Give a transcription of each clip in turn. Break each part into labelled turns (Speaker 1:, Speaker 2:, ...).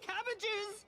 Speaker 1: cabbages!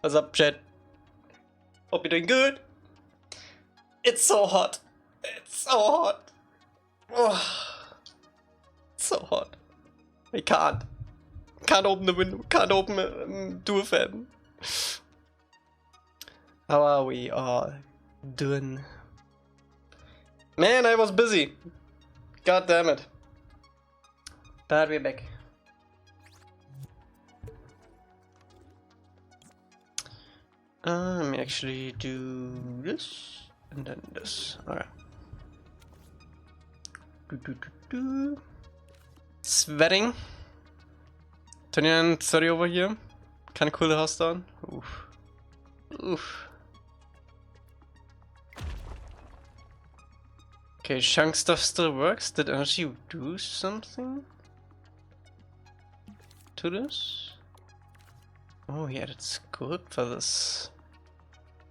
Speaker 1: What's up, chat? Hope you're doing good. It's so hot. It's so hot. Oh, it's so hot. I can't open the window. Can't open do a fan. How are we all doing? Man, I was busy. God damn it. But we're back. Let me actually do this and then this. Alright. Sweating. 29:30 over here. Kinda cool the house down. Oof. Oof. Okay, chunk stuff still works. Did energy do something to this? Oh yeah, that's good for this.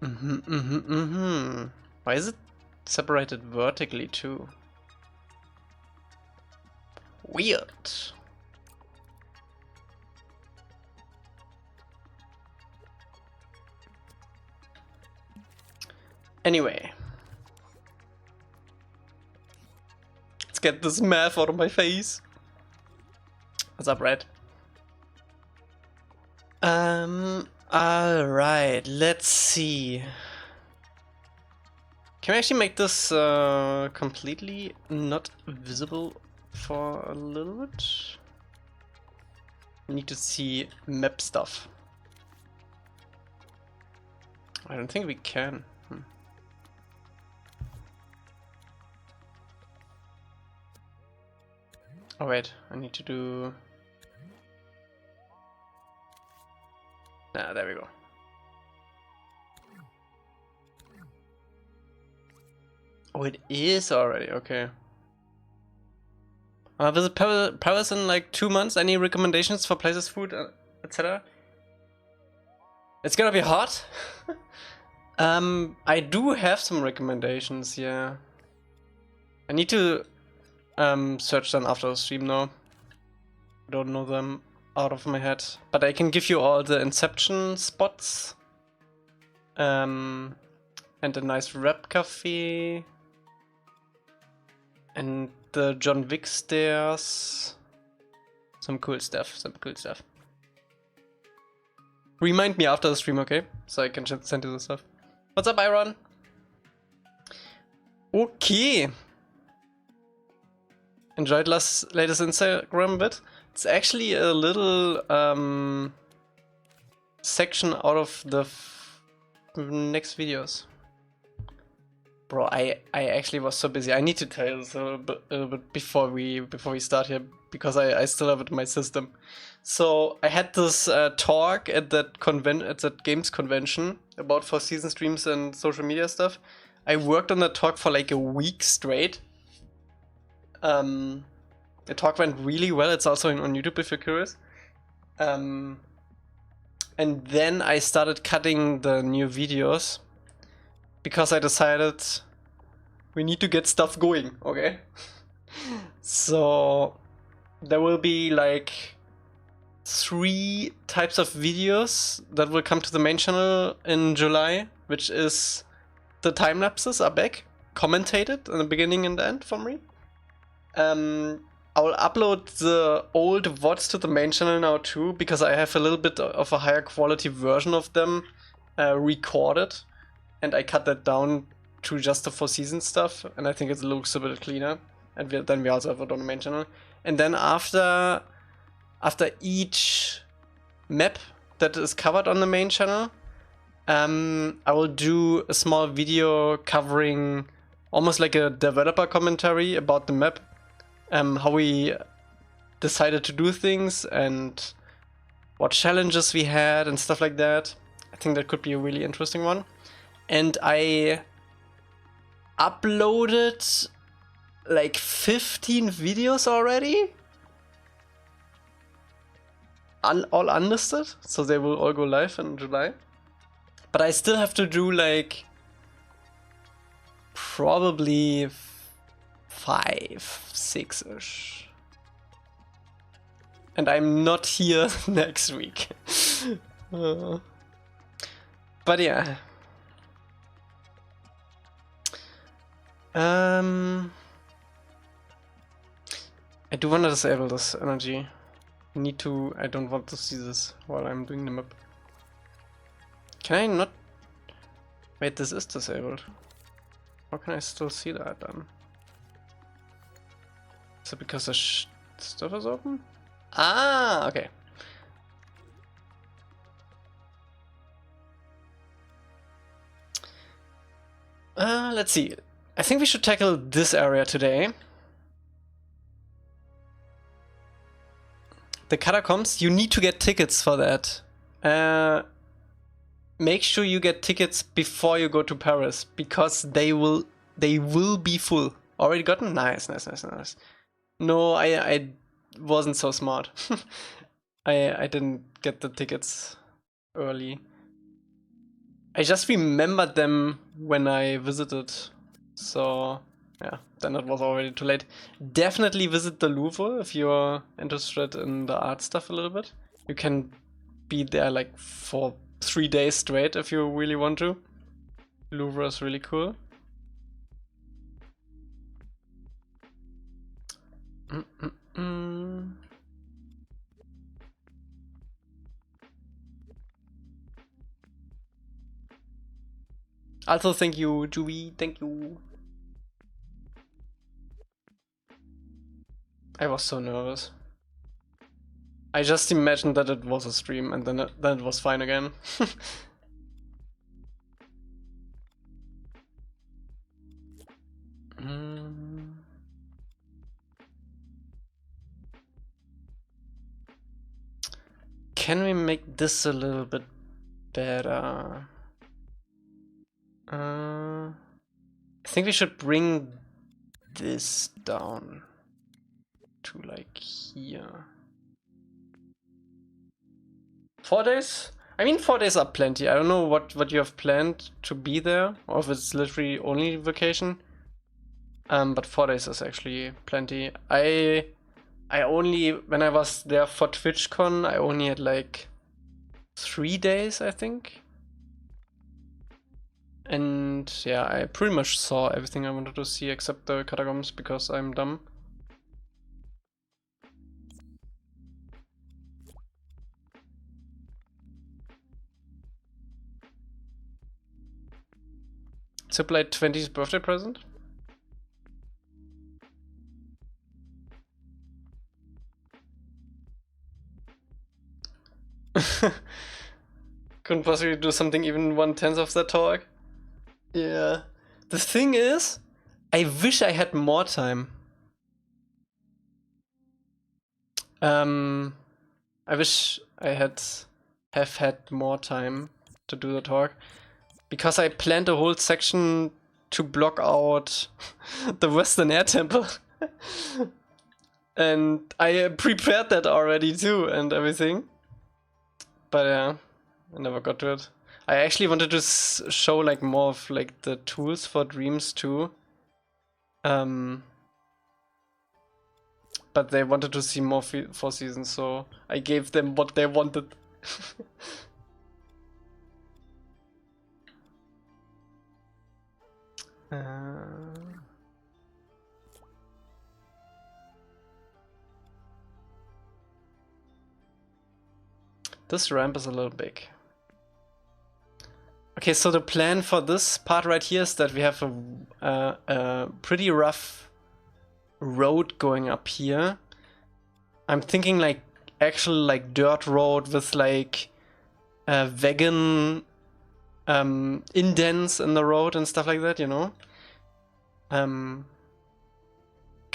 Speaker 1: Why is it separated vertically too? Weird. Anyway. Let's get this math out of my face. What's up, Red? Alright, let's see. Can we actually make this completely not visible for a little bit? We need to see map stuff. I don't think we can. Oh wait, I need to do... there we go. Oh, it is already, okay. Visit Paris in like 2 months. Any recommendations for places, food, etc.? It's gonna be hot. I do have some recommendations, yeah. I need to search them after the stream now. I don't know them out of my head, but I can give you all the Inception spots, and a nice rap cafe, and the John Wick stairs. Some cool stuff. Remind me after the stream, okay? So I can just send you the stuff. What's up, Iron? Okay. Enjoyed latest Instagram bit. It's actually a little section out of the next videos. Bro, I actually was so busy. I need to tell you this a little bit before we start here, because I still have it in my system. So I had this talk at that games convention about 4 season streams and social media stuff. I worked on that talk for like a week straight. The talk went really well. It's also on YouTube if you're curious. And then I started cutting the new videos because I decided we need to get stuff going, okay? So there will be like 3 types of videos that will come to the main channel in July, which is the time lapses are back, commentated in the beginning and the end for me. I will upload the old VODs to the main channel now too, because I have a little bit of a higher quality version of them recorded, and I cut that down to just the 4 season stuff, and I think it looks a bit cleaner. And then we also have it on the main channel. And then after each map that is covered on the main channel, I will do a small video covering almost like a developer commentary about the map. How we decided to do things and what challenges we had and stuff like that. I think that could be a really interesting one. And I uploaded like 15 videos already, all unlisted, so they will all go live in July. But I still have to do like probably 5, 6-ish. and I'm not here next week. But yeah. I do want to disable this energy. I don't want to see this while I'm doing the map. Can I not? Wait, this is disabled. How can I still see that then? Is it because the stuff is open? Ah, okay. Let's see. I think we should tackle this area today. The catacombs, you need to get tickets for that. Make sure you get tickets before you go to Paris, because they will be full. Already gotten? Nice. No, I wasn't so smart. I didn't get the tickets early. I just remembered them when I visited, so yeah, then it was already too late. Definitely visit the Louvre if you're interested in the art stuff a little bit. You can be there like for 3 days straight if you really want to. Louvre is really cool. Also, thank you, Juby. Thank you. I was so nervous. I just imagined that it was a stream, and then it was fine again. Can we make this a little bit better? I think we should bring this down to like here. 4 days? I mean, 4 days are plenty. I don't know what you have planned to be there, or if it's literally only vacation. But 4 days is actually plenty. I only, when I was there for TwitchCon, I only had like 3 days, I think. And yeah, I pretty much saw everything I wanted to see except the catacombs because I'm dumb. Ziplite 20's birthday present? Couldn't possibly do something even 1/10 of that talk. Yeah. The thing is, I wish I had more time. I wish I have had more time to do the talk, because I planned a whole section to block out the Western Air Temple. And I prepared that already too and everything. But yeah, I never got to it. I actually wanted to show like more of like the tools for Dreams too. But they wanted to see more Four Seasons, so I gave them what they wanted. This ramp is a little big. Okay, so the plan for this part right here is that we have a pretty rough road going up here. I'm thinking like actual like dirt road with like wagon indents in the road and stuff like that, you know? Kind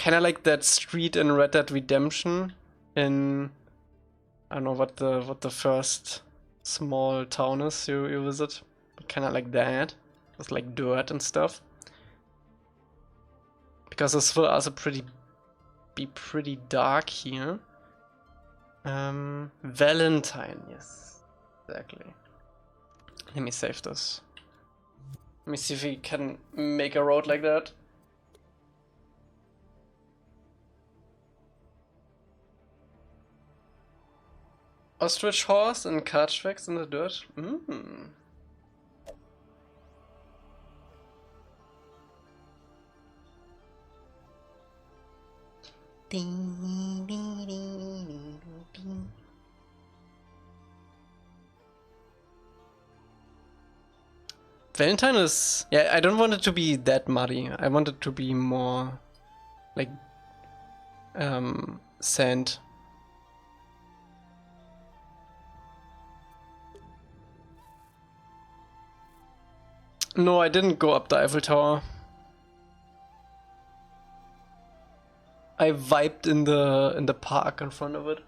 Speaker 1: of like that street in Red Dead Redemption in, I don't know what the first small town is you visit, but kind of like that, with like dirt and stuff. Because this will also be pretty dark here. Valentine, yes, exactly. Let me save this. Let me see if we can make a road like that. Ostrich horse and cart tracks in the dirt. Mm. Ding, ding, ding, ding. Valentine is... yeah, I don't want it to be that muddy. I want it to be more like sand. No, I didn't go up the Eiffel Tower. I vibed in the park in front of it.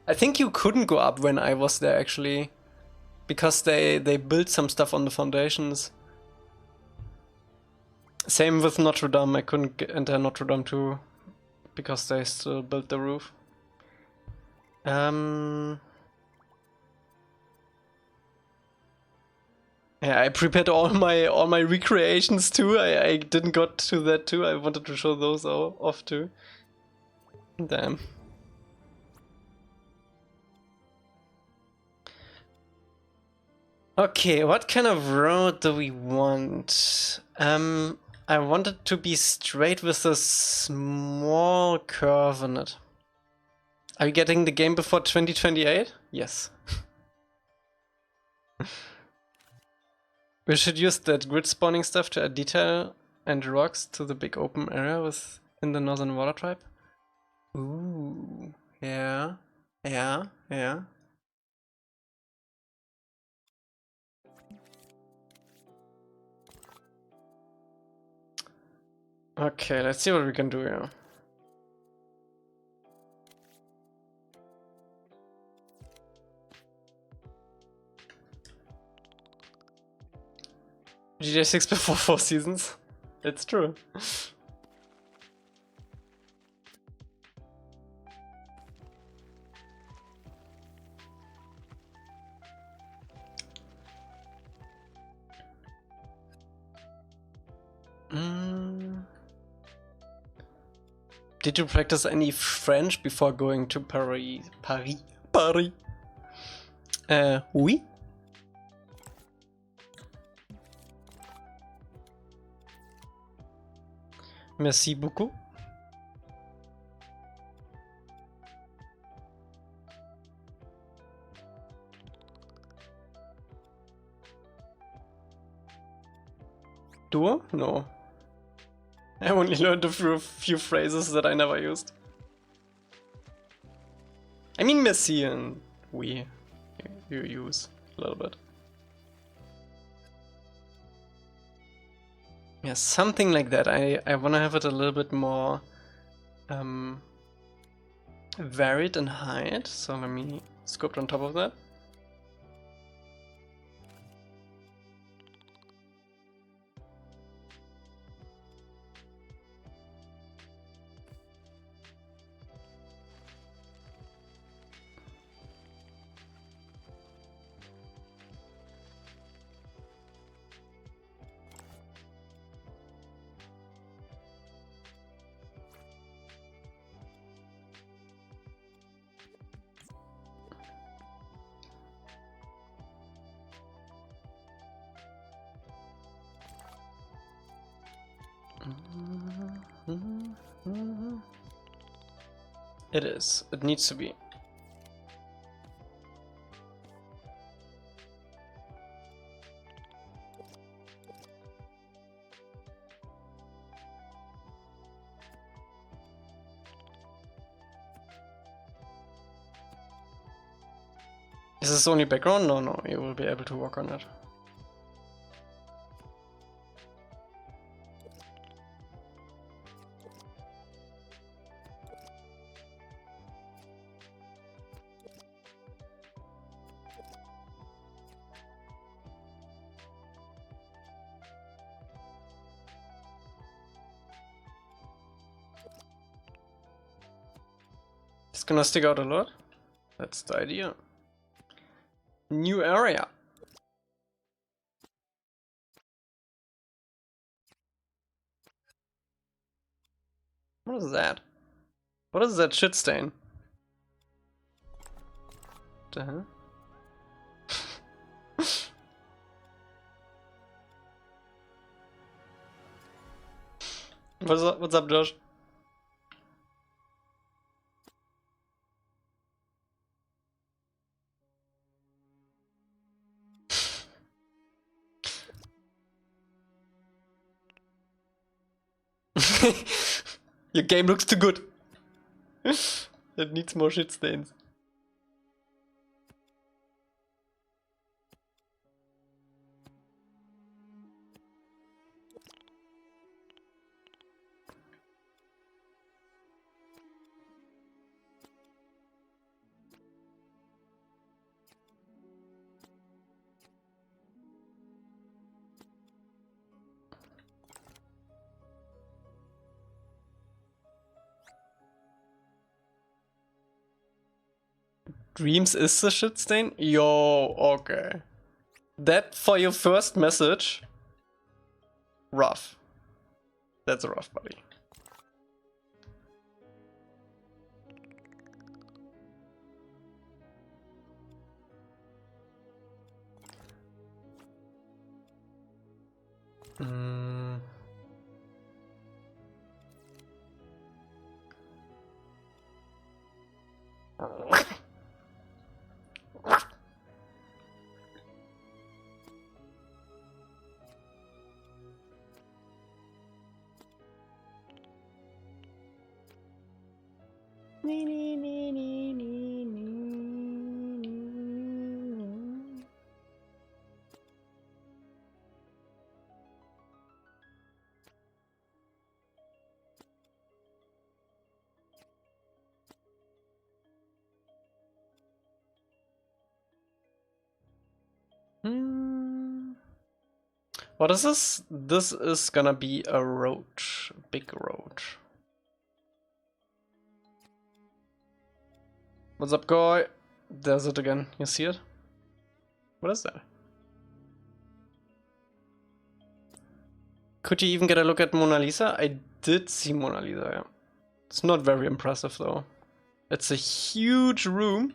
Speaker 1: I think you couldn't go up when I was there actually, because they built some stuff on the foundations. Same with Notre Dame. I couldn't enter Notre Dame too, because they still built the roof. Yeah, I prepared all my recreations too. I didn't got to that too. I wanted to show those off too. Damn. Okay, what kind of road do we want? I want it to be straight with a small curve in it. Are you getting the game before 2028? Yes. We should use that grid spawning stuff to add detail and rocks to the big open area in the Northern Water Tribe. Ooh, yeah, yeah, yeah. Okay, let's see what we can do here. GTA 6 before 4 seasons. It's true. Did you practice any French before going to Paris? Paris. Oui. Merci beaucoup. Duo? No. I only learned a few phrases that I never used. I mean merci and oui you use a little bit. Yeah, something like that. I want to have it a little bit more varied in height, so let me sculpt on top of that. It is. It needs to be. Is this only background? No, no, you will be able to work on it. It's gonna stick out a lot. That's the idea. New area. What is that? What is that shit stain? the hell? What's up, Josh? Your game looks too good. It needs more shit stains. Dreams is the shit stain? Yo, okay. That for your first message? Rough. That's rough, buddy. What is this? This is gonna be a road. Big road. What's up, guy? There's it again. You see it? What is that? Could you even get a look at Mona Lisa? I did see Mona Lisa, yeah. It's not very impressive though. It's a huge room.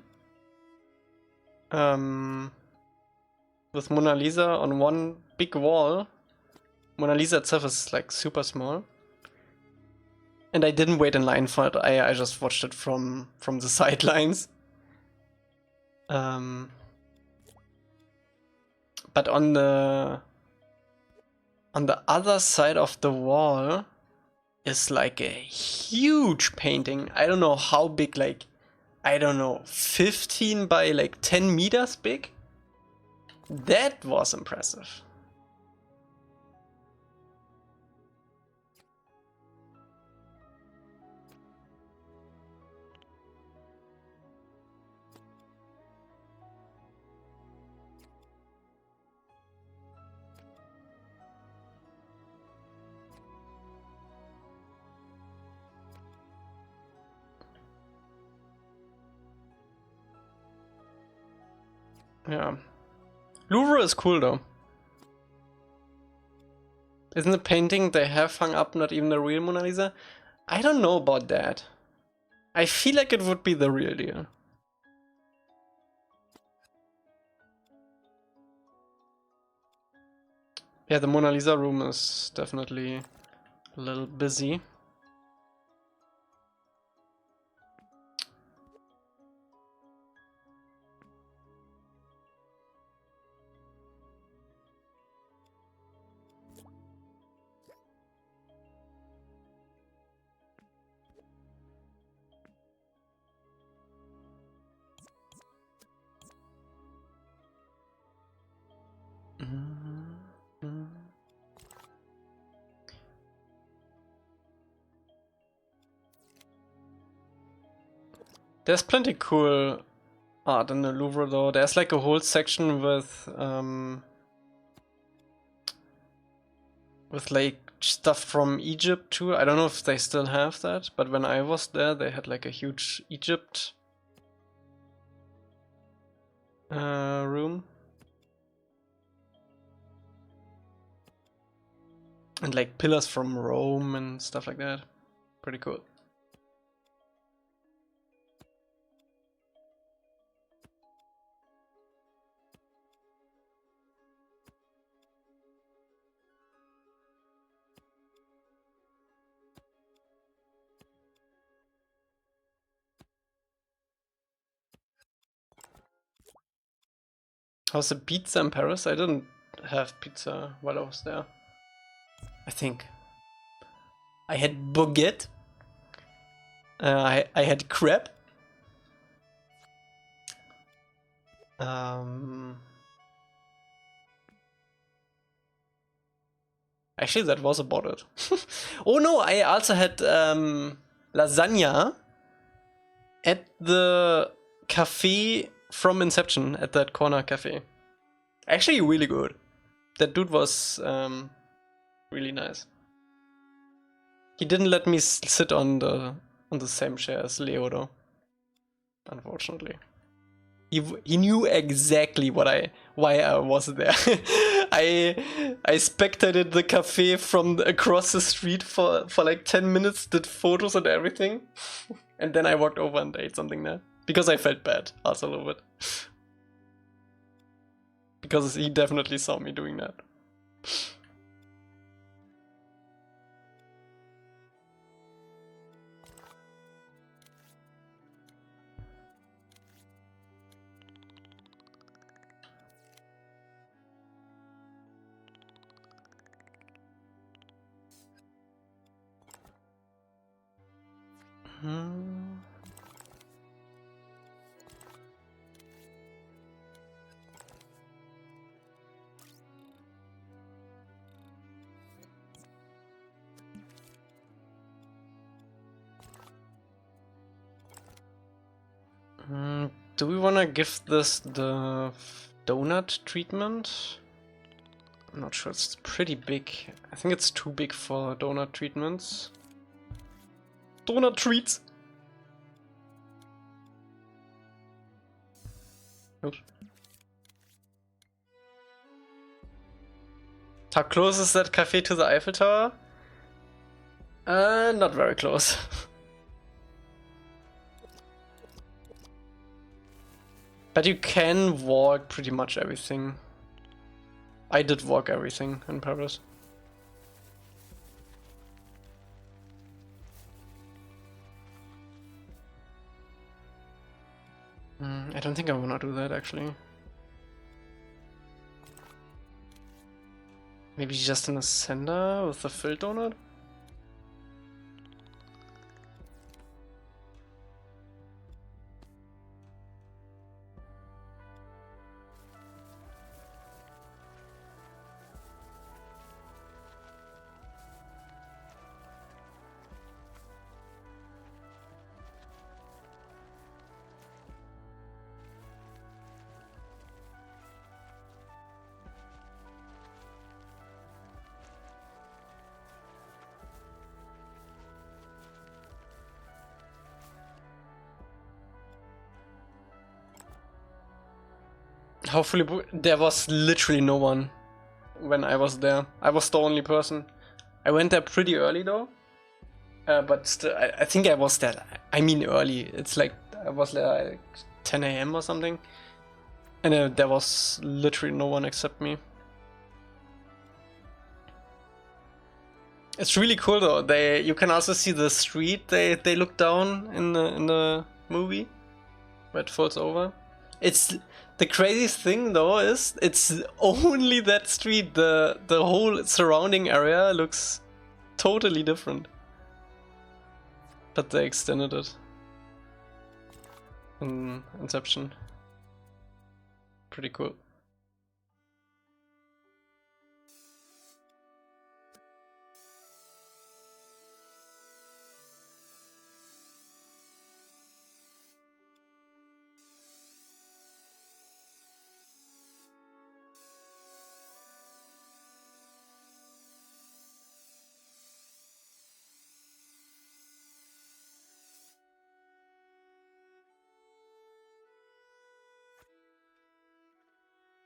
Speaker 1: With Mona Lisa on one big wall. Mona Lisa itself is like super small. And I didn't wait in line for it. I just watched it from the sidelines. But on the other side of the wall is like a huge painting. I don't know how big, like, I don't know, 15 by like 10 meters big? That was impressive. Yeah. Louvre is cool though. Isn't the painting they have hung up not even the real Mona Lisa? I don't know about that. I feel like it would be the real deal. Yeah, the Mona Lisa room is definitely a little busy. There's plenty cool art in the Louvre though. There's like a whole section with like stuff from Egypt too. I don't know if they still have that, but when I was there they had like a huge Egypt room. And like pillars from Rome and stuff like that. Pretty cool. How's the pizza in Paris? I didn't have pizza while I was there. I think I had baguette. I had crepe. Actually, that was about it. Oh no, I also had lasagna at the cafe from Inception, at that corner cafe. Actually, really good. That dude was really nice. He didn't let me sit on the same chair as Leo though, unfortunately. He knew exactly why I was there. I spectated the cafe from across the street for like 10 minutes, did photos and everything, and then I walked over and ate something there because I felt bad also a little bit, because he definitely saw me doing that. Do we want to give this the donut treatment? I'm not sure, it's pretty big. I think it's too big for donut treatments. Donut treats! Oops. How close is that cafe to the Eiffel Tower? Not very close. But you can walk pretty much everything. I did walk everything in Paris. I don't think I wanna do that actually. Maybe just in the center with the filled donut? Hopefully, there was literally no one when I was there. I was the only person. I went there pretty early though, but still, I think I was there. I mean, early. It's like I was there like 10 a.m. or something, and there was literally no one except me. It's really cool though. You can also see the street they look down in the movie, where it falls over. It's the craziest thing though is it's only that street. The whole surrounding area looks totally different. But they extended it in Inception. Pretty cool.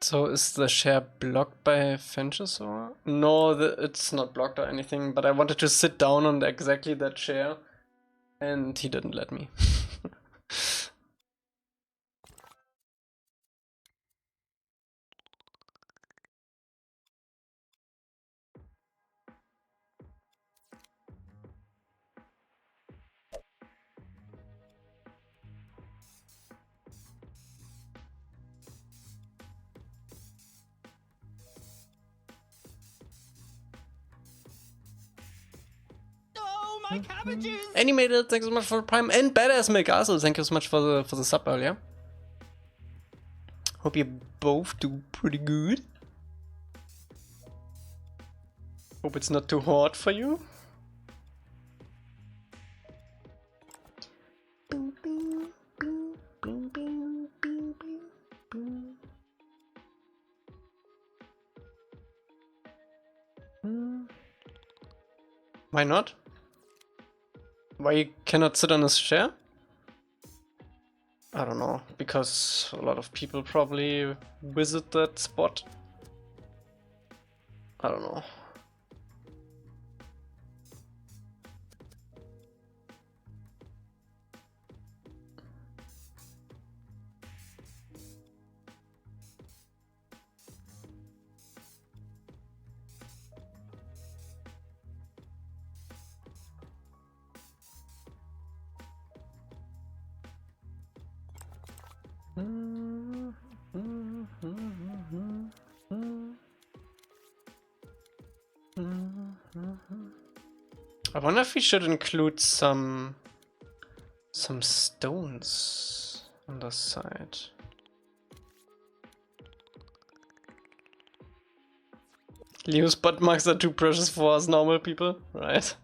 Speaker 1: So is the share blocked by fences or? No, it's not blocked or anything, but I wanted to sit down on exactly that chair and he didn't let me.
Speaker 2: my cabbages!
Speaker 1: Animated, thanks so much for the Prime, and Badass Milk also, thank you so much for the sub earlier. Hope you both do pretty good. Hope it's not too hard for you. Why not? Why you cannot sit on his chair? I don't know, because a lot of people probably visit that spot. I don't know. I wonder if we should include some stones on the side. Leo's butt marks are too precious for us normal people, right?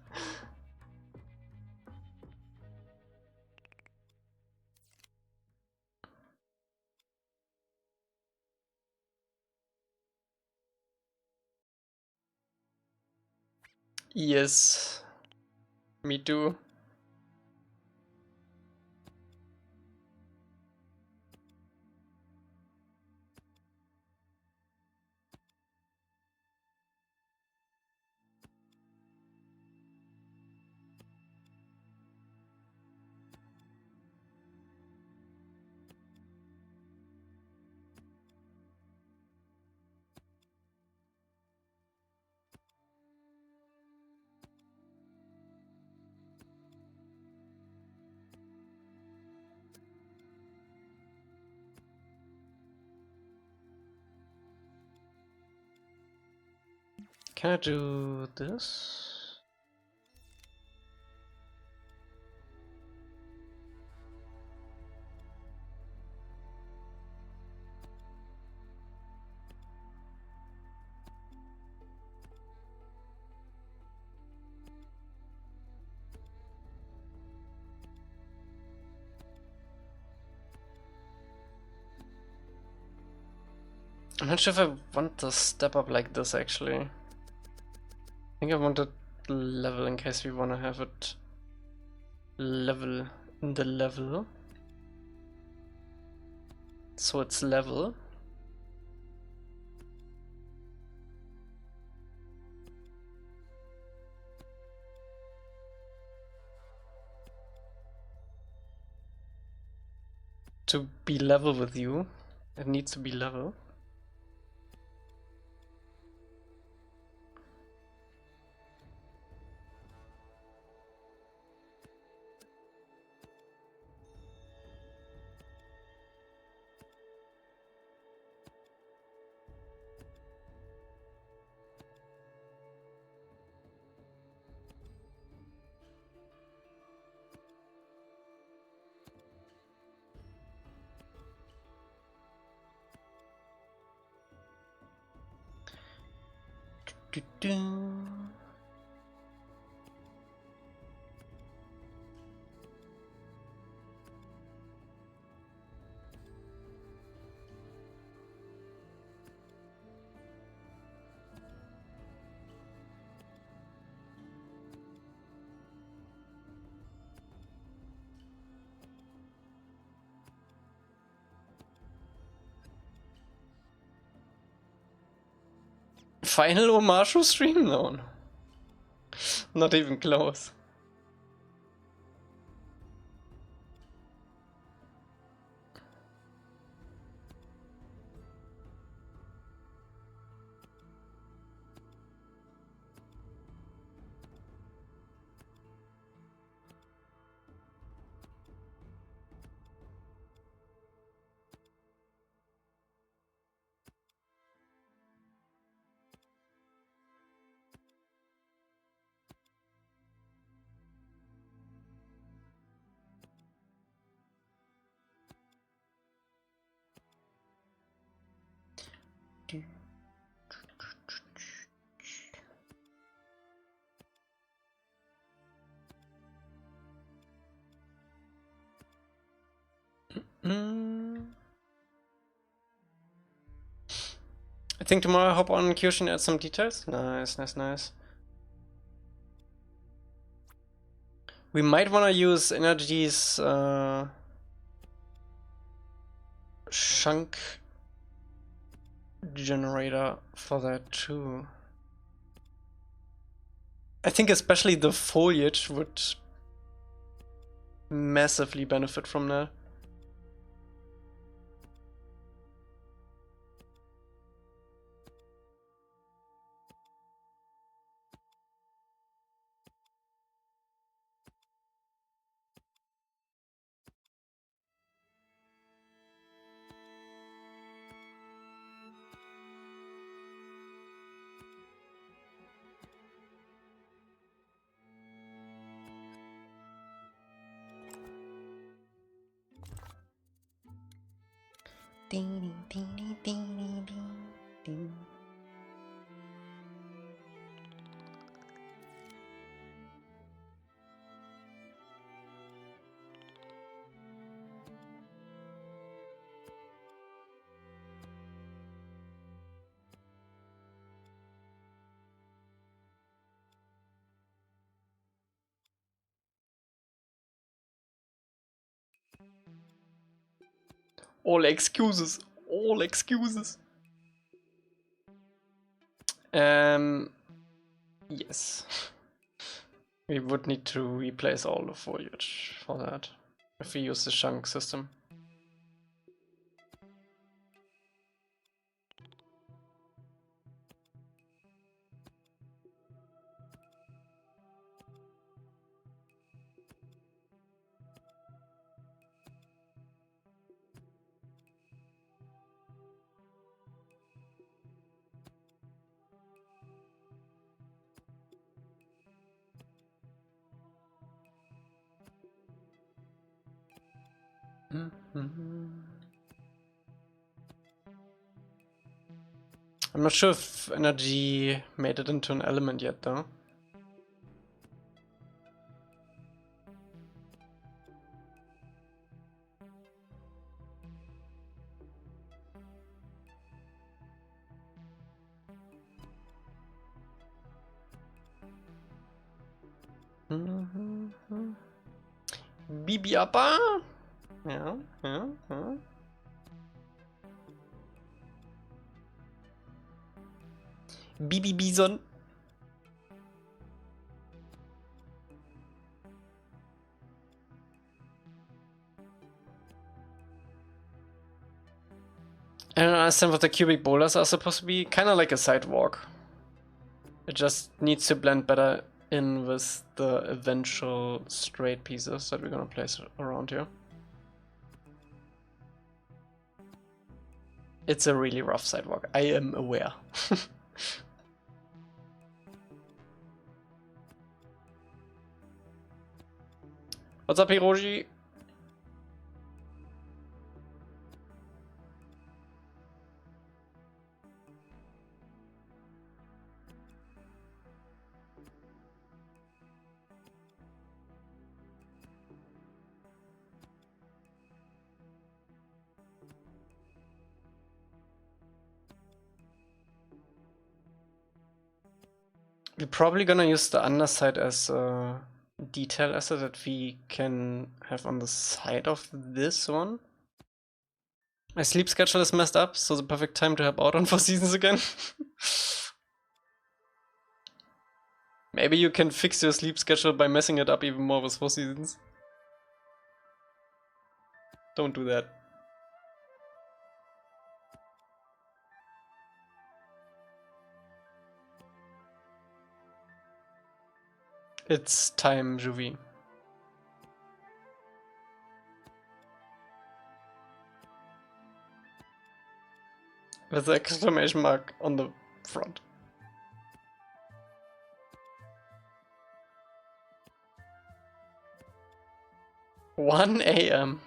Speaker 1: Yes, me too. Can I do this? I'm not sure if I want to step up like this actually. I think I want it level in case we want to have it level in the level. So it's level. To be level with you, it needs to be level. Final Omashu stream? No. Not even close. I think tomorrow I hop on Kyoshin and add some details. Nice, nice, nice. We might want to use Energy's chunk generator for that too. I think especially the foliage would massively benefit from that. Ding, ding, ding, ding, ding, ding. All excuses. All excuses. Yes. We would need to replace all the foliage for that if we use the chunk system. I'm not sure if energy made it into an element yet, though. Bibiapa? Ja, ja, ja. Bibi Bison. I don't understand what the cubic boulders are supposed to be. Kind of like a sidewalk. It just needs to blend better in with the eventual straight pieces that we're gonna place around here. It's a really rough sidewalk, I am aware. What's up, Hiroji? We're probably gonna use the underside as a detail asset that we can have on the side of this one. My sleep schedule is messed up, so the perfect time to help out on 4 seasons again. Maybe you can fix your sleep schedule by messing it up even more with 4 seasons. Don't do that. It's time, Juvi. With the exclamation mark on the front. One AM.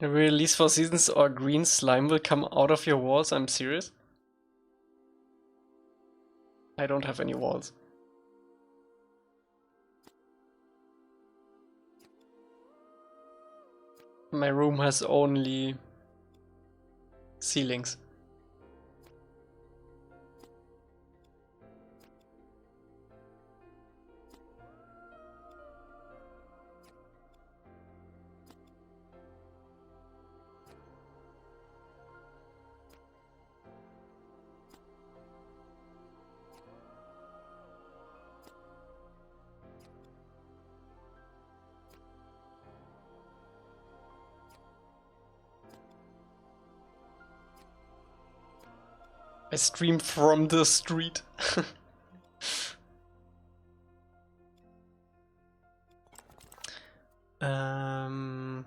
Speaker 1: The release 4 seasons or green slime will come out of your walls? I'm serious? I don't have any walls. My room has only ceilings. I stream from the street. um...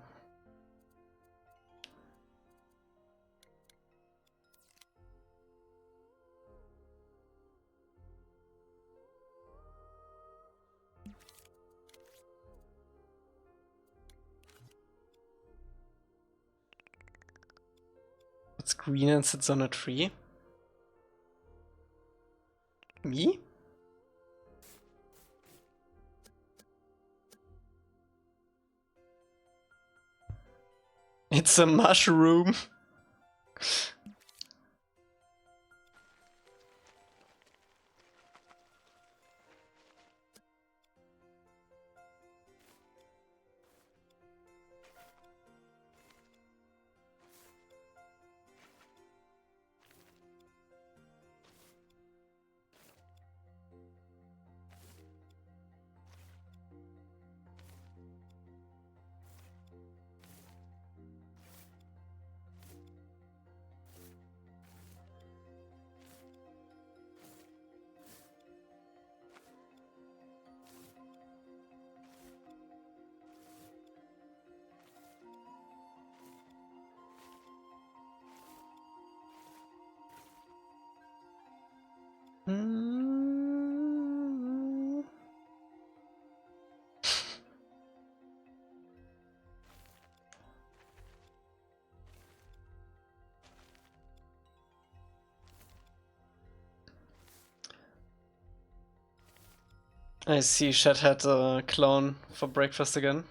Speaker 1: It's green and sits on a tree? Me? It's a mushroom. I see Shed had a clown for breakfast again.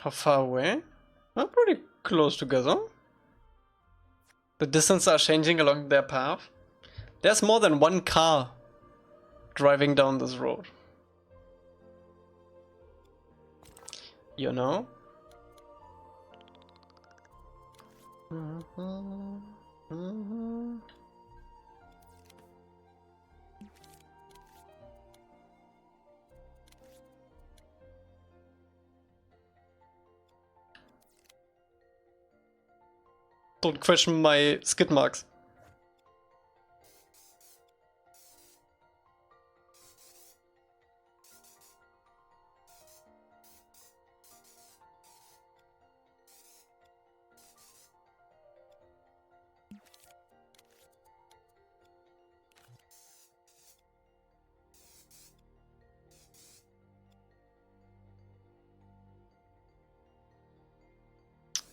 Speaker 1: How far away? We're pretty close together. The distance are changing along their path. There's more than one car driving down this road. You know? Don't question my skid marks.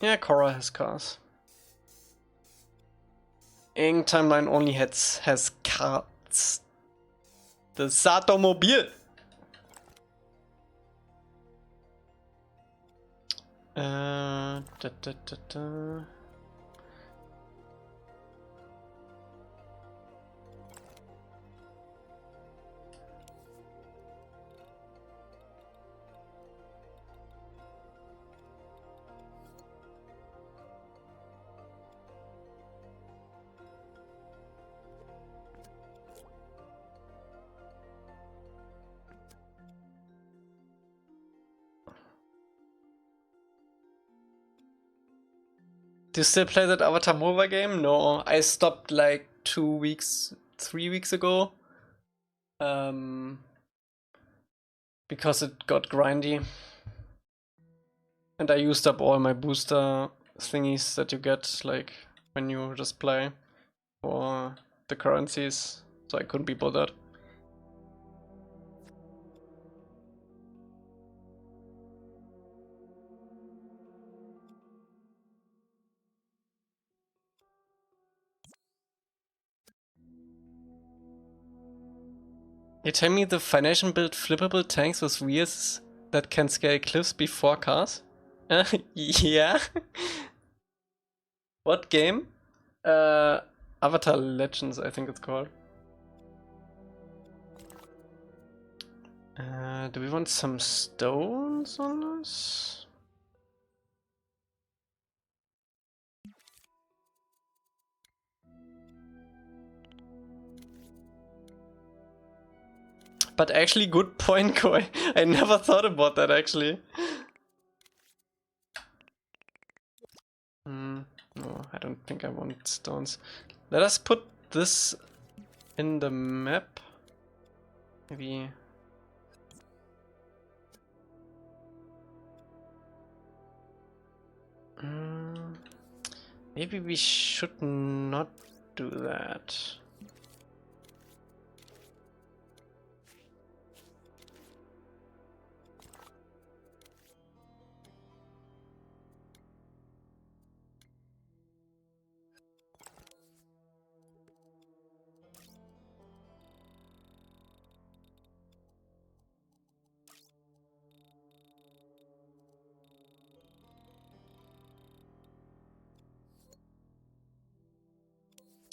Speaker 1: Yeah, Korra has cars. Ing Timeline only has cars. The Satomobil. Da, da, da, da. Do you still play that Avatar MOBA game? No, I stopped like 3 weeks ago. Because it got grindy. And I used up all my booster thingies that you get like when you just play for the currencies, so I couldn't be bothered. You tell me the Foundation built flippable tanks with wheels that can scale cliffs before cars? Yeah. What game? Avatar Legends, I think it's called. Do we want some stones on us? But actually, good point, Koi. I never thought about that actually. No, I don't think I want stones. Let us put this in the map. Maybe. Maybe we should not do that.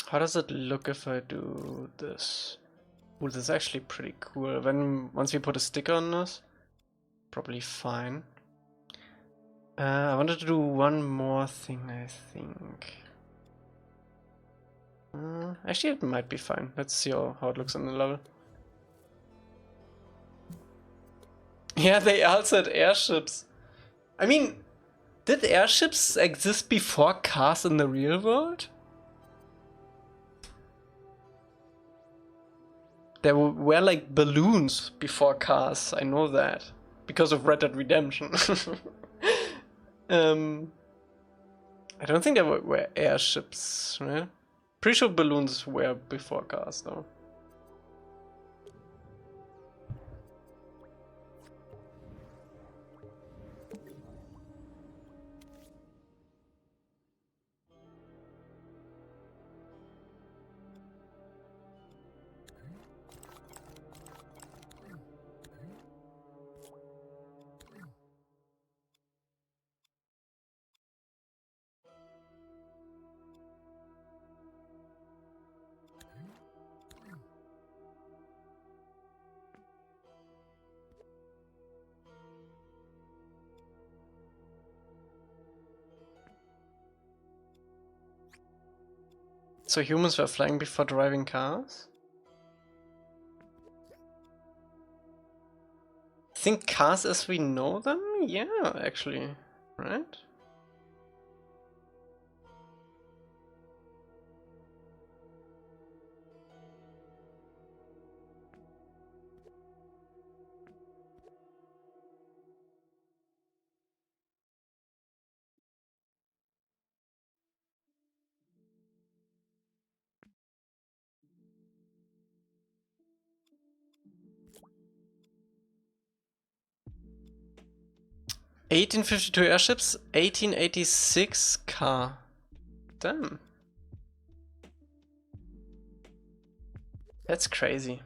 Speaker 1: How does it look if I do this? Ooh, this is actually pretty cool. Once we put a sticker on this, probably fine. I wanted to do one more thing, I think. Actually, it might be fine. Let's see how it looks on the level. Yeah, they also had airships. I mean, did airships exist before cars in the real world? There were like balloons before cars, I know that. Because of Red Dead Redemption. I don't think there were airships, right? Pretty sure balloons were before cars though. So humans were flying before driving cars? I think cars as we know them? Yeah, actually. Right? 1852 airships, 1886 car. Damn. That's crazy.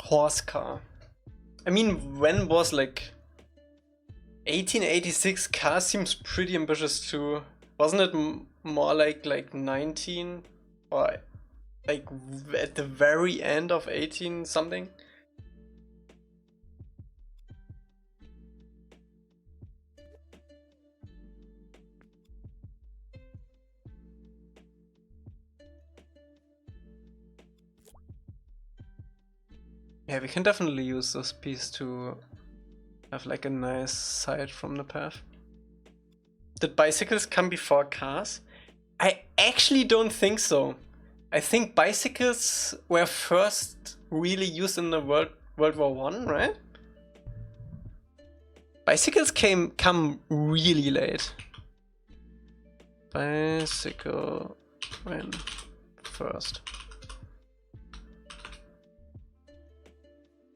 Speaker 1: Horse car. I mean, when was like 1886 car seems pretty ambitious too. Wasn't it more like 19 or like at the very end of 18 something? Yeah, we can definitely use this piece to have like a nice sight from the path. Did bicycles come before cars? I actually don't think so. I think bicycles were first really used in the World War I, right? Bicycles come really late. Bicycle when first.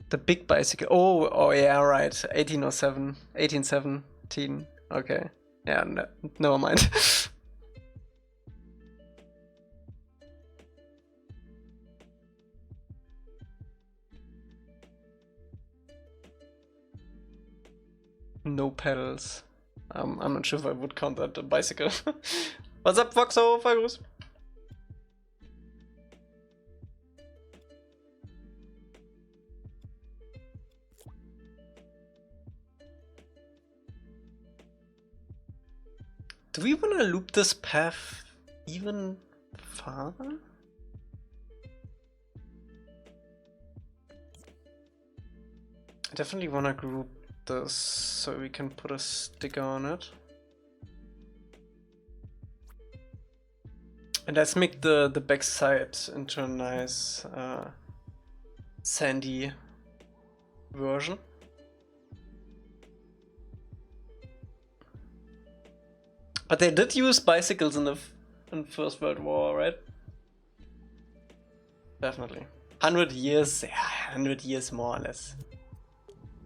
Speaker 1: The big bicycle. Oh yeah, right. 1807, 1817. Okay. Yeah, no, never mind. No pedals. I'm not sure if I would count that a bicycle. What's up, Foxo? Virus? Do we want to loop this path even farther? I definitely want to group this so we can put a sticker on it. And let's make the backside into a nice sandy version. But they did use bicycles in the First World War, right? Definitely. 100 years, yeah, 100 years more or less.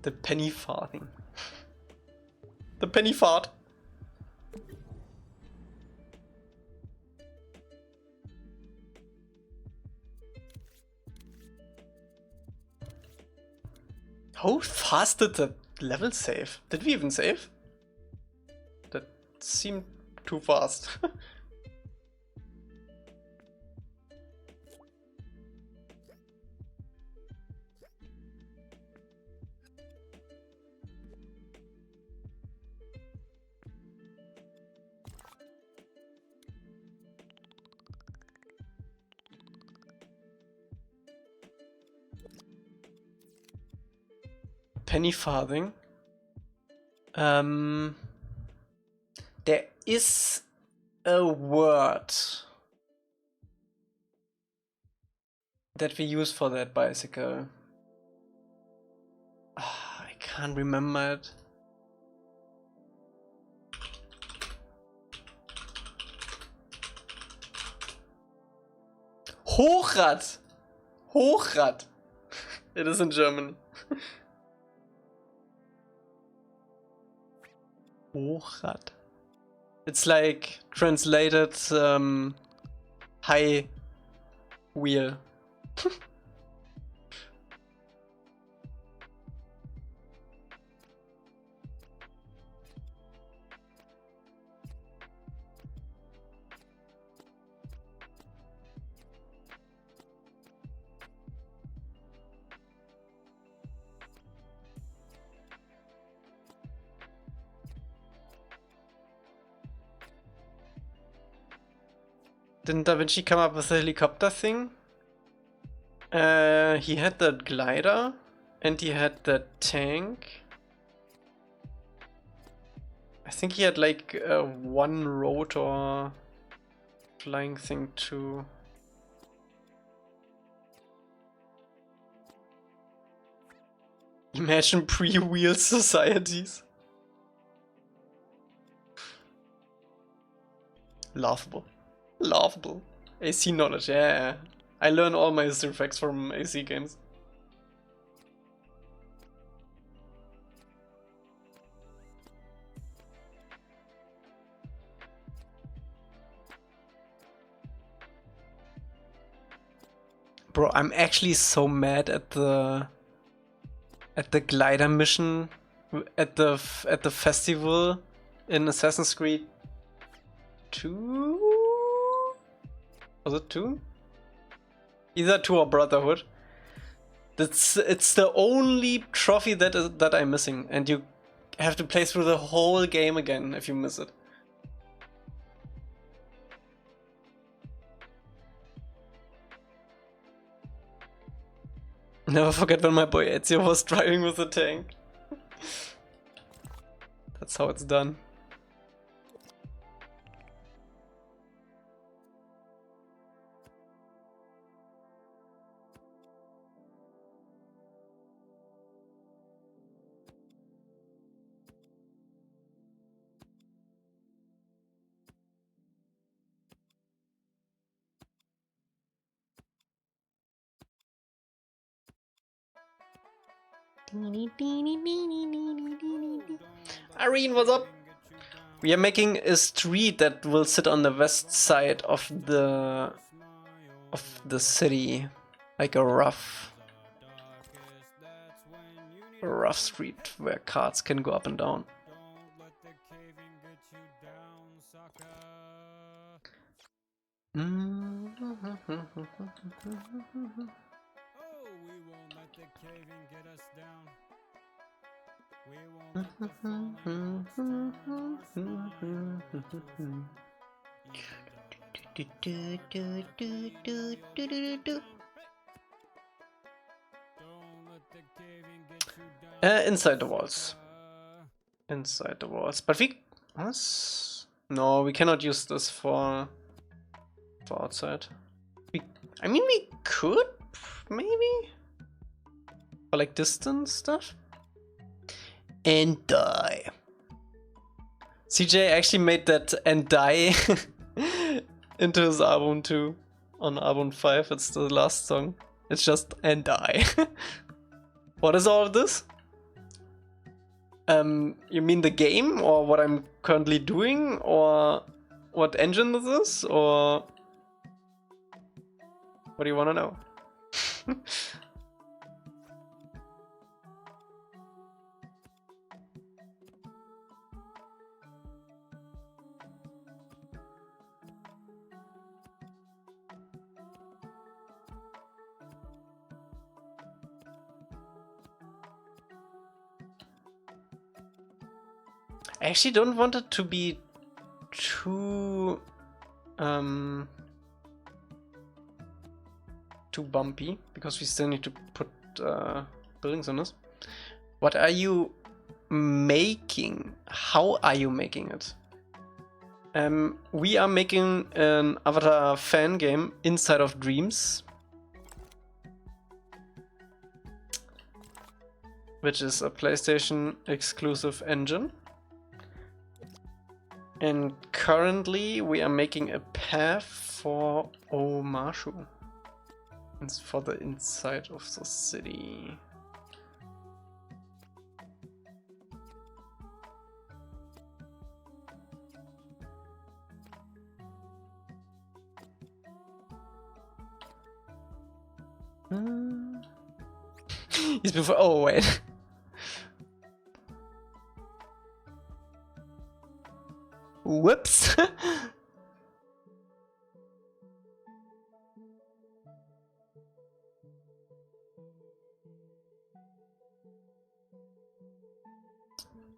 Speaker 1: The penny farthing. The penny fart. How fast did the level save? Did we even save? That seemed too fast. Penny farthing. There is a word that we use for that bicycle. I can't remember it. Hochrad! Hochrad! It is in German. Hochrad. It's like translated high wheel. Didn't Da Vinci come up with the helicopter thing? He had that glider, and he had that tank. I think he had like one rotor flying thing too. Imagine pre-wheel societies. Laughable. Laughable. AC knowledge, yeah. I learn all my history facts from AC games. Bro, I'm actually so mad at the glider mission at the festival in Assassin's Creed 2? Was it 2? Either 2 or Brotherhood. It's the only trophy that I'm missing, and you have to play through the whole game again if you miss it. Never forget when my boy Ezio was driving with the tank. That's how it's done. Irene, what's up? We are making a street that will sit on the west side of the city, like a rough street where cars can go up and down. Inside the walls. Inside the walls. But we... No, we cannot use this for outside. I mean, we could, maybe? For like distance stuff? And die. CJ actually made that and die into his album too. On album 5, it's the last song. It's just and die. What is all of this? You mean the game, or what I'm currently doing, or what engine this is, or what do you want to know? I actually don't want it to be too bumpy, because we still need to put buildings on this. What are you making? How are you making it? We are making an Avatar fan game inside of Dreams, which is a PlayStation exclusive engine. And currently we are making a path for Omashu. It's for the inside of the city. He's before. Oh wait. Whoops.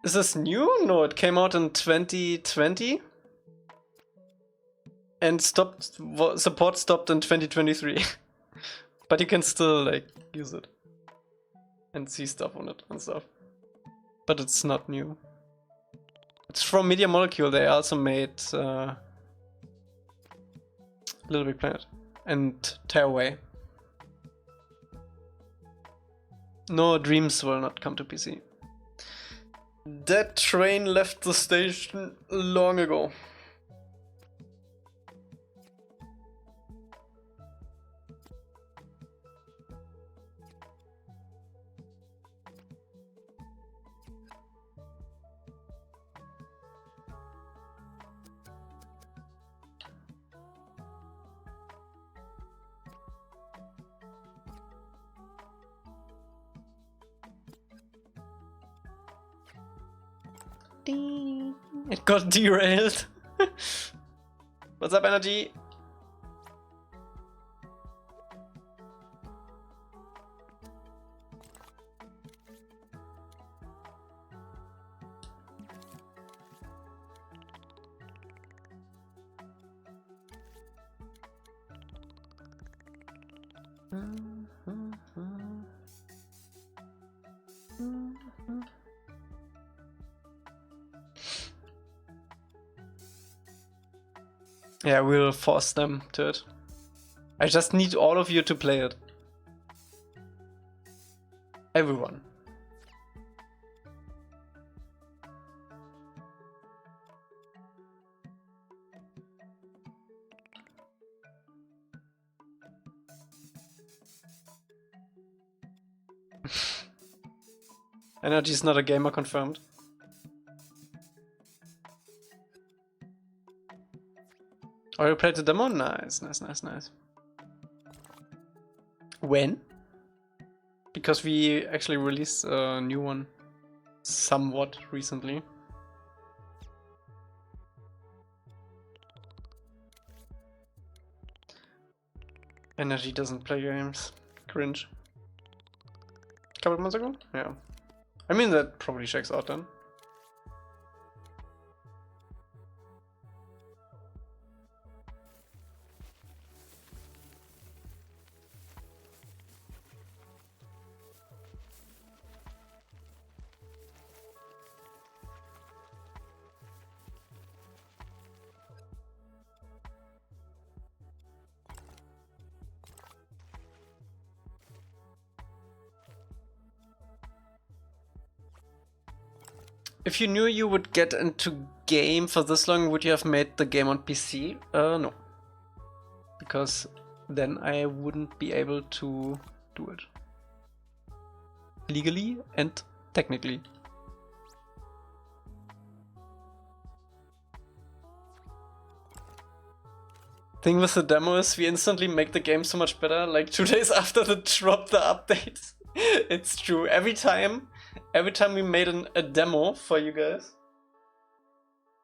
Speaker 1: Is this new? No, it came out in 2020. And support stopped in 2023. But you can still like use it and see stuff on it and stuff. But it's not new. It's from Media Molecule. They also made Little Big Planet and Tearaway. No, Dreams will not come to PC. That train left the station long ago. It got derailed. What's up, Energy? Yeah, we'll force them to it. I just need all of you to play it. Everyone. Energy is not a gamer confirmed. Oh, you played the demo? Nice, nice, nice, nice. When? Because we actually released a new one somewhat recently. Energy doesn't play games. Cringe. Couple months ago? Yeah. I mean, that probably checks out then. If you knew you would get into game for this long, would you have made the game on PC? No. Because then I wouldn't be able to do it. Legally and technically. Thing with the demo is we instantly make the game so much better, like 2 days after the drop the update. It's true. Every time we made a demo for you guys,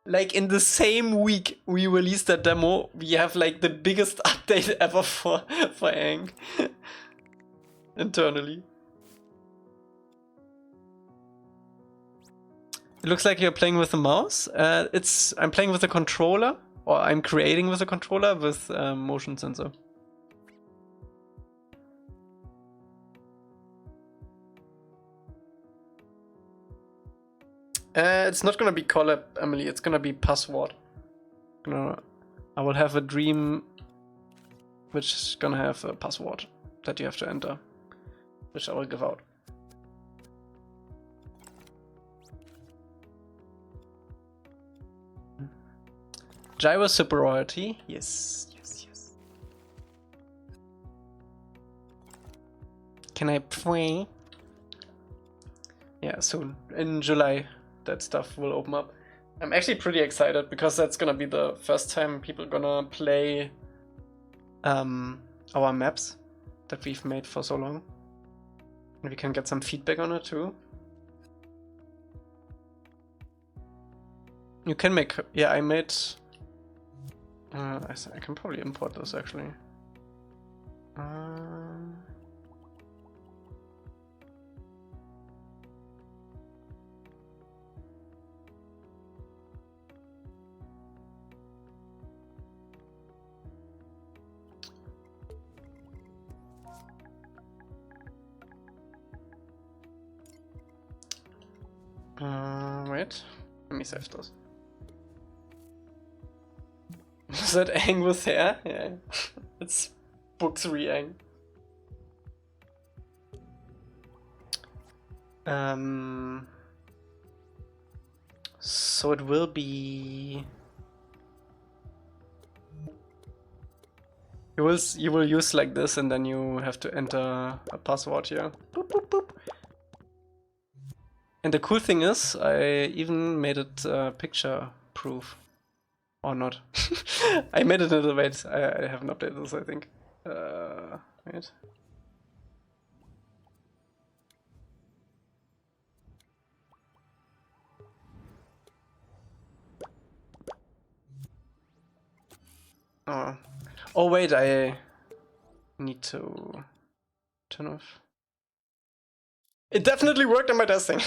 Speaker 1: like in the same week we released that demo, we have like the biggest update ever for Aang internally. It looks like you're playing with the mouse. I'm playing with a controller, or I'm creating with a controller with motion sensor. It's not gonna be collab, Emily. It's gonna be password. I will have a dream which is gonna have a password that you have to enter, which I will give out. Gyro superiority? Yes, yes, yes. Can I pray? Yeah, soon. In July, that stuff will open up. I'm actually pretty excited because that's gonna be the first time people gonna play our maps that we've made for so long. And we can get some feedback on it too. You can make... Yeah, I made... I can probably import this actually. Wait. Let me save those. Is that Aang with hair? Yeah. It's book 3 Aang. So it will be... You will use like this, and then you have to enter a password here. Boop, boop, boop. And the cool thing is, I even made it picture proof. Or not. I made it in the wait. I haven't updated this, I think. Wait. Oh wait, I need to turn off. It definitely worked on my testing.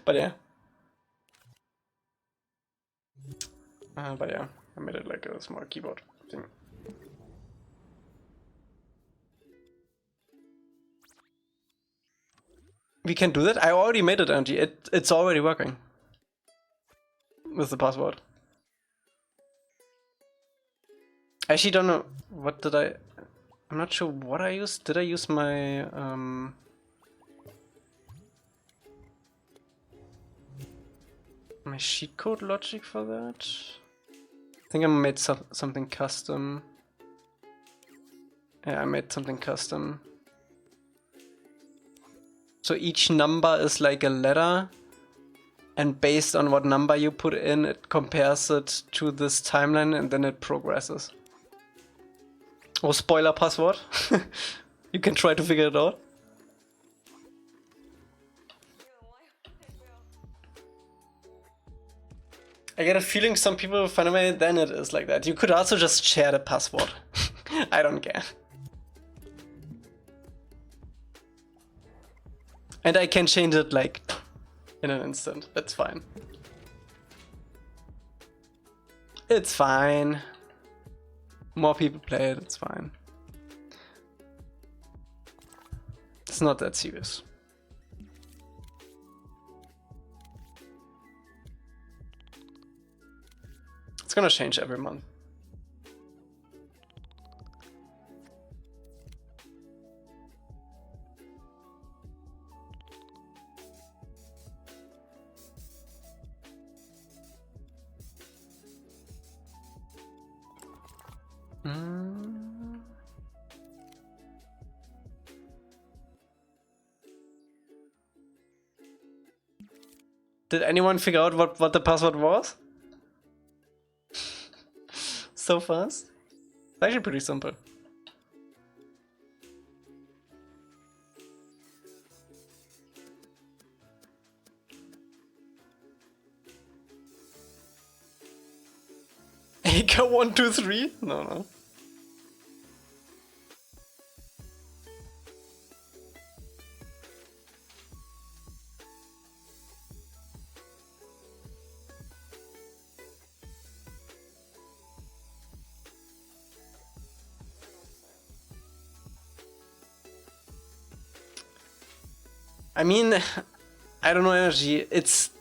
Speaker 1: But yeah. But yeah, I made it like a small keyboard thing. We can do that? I already made it, Angie. It's already working. With the password. I actually don't know, what did I'm not sure what I used. Did I use my, my cheat code logic for that? I think I made something custom. Yeah, I made something custom. So each number is like a letter, and based on what number you put in, it compares it to this timeline, and then it progresses. Oh, spoiler password. You can try to figure it out. I get a feeling some people find a way, then it is like that. You could also just share the password. I don't care. And I can change it like in an instant. That's fine. It's fine. More people play it, it's fine. It's not that serious. It's gonna change every month. Did anyone figure out what the password was? So fast? It's actually pretty simple. Acre 123? No. I mean, I don't know, Energy.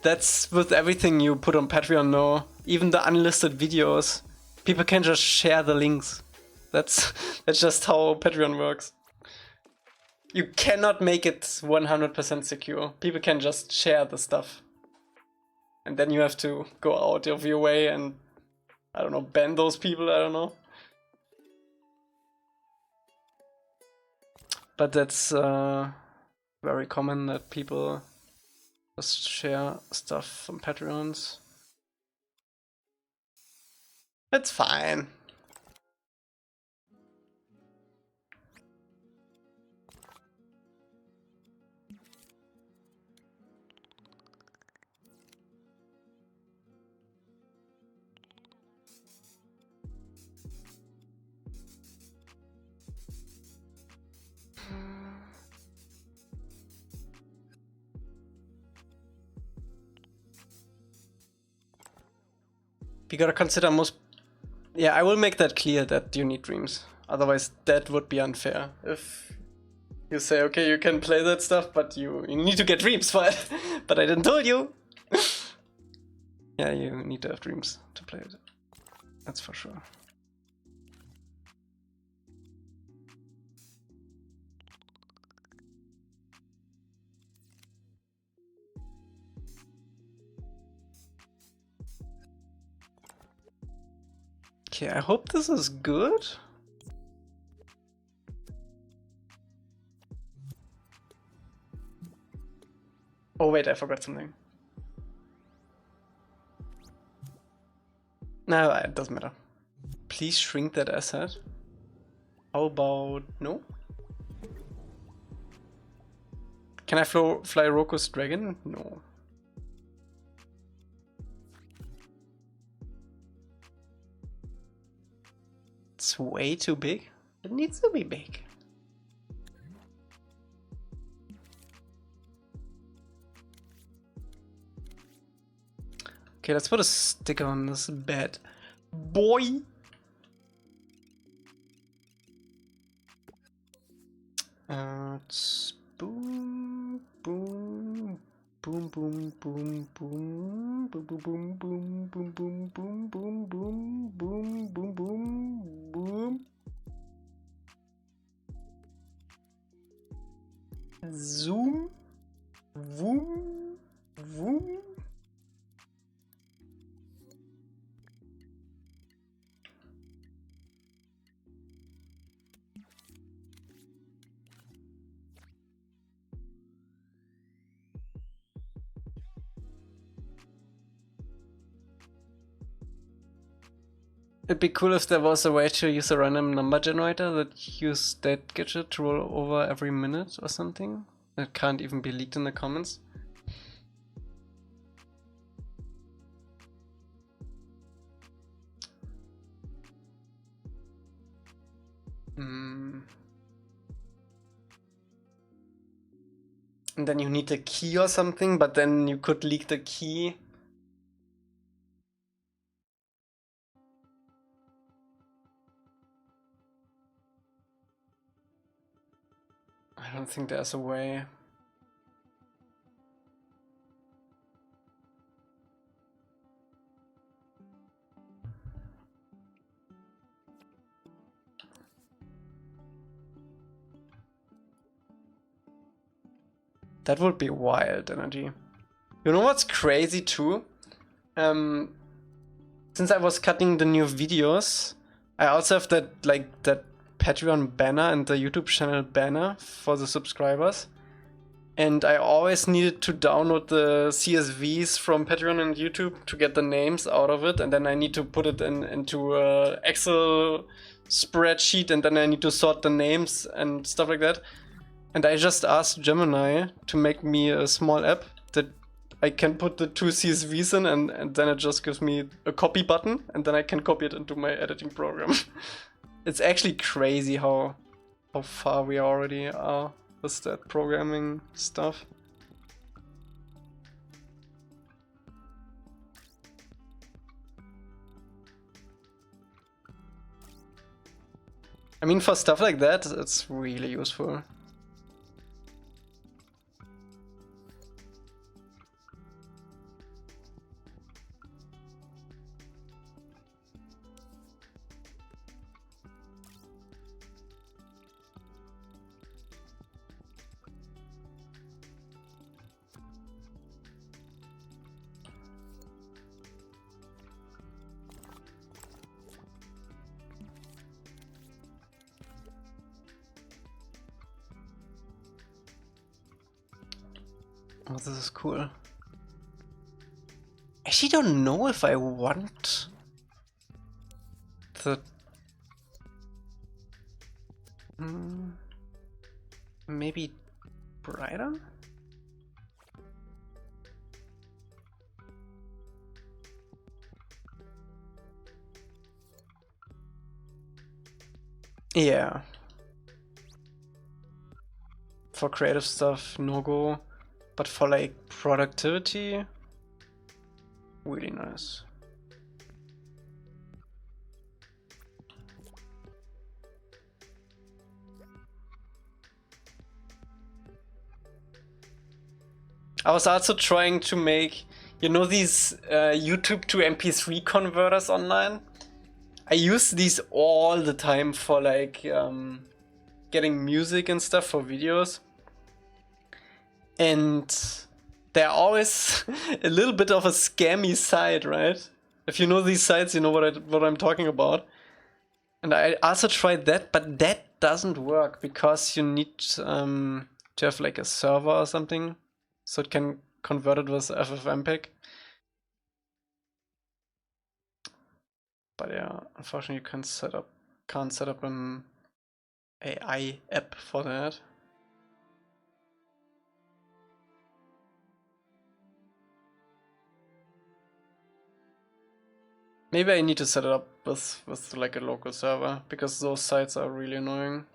Speaker 1: That's with everything you put on Patreon, no. Even the unlisted videos. People can just share the links. That's just how Patreon works. You cannot make it 100% secure. People can just share the stuff. And then you have to go out of your way and, I don't know, ban those people, I don't know. But that's very common that people just share stuff from Patreons. It's fine. You gotta consider most... Yeah, I will make that clear that you need Dreams. Otherwise, that would be unfair. If you say, okay, you can play that stuff, but you need to get Dreams for it. But I didn't tell you. Yeah, you need to have Dreams to play it. That's for sure. Okay, I hope this is good. Oh wait, I forgot something. No, it doesn't matter. Please shrink that asset. How about no? Can I fly Roku's dragon? No. It's way too big. It needs to be big. Okay, let's put a sticker on this bed. Boy! It's boom, boom, boom, boom, boom, boom, boom, boom, boom, boom, boom, boom, boom, boom, boom, boom, boom, boom, boom. Zoom, voom, voom. It'd be cool if there was a way to use a random number generator that used that gadget to roll over every minute or something. It can't even be leaked in the comments. And then you need a key or something, but then you could leak the key. I don't think there's a way. That would be wild energy. You know what's crazy too? Since I was cutting the new videos, I also have that that Patreon banner and the YouTube channel banner for the subscribers. And I always needed to download the CSVs from Patreon and YouTube to get the names out of it, and then I need to put it into an Excel spreadsheet, and then I need to sort the names and stuff like that. And I just asked Gemini to make me a small app that I can put the two CSVs in, and then it just gives me a copy button, and then I can copy it into my editing program. It's actually crazy how far we already are with that programming stuff. I mean, for stuff like that, it's really useful. Oh, this is cool. I actually don't know if I want the... maybe brighter? Yeah. For creative stuff, no go. But for like productivity, really nice. I was also trying to make You know these YouTube to MP3 converters online? I use these all the time for like getting music and stuff for videos. And they're always a little bit of a scammy site, right? If you know these sites, you know what I'm talking about. And I also tried that, but that doesn't work because you need to have like a server or something, so it can convert it with FFmpeg. But yeah, unfortunately, you can't set up an AI app for that. Maybe I need to set it up with like a local server, because those sites are really annoying.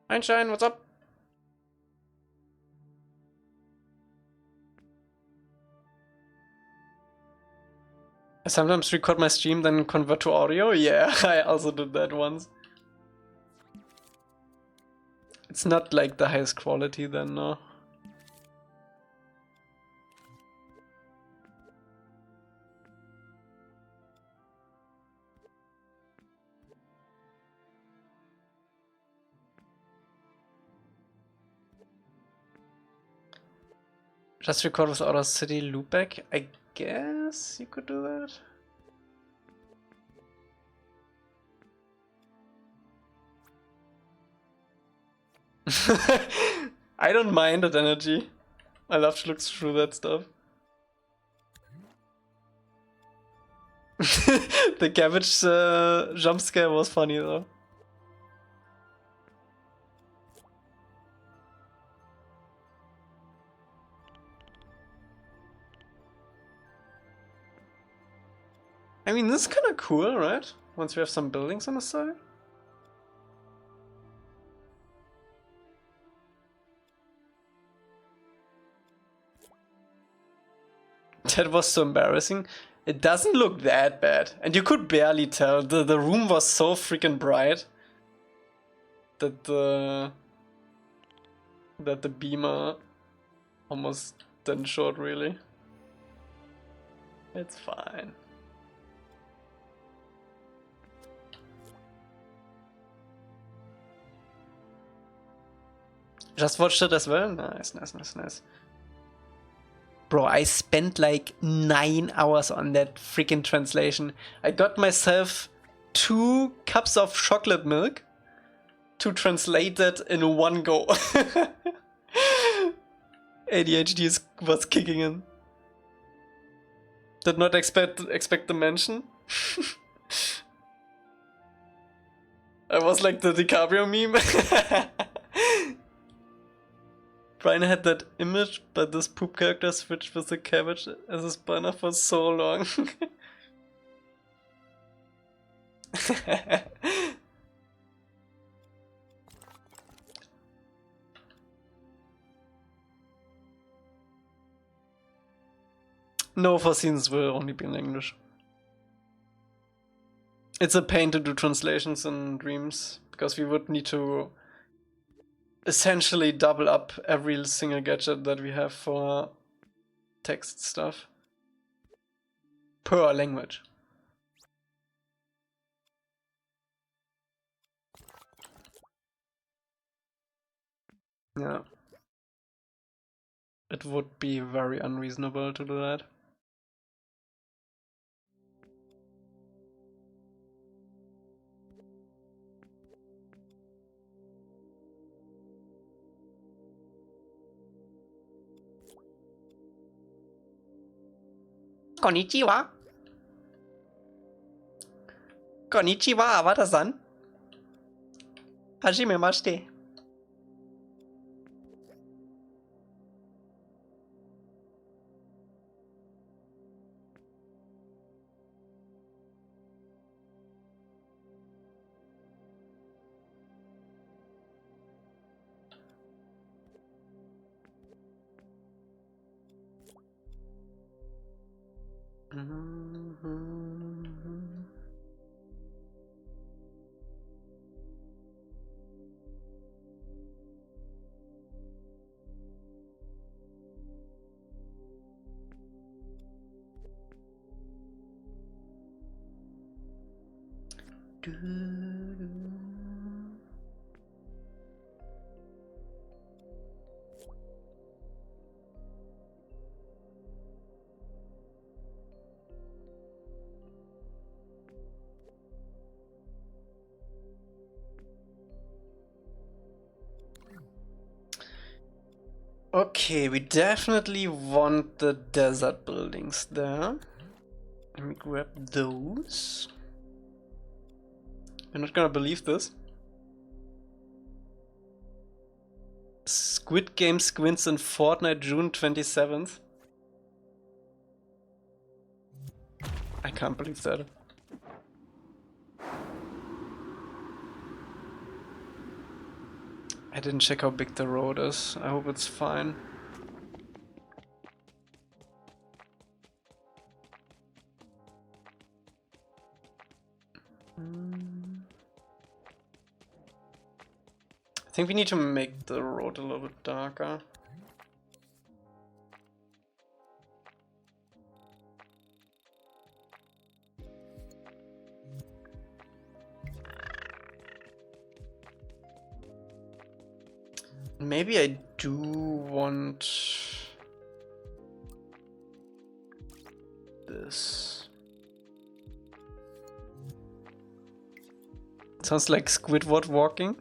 Speaker 1: Einstein, what's up? I sometimes record my stream, then convert to audio. Yeah, I also did that once. It's not like the highest quality then, no. Just record with Outer City loopback? I guess you could do that. I don't mind that energy. I love to look through that stuff. The cabbage jump scare was funny though. I mean, this is kind of cool, right? Once we have some buildings on the side. That was so embarrassing. It doesn't look that bad. And you could barely tell. The room was so freaking bright that the beamer almost didn't show it really. It's fine. Just watched it as well? Nice, nice, nice, nice. Bro, I spent like 9 hours on that freaking translation. I got myself 2 cups of chocolate milk to translate that in one go. ADHD was kicking in. Did not expect the mention. I was like the DiCaprio meme. Brian had that image, but this poop character switched with the cabbage as his banner for so long. No, for scenes will only be in English. It's a pain to do translations in Dreams, because we would need to essentially double up every single gadget that we have for text stuff per language. Yeah. It would be very unreasonable to do that. Konnichiwa. Konnichiwa, Awata-san. Hajime mashite. Okay, we definitely want the desert buildings there. Let me grab those. You're not gonna believe this. Squid Game squints in Fortnite June 27th. I can't believe that. I didn't check how big the road is. I hope it's fine. I think we need to make the road a little bit darker. Maybe I do want this. Sounds like Squidward walking.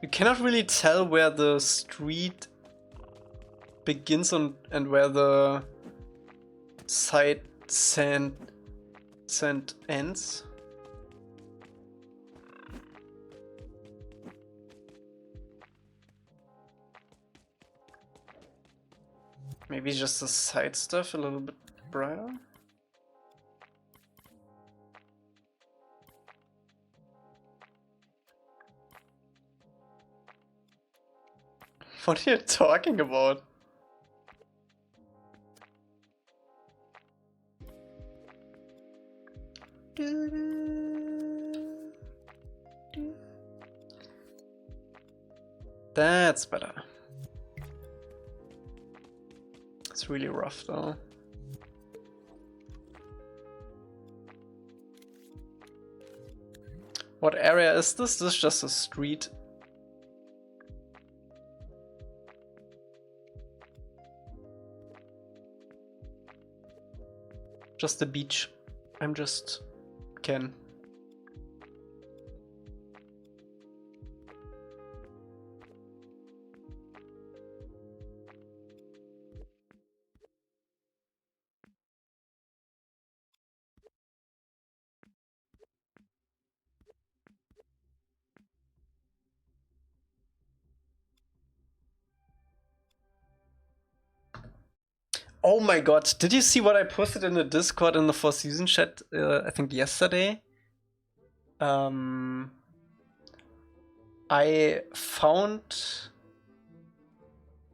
Speaker 1: You cannot really tell where the street begins and where the side sand ends. Maybe just the side stuff a little bit brighter. What are you talking about? That's better. It's really rough though. What area is this? This is just a street. Just the beach. I'm just Ken. Oh my god, did you see what I posted in the Discord in the Four Seasons chat, I think yesterday? I found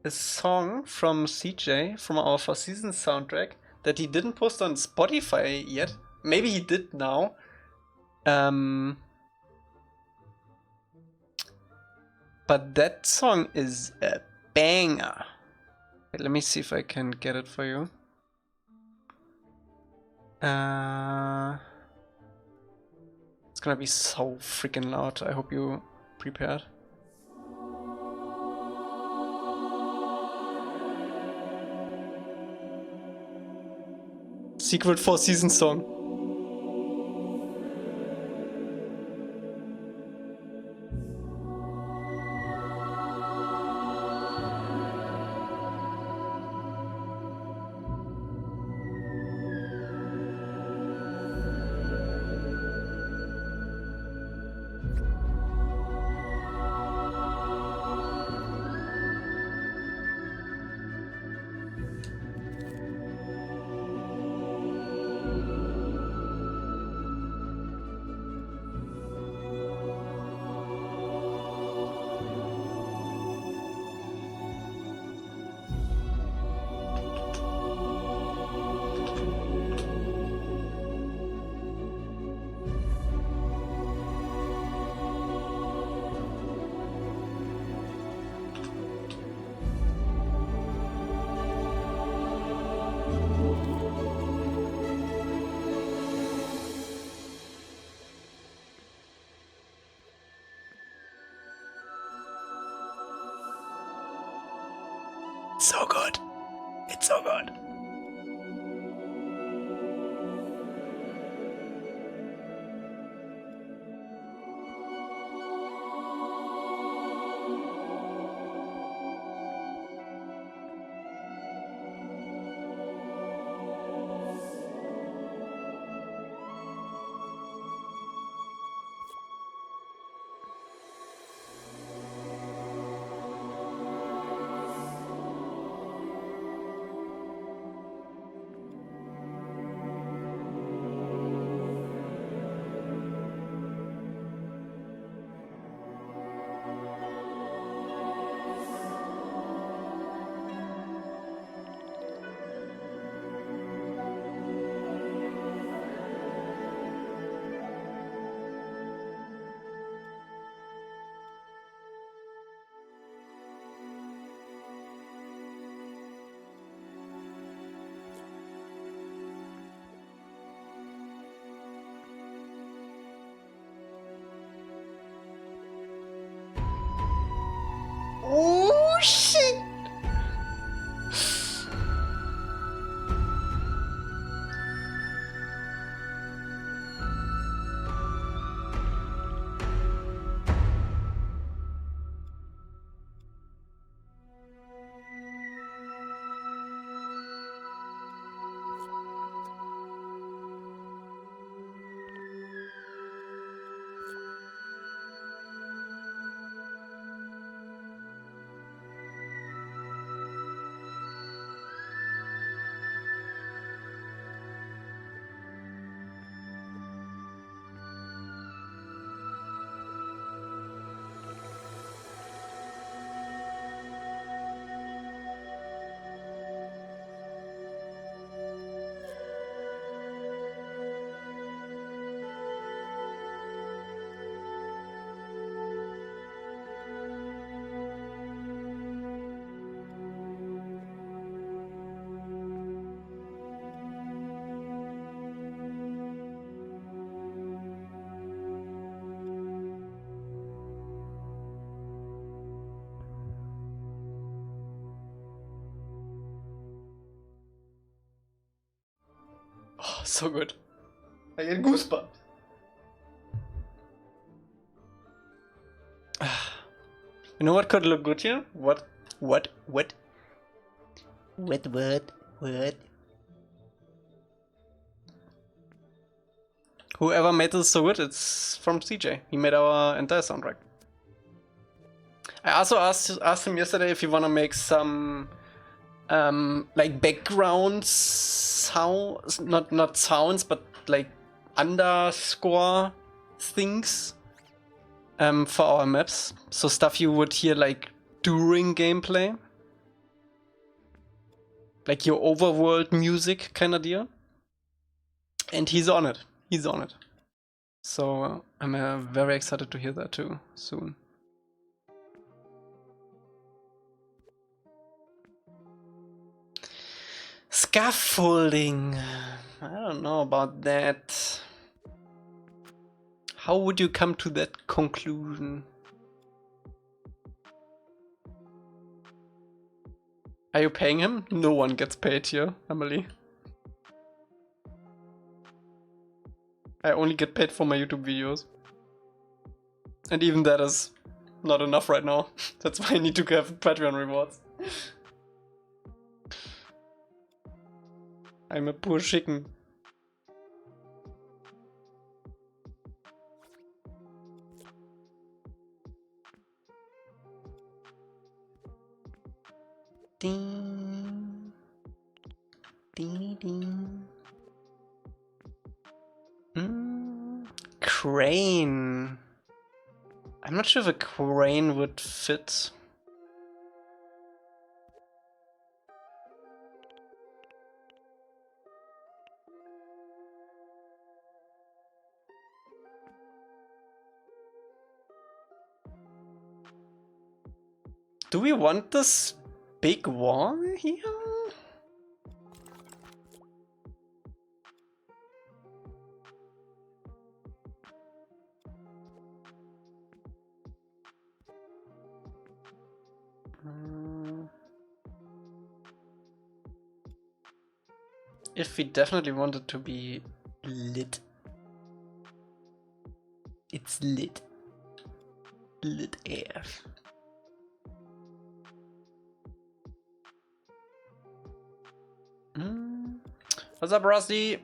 Speaker 1: a song from CJ, from our Four Seasons soundtrack, that he didn't post on Spotify yet. Maybe he did now. But that song is a banger. Wait, let me see if I can get it for you. It's gonna be so freaking loud. I hope you prepared. Secret Four Seasons song. It's so good. It's so good. Oh shit! Oh, so good. I get goosebumps. You know what could look good here? What? What? Whoever made this so good, it's from CJ. He made our entire soundtrack. I also asked him yesterday if he wanna make some like background sounds, not sounds, but like underscore things for our maps. So stuff you would hear like during gameplay, like your overworld music kind of deal. And he's on it. He's on it. So I'm very excited to hear that too soon. Scaffolding. I don't know about that. How would you come to that conclusion? Are you paying him? No one gets paid here, Emily. I only get paid for my YouTube videos. And even that is not enough right now. That's why I need to have Patreon rewards. I'm a poor chicken. Ding. Ding ding. Crane. I'm not sure if a crane would fit. Do we want this big wall here? if we definitely want it to be lit. It's lit. Lit AF. What's up, Rusty?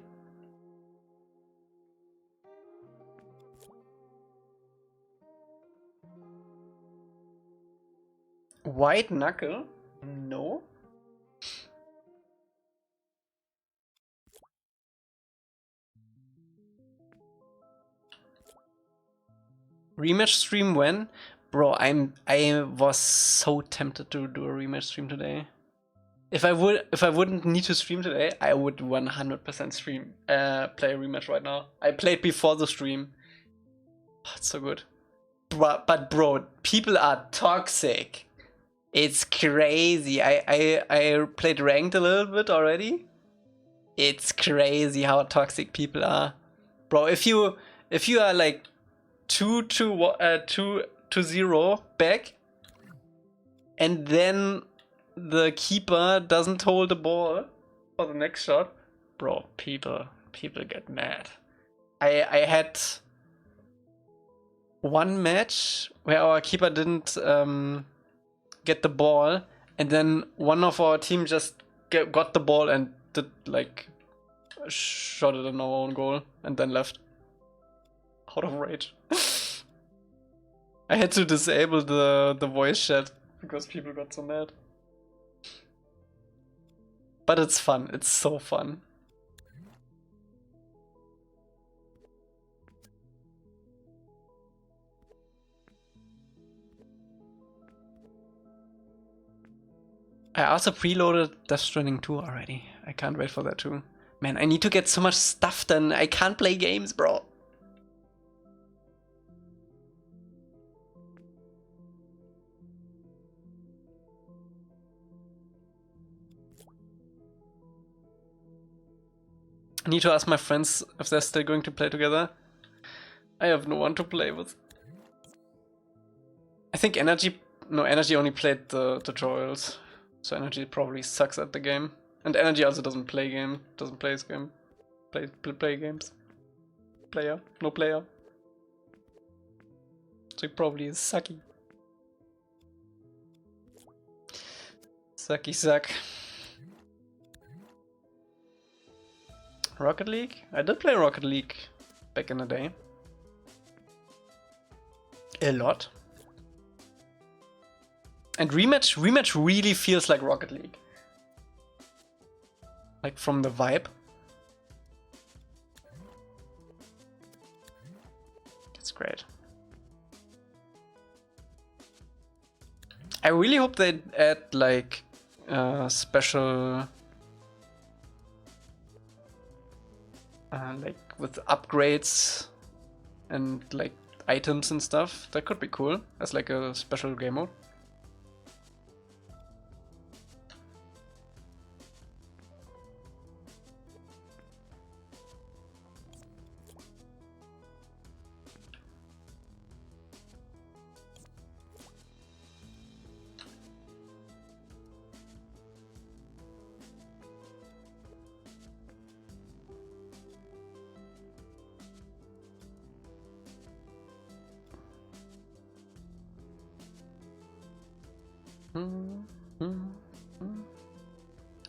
Speaker 1: White knuckle? No. Rematch stream when? Bro, I was so tempted to do a rematch stream today. If I wouldn't need to stream today, I would 100% stream play a rematch right now. I played before the stream. Oh, it's so good. But bro, people are toxic. It's crazy. I played ranked a little bit already. It's crazy how toxic people are. Bro, if you are like 2-0 back, and then the keeper doesn't hold the ball for the next shot, bro, people get mad. I had one match where our keeper didn't get the ball, and then one of our team just got the ball and did like shot it in our own goal and then left. Out of rage. I had to disable the voice chat because people got so mad. But it's fun. It's so fun. I also preloaded Death Stranding 2 already. I can't wait for that too. Man, I need to get so much stuff done. I can't play games, bro. I need to ask my friends if they're still going to play together. I have no one to play with. I think Energy only played the tutorials. So Energy probably sucks at the game. And Energy also doesn't play games. Play games. Player, no player. So he probably is sucky. Sucky suck. Rocket League? I did play Rocket League back in the day. A lot. And rematch really feels like Rocket League. Like from the vibe. That's great. I really hope they add like special like with upgrades and like items and stuff. That could be cool as like a special game mode.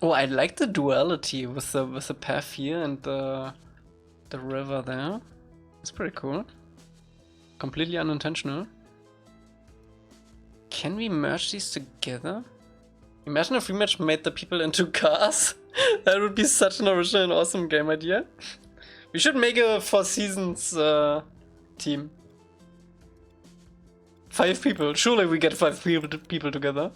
Speaker 1: Oh, I like the duality with the path here and the river there. It's pretty cool. Completely unintentional. Can we merge these together? Imagine if Rematch made the people into cars. That would be such an original and awesome game idea. We should make a 4 seasons team. 5 people. Surely we get 5 people together.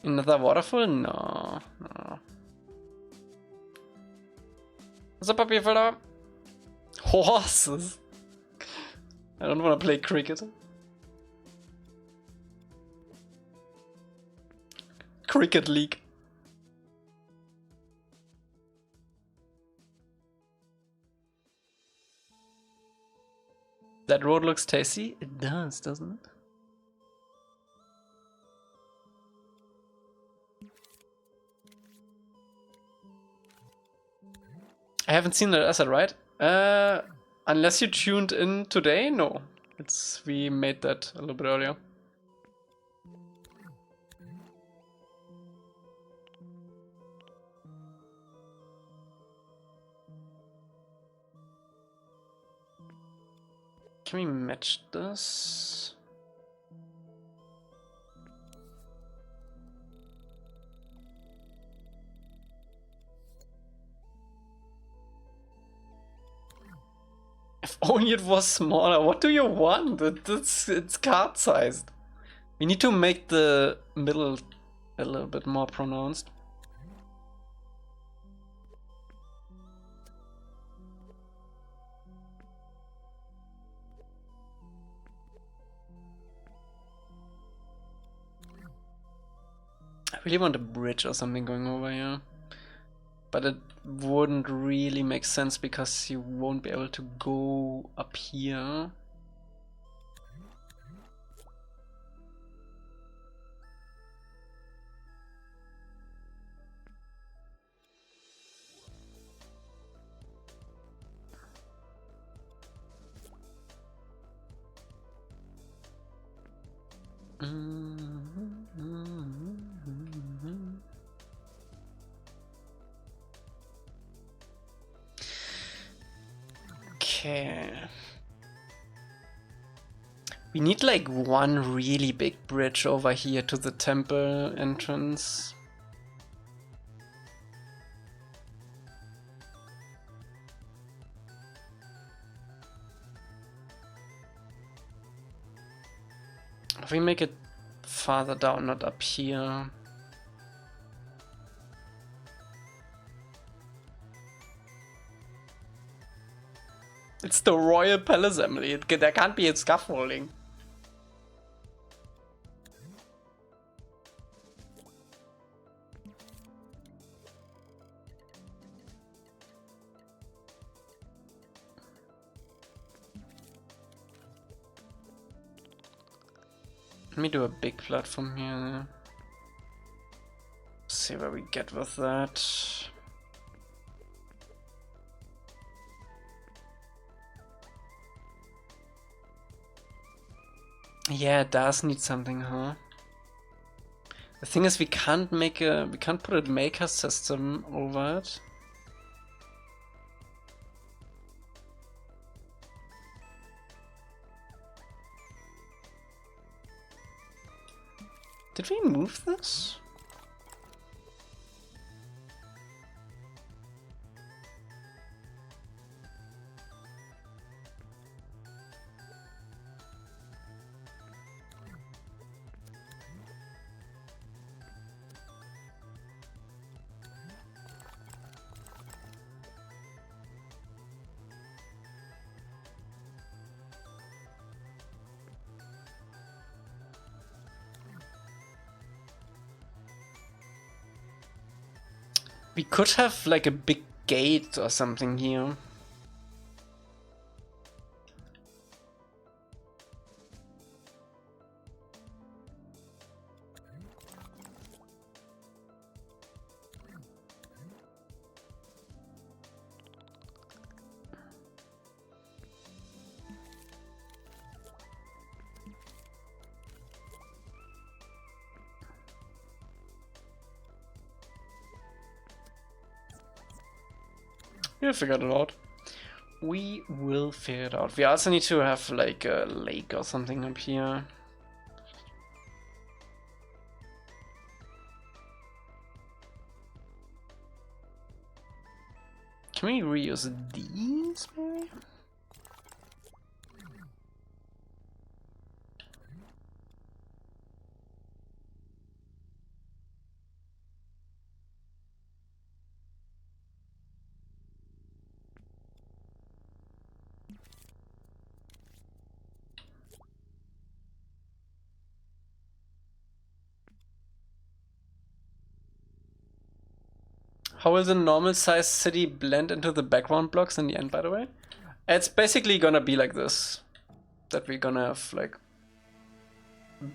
Speaker 1: Another waterfall? No. What's up, Papier fella? Horses. I don't want to play cricket. Cricket League. That road looks tasty. It does, doesn't it? I haven't seen that asset, right? Unless you tuned in today, no. We made that a little bit earlier. Can we match this? If only it was smaller. What do you want? It's card sized. We need to make the middle a little bit more pronounced. I really want a bridge or something going over here. But it wouldn't really make sense because you won't be able to go up here. Okay. We need like one really big bridge over here to the temple entrance. If we make it farther down, not up here. It's the Royal Palace, Emily. There can't be a scaffolding. Let me do a big platform here. See where we get with that. Yeah, it does need something, huh? The thing is, we can't put a maker system over it. Did we move this? We could have like a big gate or something here. We'll figure it out. We will figure it out. We also need to have like a lake or something up here. Can we reuse these maybe? How will the normal size city blend into the background blocks in the end, by the way? It's basically gonna be like this. that we're gonna have like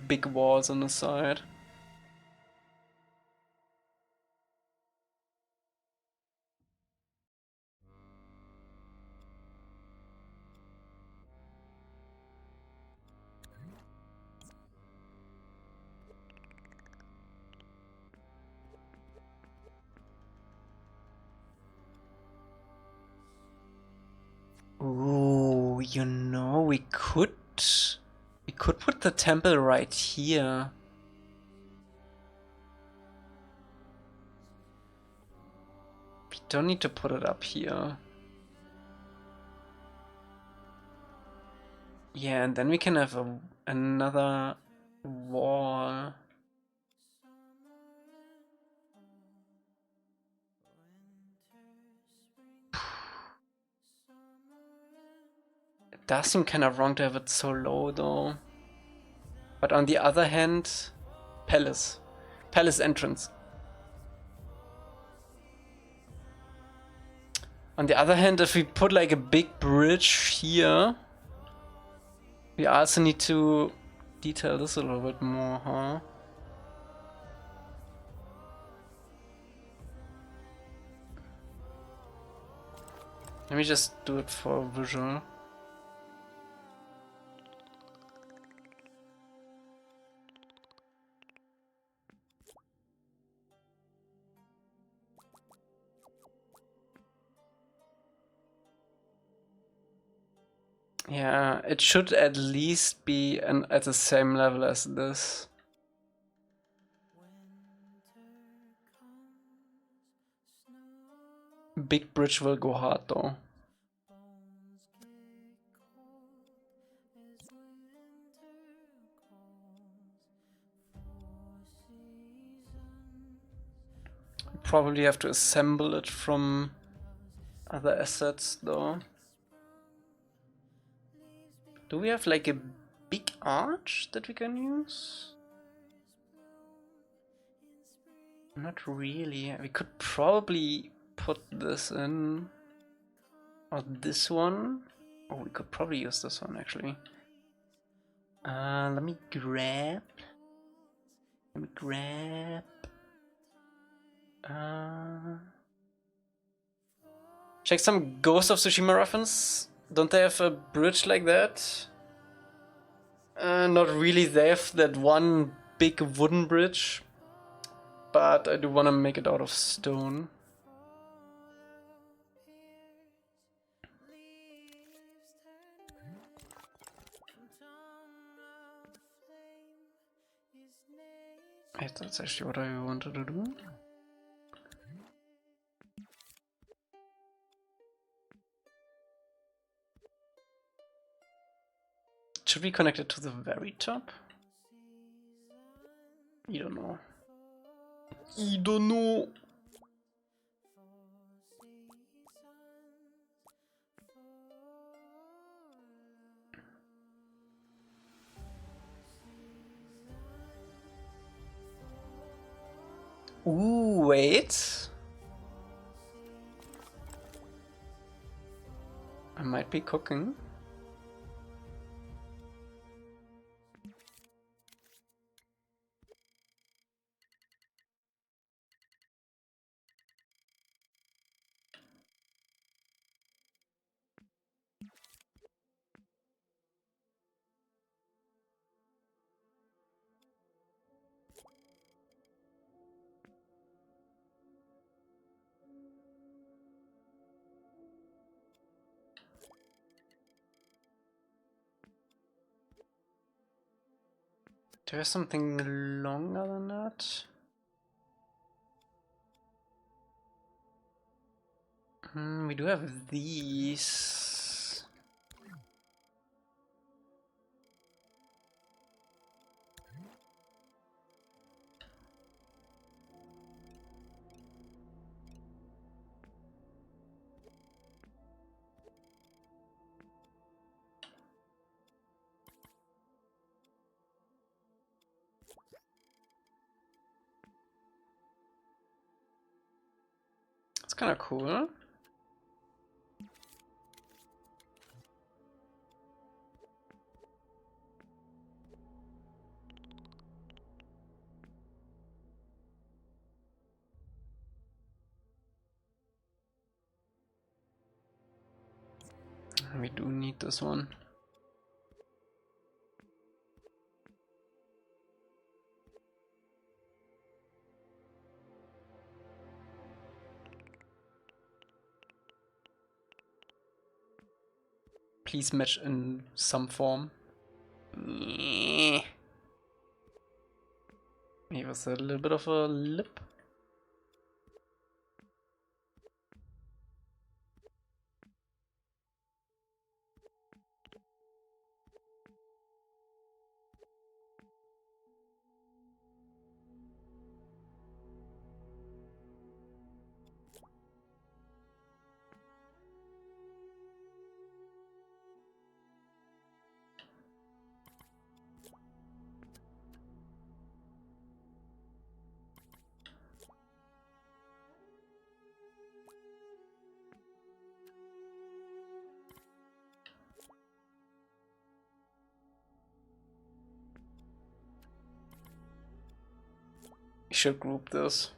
Speaker 1: big walls on the side. Ooh, you know, we could put the temple right here. We don't need to put it up here. Yeah, and then we can have another wall. It does seem kind of wrong to have it so low though. But on the other hand, palace entrance. On the other hand, if we put like a big bridge here, we also need to detail this a little bit more, huh? Let me just do it for visual. Yeah, it should at least be at the same level as this. Big bridge will go hard though. Probably have to assemble it from other assets though. Do we have like a big arch that we can use? Not really. We could probably put this in. Or this one. Oh, we could probably use this one actually. Let me grab. Check some Ghost of Tsushima reference. Don't they have a bridge like that? Not really. They have that one big wooden bridge. But I do want to make it out of stone. That's actually what I wanted to do. Should we connect it to the very top? I don't know. Ooh, wait. I might be cooking. Do you have something longer than that? We do have these. It's kind of cool. We do need this one. Please match in some form. He was a little bit of a lip. We should group this.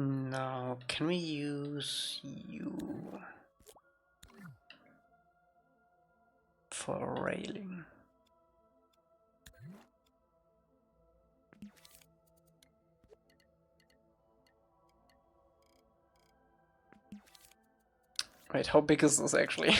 Speaker 1: Now, can we use you for railing? Wait, how big is this actually?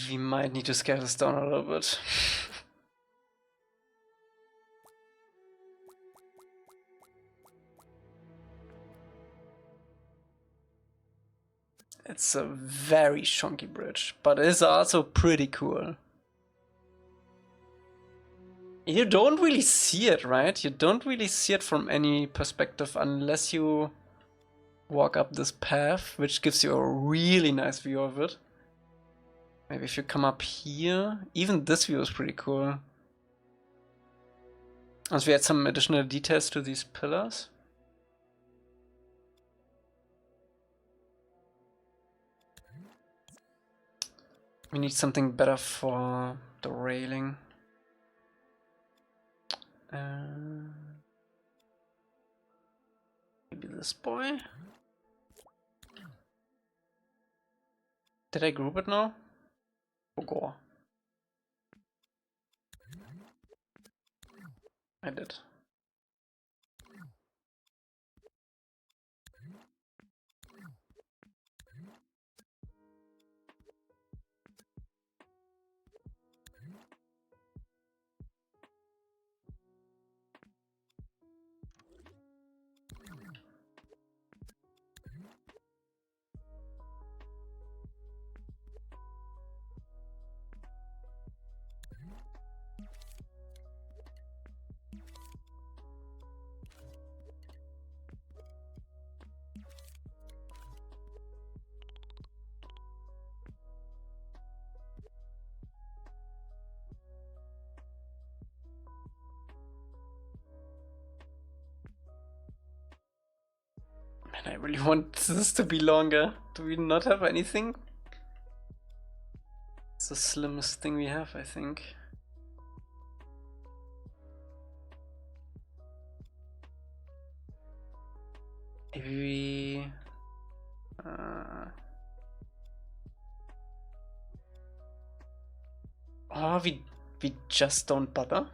Speaker 1: We might need to scale this down a little bit. It's a very chunky bridge, but it is also pretty cool. You don't really see it, right? You don't really see it from any perspective unless you walk up this path, which gives you a really nice view of it. Maybe if you come up here, even this view is pretty cool. Once we add some additional details to these pillars. We need something better for the railing. Maybe this boy? Did I group it now? Oh god. I did. Man, I really want this to be longer. Do we not have anything? It's the slimmest thing we have, I think. Maybe we... Oh, we just don't bother.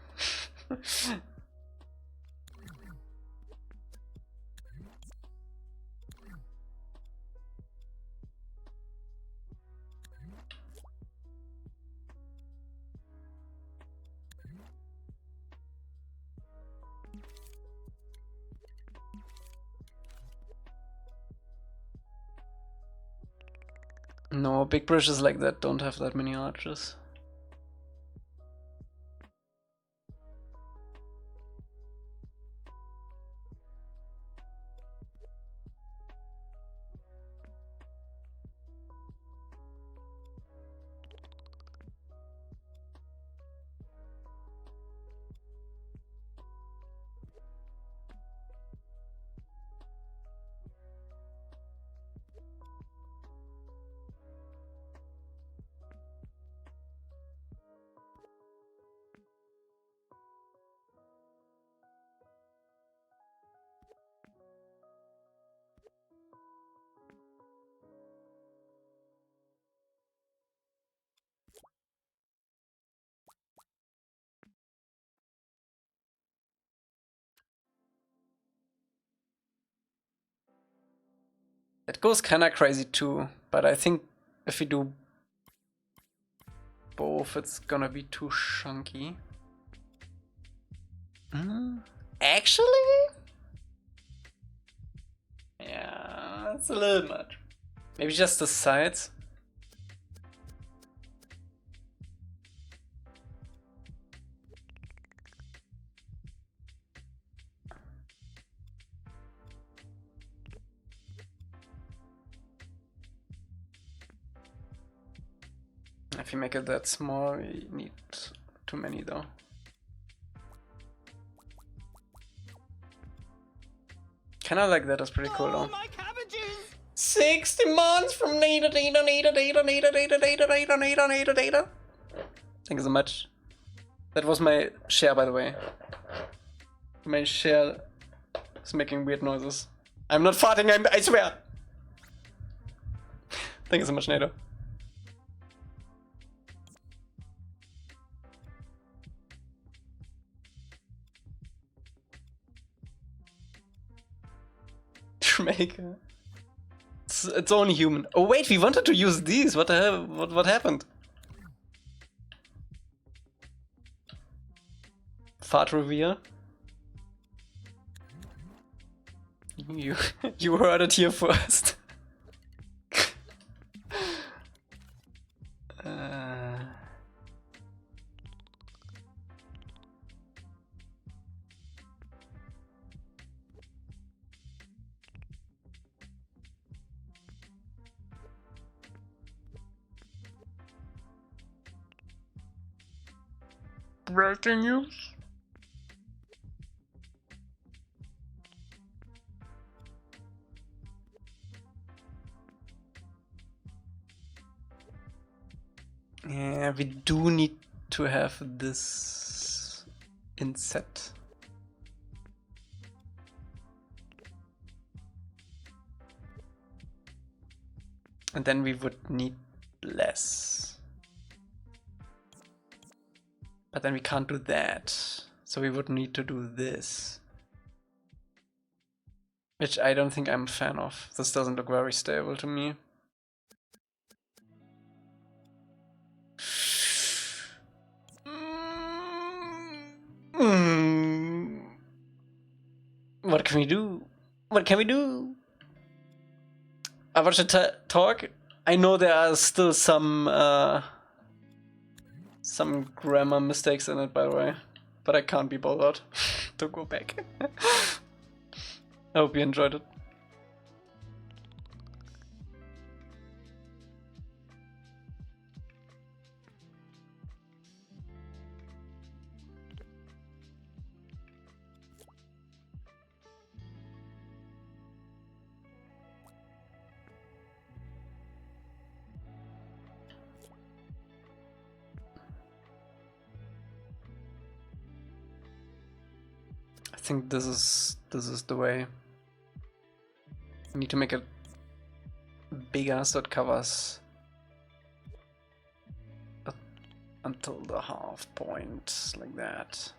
Speaker 1: No, big bridges like that don't have that many arches. It goes kinda crazy too, but I think if we do both, it's gonna be too chunky. Actually? Yeah, that's a little much. Maybe just the sides. If you make it that small, you need too many though. Kinda like that is pretty cool though.
Speaker 2: My cabbages!
Speaker 1: 60 months from data. Thank you so much. That was my share, by the way. My share is making weird noises. I'm not farting, I swear! Thank you so much, Nato. Remake. It's only human. Oh wait, we wanted to use these. What the hell? What happened? Fart reveal. You heard it here first. Breaking news. Yeah, we do need to have this inset. And then we would need less. But then we can't do that. So we would need to do this. Which I don't think I'm a fan of. This doesn't look very stable to me. What can we do? What can we do? I watched the talk. I know there are still some grammar mistakes in it, by the way, but I can't be bothered to go back. I hope you enjoyed it. I think this is the way. I need to make it bigger so it covers until the half point, like that.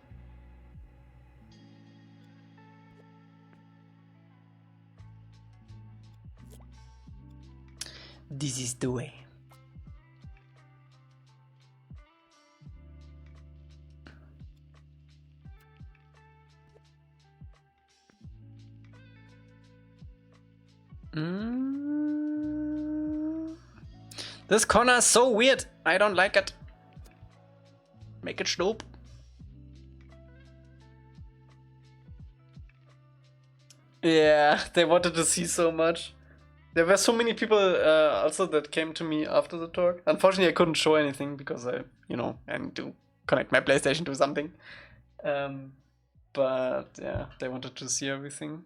Speaker 1: This is the way. This corner is so weird. I don't like it. Make it slope. Yeah, they wanted to see so much. There were so many people also that came to me after the talk. Unfortunately, I couldn't show anything because I need to connect my PlayStation to something. But yeah, they wanted to see everything.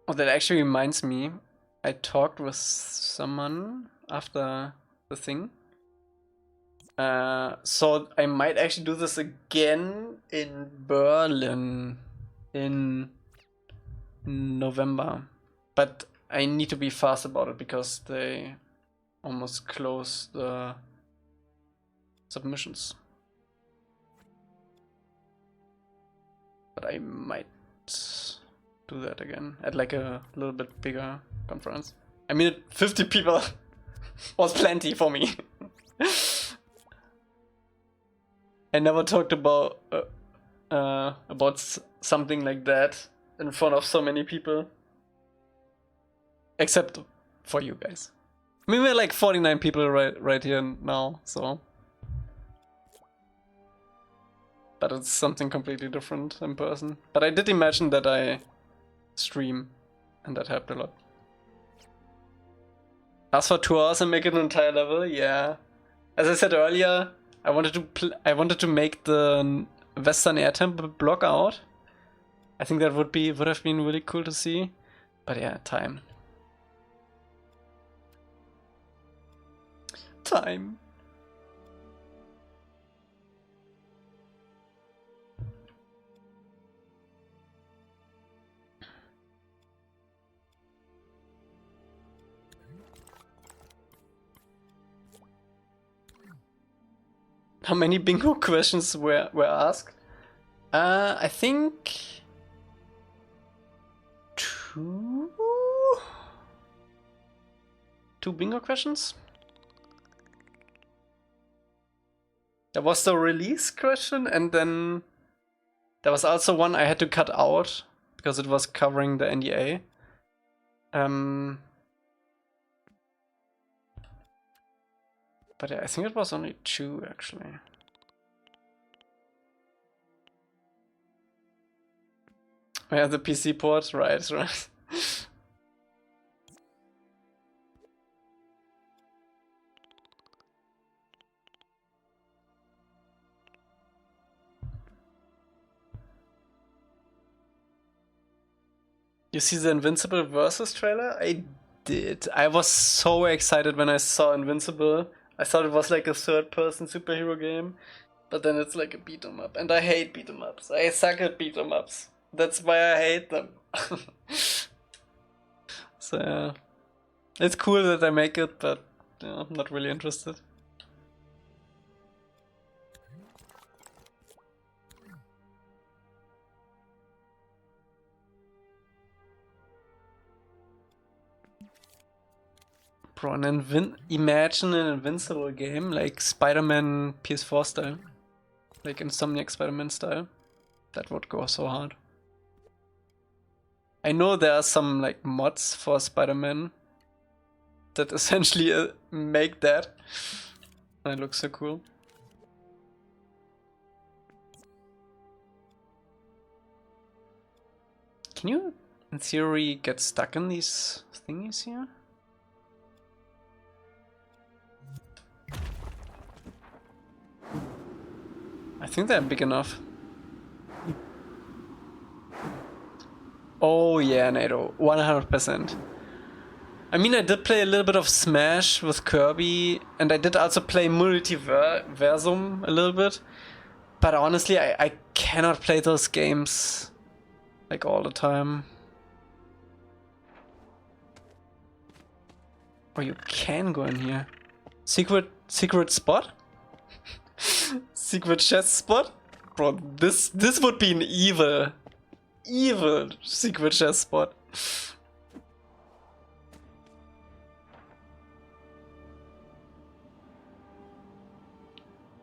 Speaker 1: Oh, that actually reminds me. I talked with someone after the thing. So I might actually do this again in Berlin in November. But I need to be fast about it because they almost closed the submissions. But I might do that again at like a little bit bigger conference. I mean, 50 people was plenty for me. I never talked about something like that in front of so many people, except for you guys. I mean, we're like 49 people right here now, so. But it's something completely different in person. But I did imagine that I stream, and that helped a lot. Ask for 2 hours and make it an entire level, yeah. As I said earlier, I wanted to make the Western Air Temple block out. I think that would have been really cool to see. But yeah, time. Time. How many bingo questions were asked? I think 2 bingo questions. There was the release question, and then there was also one I had to cut out because it was covering the NDA. But yeah, I think it was only 2 actually. Oh, yeah, the PC port, right. You see the Invincible Versus trailer? I did. I was so excited when I saw Invincible. I thought it was like a third-person superhero game, but then it's like a beat-em-up, and I hate beat-em-ups. I suck at beat-em-ups. That's why I hate them. So yeah, it's cool that I make it, but I'm not really interested. Bro, imagine an Invincible game like Spider-Man PS4 style, like Insomniac Spider-Man style. That would go so hard. I know there are some like mods for Spider-Man that essentially make that. And it looks so cool. Can you, in theory, get stuck in these thingies here? I think they're big enough. Oh yeah, NATO, 100%. I mean, I did play a little bit of Smash with Kirby, and I did also play Multiversum a little bit. But honestly, I cannot play those games like all the time. Oh, you can go in here. Secret spot? Secret chest spot? Bro, this would be an evil evil secret chest spot.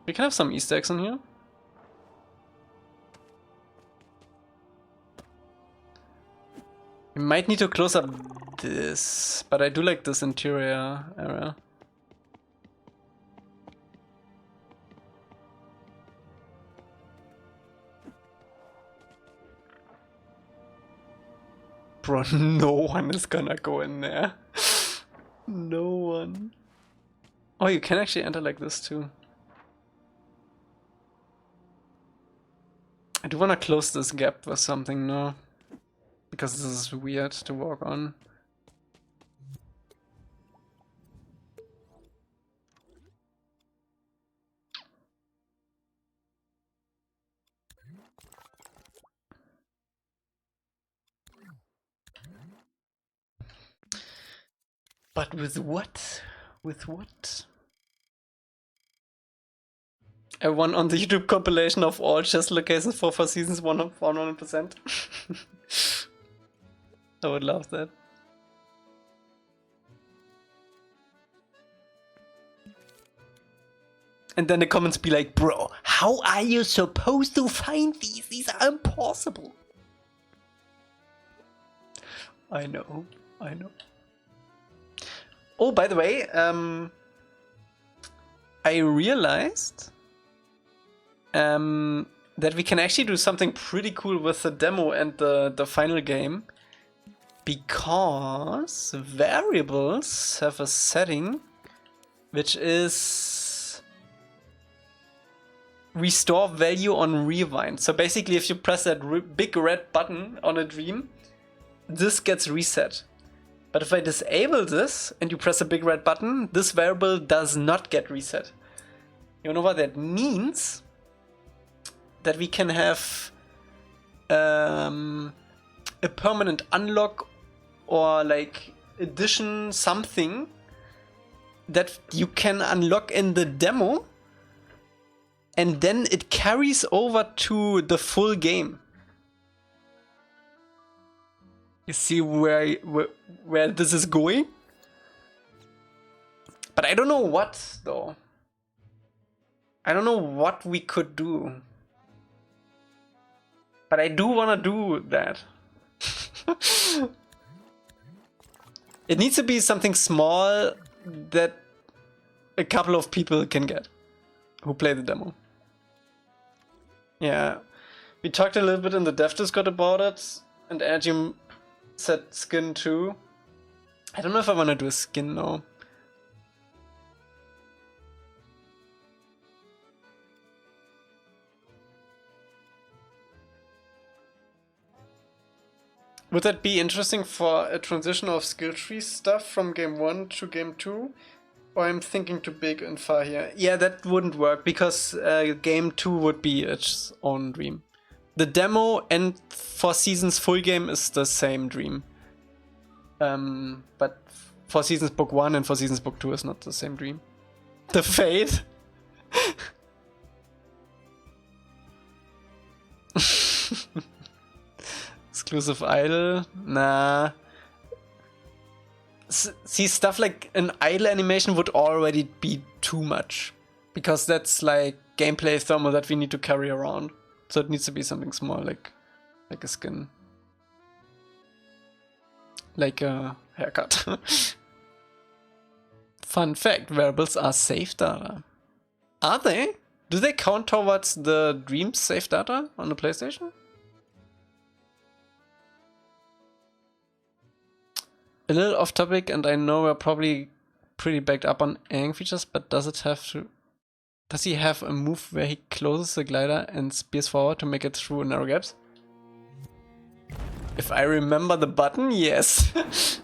Speaker 1: We can have some Easter eggs in here. We might need to close up this, but I do like this interior area. Bro, no one is gonna go in there. No one. Oh, you can actually enter like this too. I do wanna close this gap with something, no? Because this is weird to walk on. But with what? With what? I won on the YouTube compilation of all chess locations for 4 seasons 100%. I would love that. And then the comments be like, bro, how are you supposed to find these? These are impossible. I know, I know. Oh, by the way, I realized that we can actually do something pretty cool with the demo and the final game, because variables have a setting which is restore value on rewind. So basically, if you press that big red button on a dream, this gets reset. But if I disable this and you press a big red button, this variable does not get reset. You know what that means? That we can have a permanent unlock or like addition something that you can unlock in the demo, and then it carries over to the full game. You see where this is going? But I don't know what, though. I don't know what we could do. But I do want to do that. It needs to be something small that a couple of people can get who play the demo. Yeah. We talked a little bit in the dev Discord about it, and Ajim said skin too. I don't know if I want to do a skin now. Would that be interesting for a transition of skill tree stuff from game 1 to game 2? Or I'm thinking too big and far here. Yeah, that wouldn't work, because game 2 would be its own dream. The demo and 4 seasons full game is the same dream. But 4 seasons book 1 and 4 seasons book 2 is not the same dream. The fate? Exclusive idle? Nah. See, stuff like an idle animation would already be too much, because that's like gameplay thermal that we need to carry around. So it needs to be something small, like a skin. Like a haircut. Fun fact, variables are save data. Are they? Do they count towards the Dreams save data on the PlayStation? A little off topic, and I know we're probably pretty backed up on Aang features, but does he have a move where he closes the glider and spears forward to make it through narrow gaps? If I remember the button, yes.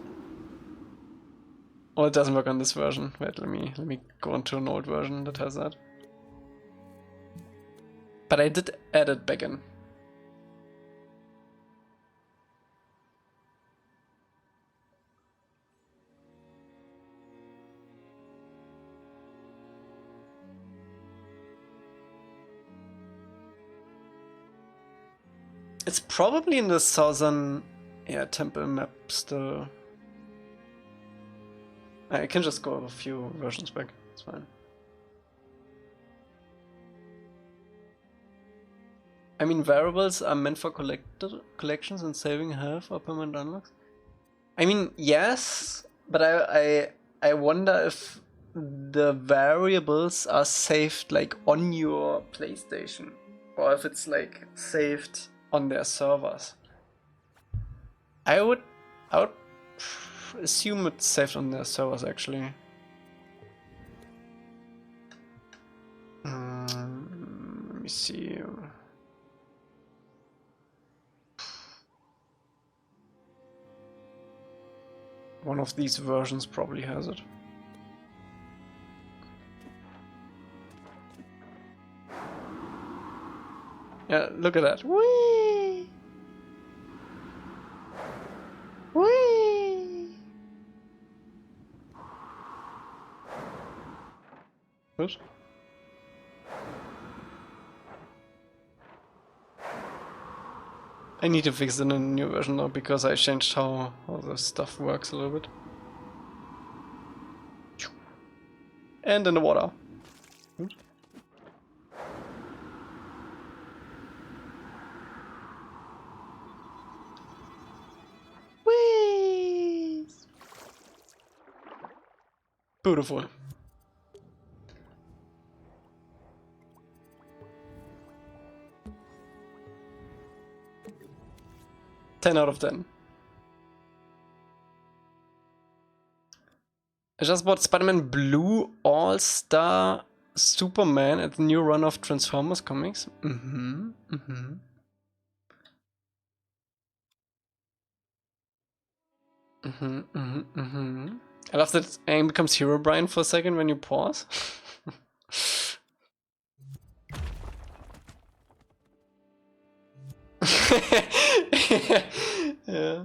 Speaker 1: Oh, it doesn't work on this version. Wait, let me go into an old version that has that. But I did add it back in. It's probably in the southern temple map still. I can just go a few versions back, it's fine. I mean, variables are meant for collections and saving health or permanent unlocks. I mean, yes, but I wonder if the variables are saved like on your PlayStation, or if it's like saved on their servers. I would assume it's saved on their servers actually. Let me see. One of these versions probably has it. Yeah, look at that. Whee! Whee! Oops. I need to fix it in a new version now because I changed how the stuff works a little bit. And in the water. Oops. Whee! Beautiful. Ten out of 10. I just bought Spider-Man Blue All-Star Superman at the new run of Transformers comics. I love that Aang becomes Herobrine for a second when you pause. Yeah.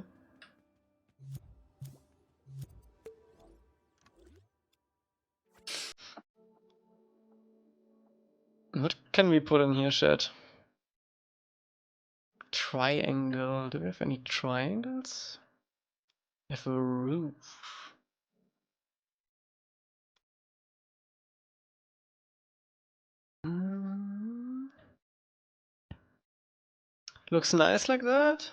Speaker 1: What can we put in here, chat? Triangle. Do we have any triangles? We have a roof. Looks nice like that.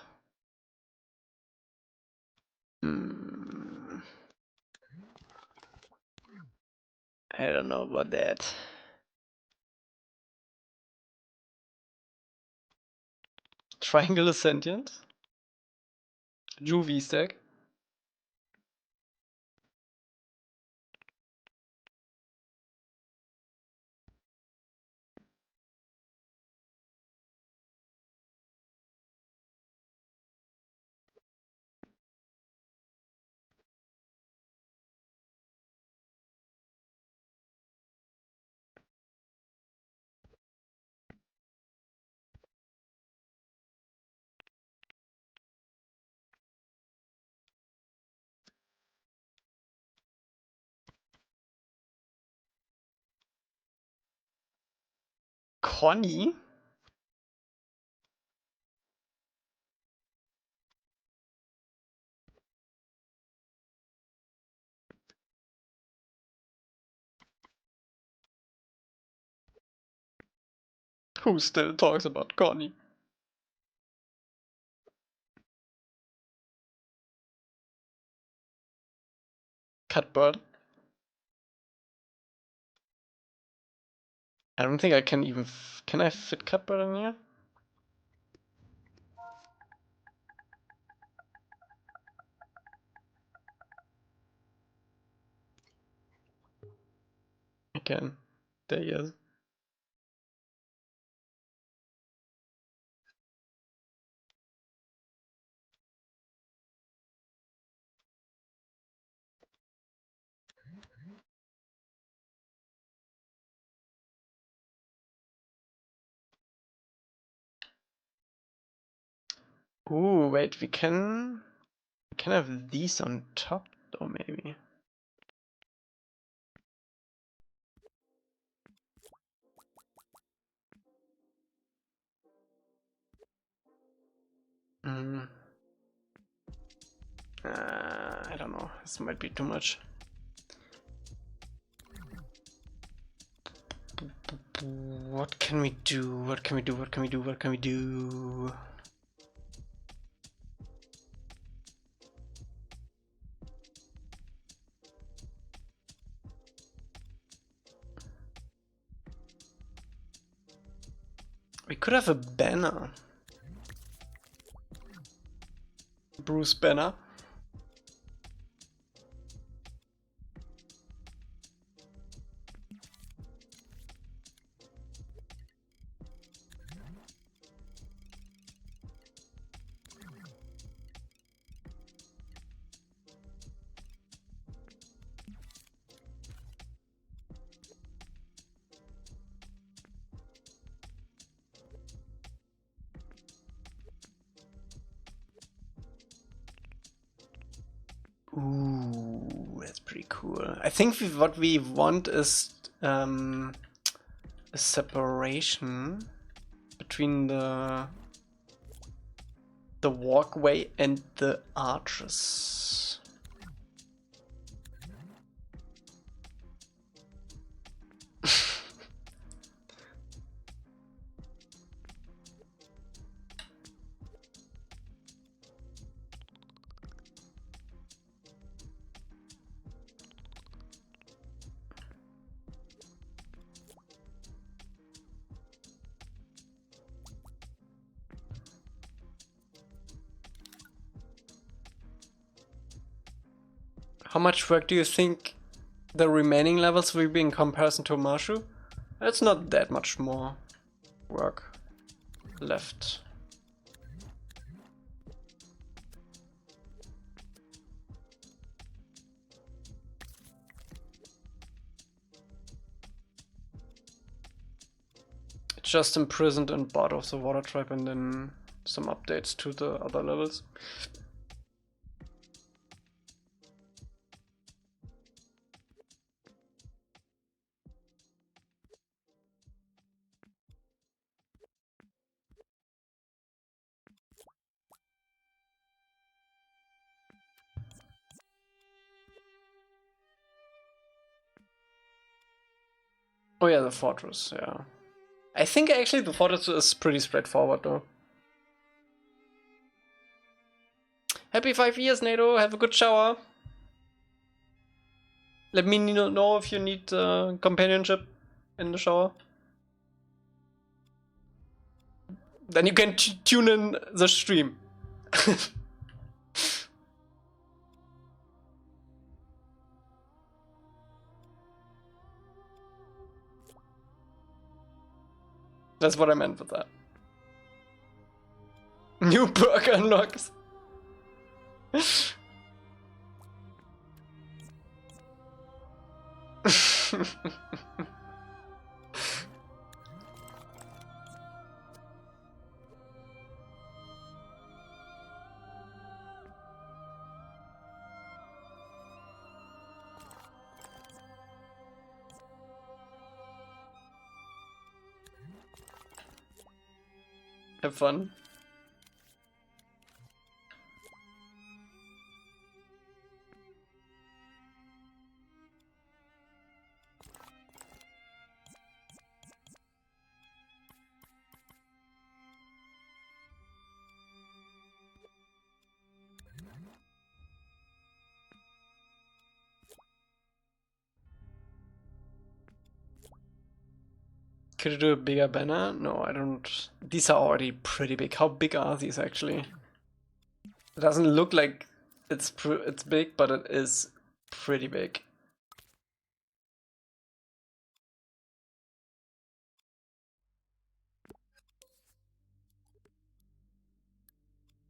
Speaker 1: I don't know about that. Triangle is sentient. Juvie stack. Connie? Who still talks about Connie? Catbird. I don't think I can even. Can I fit Catbird in here? I can. There he is. Ooh, wait, we can have these on top though, maybe. Mm. I don't know. This might be too much. What can we do? What can we do? What can we do? What can we do? We could have a banner. Bruce banner. Ooh, that's pretty cool. I think what we want is a separation between the walkway and the arches. How much work do you think the remaining levels will be in comparison to Omashu? It's not that much more work left. Just imprisoned and part of the water tribe and then some updates to the other levels. Oh yeah, the fortress, yeah. I think actually the fortress is pretty straightforward though. Happy 5 years, NATO. Have a good shower. Let me know if you need companionship in the shower. Then you can tune in the stream. That's what I meant with that. New perk unlocks. Have fun. Could you do a bigger banner? No, I don't. These are already pretty big. How big are these actually? It doesn't look like it's big, but it is pretty big.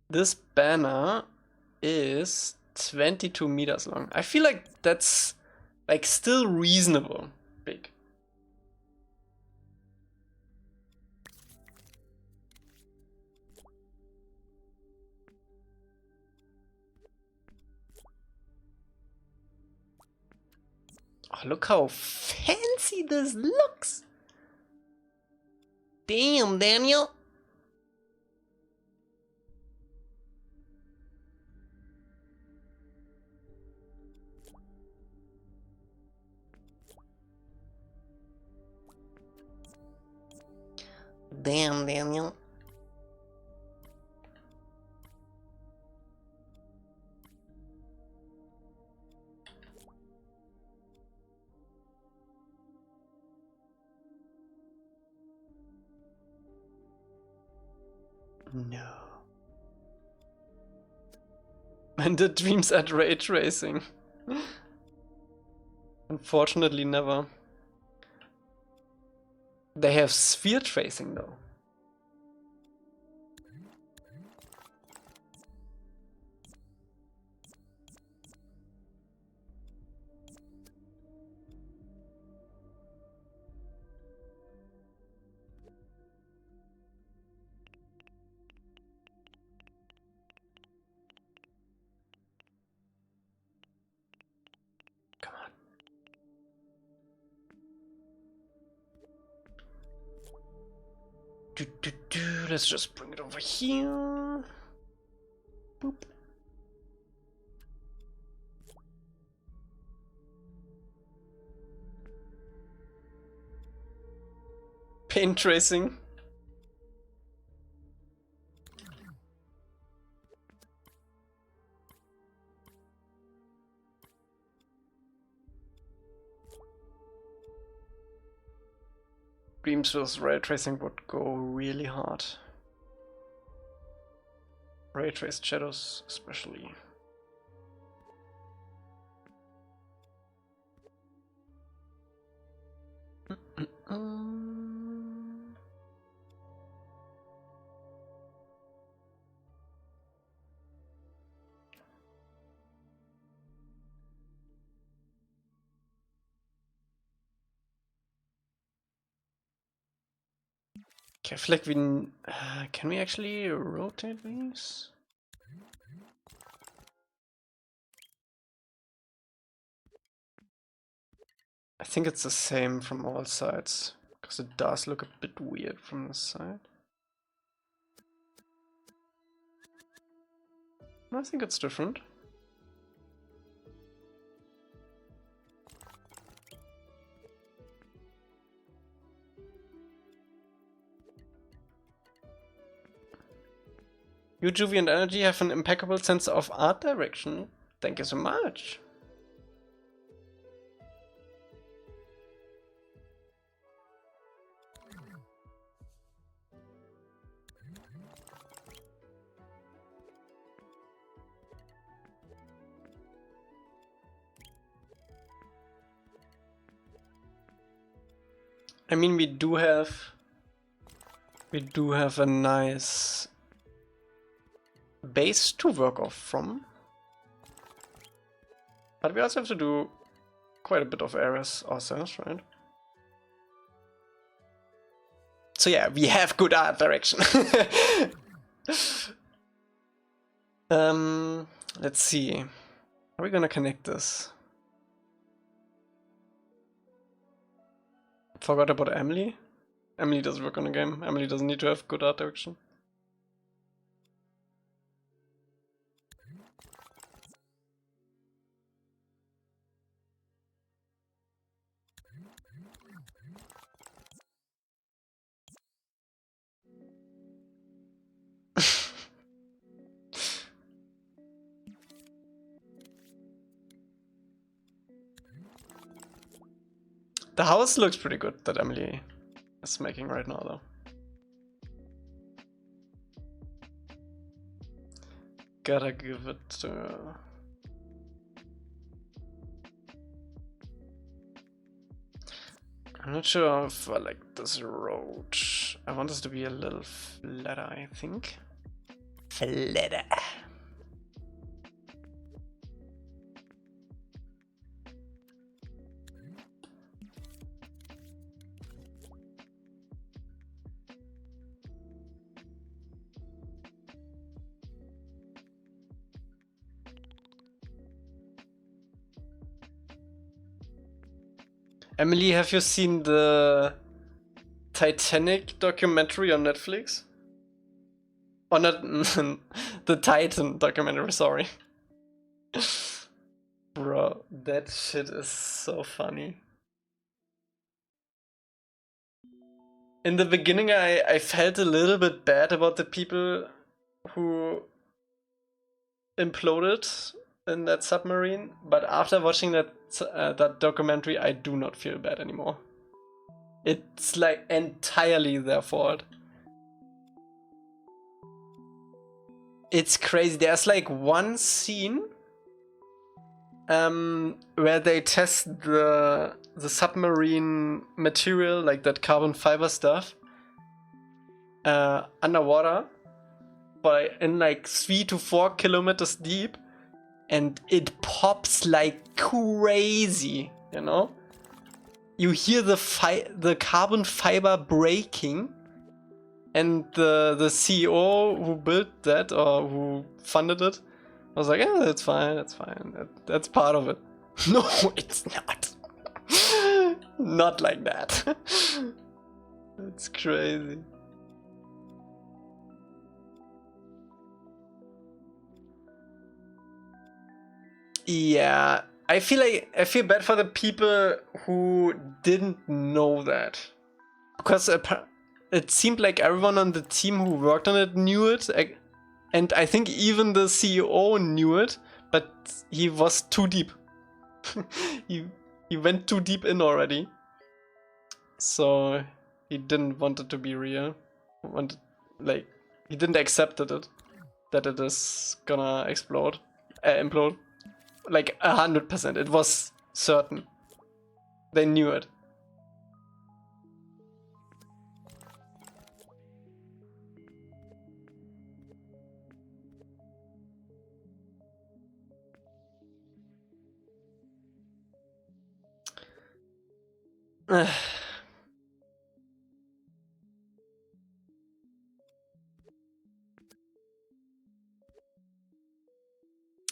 Speaker 1: This banner is 22 meters long. I feel like that's like still reasonable big. Oh, look how fancy this looks. Damn, Daniel. Damn, Daniel. No. When did Dreams add ray tracing? Unfortunately, never. They have sphere tracing though. Come on. Let's just bring it over here. Boop. Paint tracing. Dreams with ray tracing would go really hard. Ray traced shadows, especially. Okay, I feel like we can we actually rotate these? I think it's the same from all sides, because it does look a bit weird from this side. I think it's different. You, Juvie, and Energy have an impeccable sense of art direction. Thank you so much. I mean, we do have a nice base to work off from, but we also have to do quite a bit of errors ourselves, right? So yeah, we have good art direction. Let's see. Are we gonna connect this? Forgot about Emily. Emily doesn't work on the game. Emily doesn't need to have good art direction. The house looks pretty good that Emily is making right now, though. Gotta give it. I'm not sure if I like this road. I want this to be a little flatter, I think. Flatter. Emily, have you seen the Titanic documentary on Netflix? Or not, the Titan documentary, sorry. Bro, that shit is so funny. In the beginning, I felt a little bit bad about the people who imploded in that submarine, but after watching that documentary, I do not feel bad anymore. It's like entirely their fault. It's crazy. There's like one scene where they test the submarine material, like that carbon fiber stuff, underwater, in like 3 to 4 kilometers deep, and it pops like crazy, you know? You hear the carbon fiber breaking, and the CEO who built that, or who funded it, was like, yeah, that's fine, that's part of it. No, it's not. Not like that. It's crazy. Yeah, I feel bad for the people who didn't know that, because it seemed like everyone on the team who worked on it knew it, and I think even the CEO knew it, but he was too deep. he went too deep in already, so he didn't want it to be real. He didn't accept it that it is gonna implode. Like 100%. It was certain. They knew it.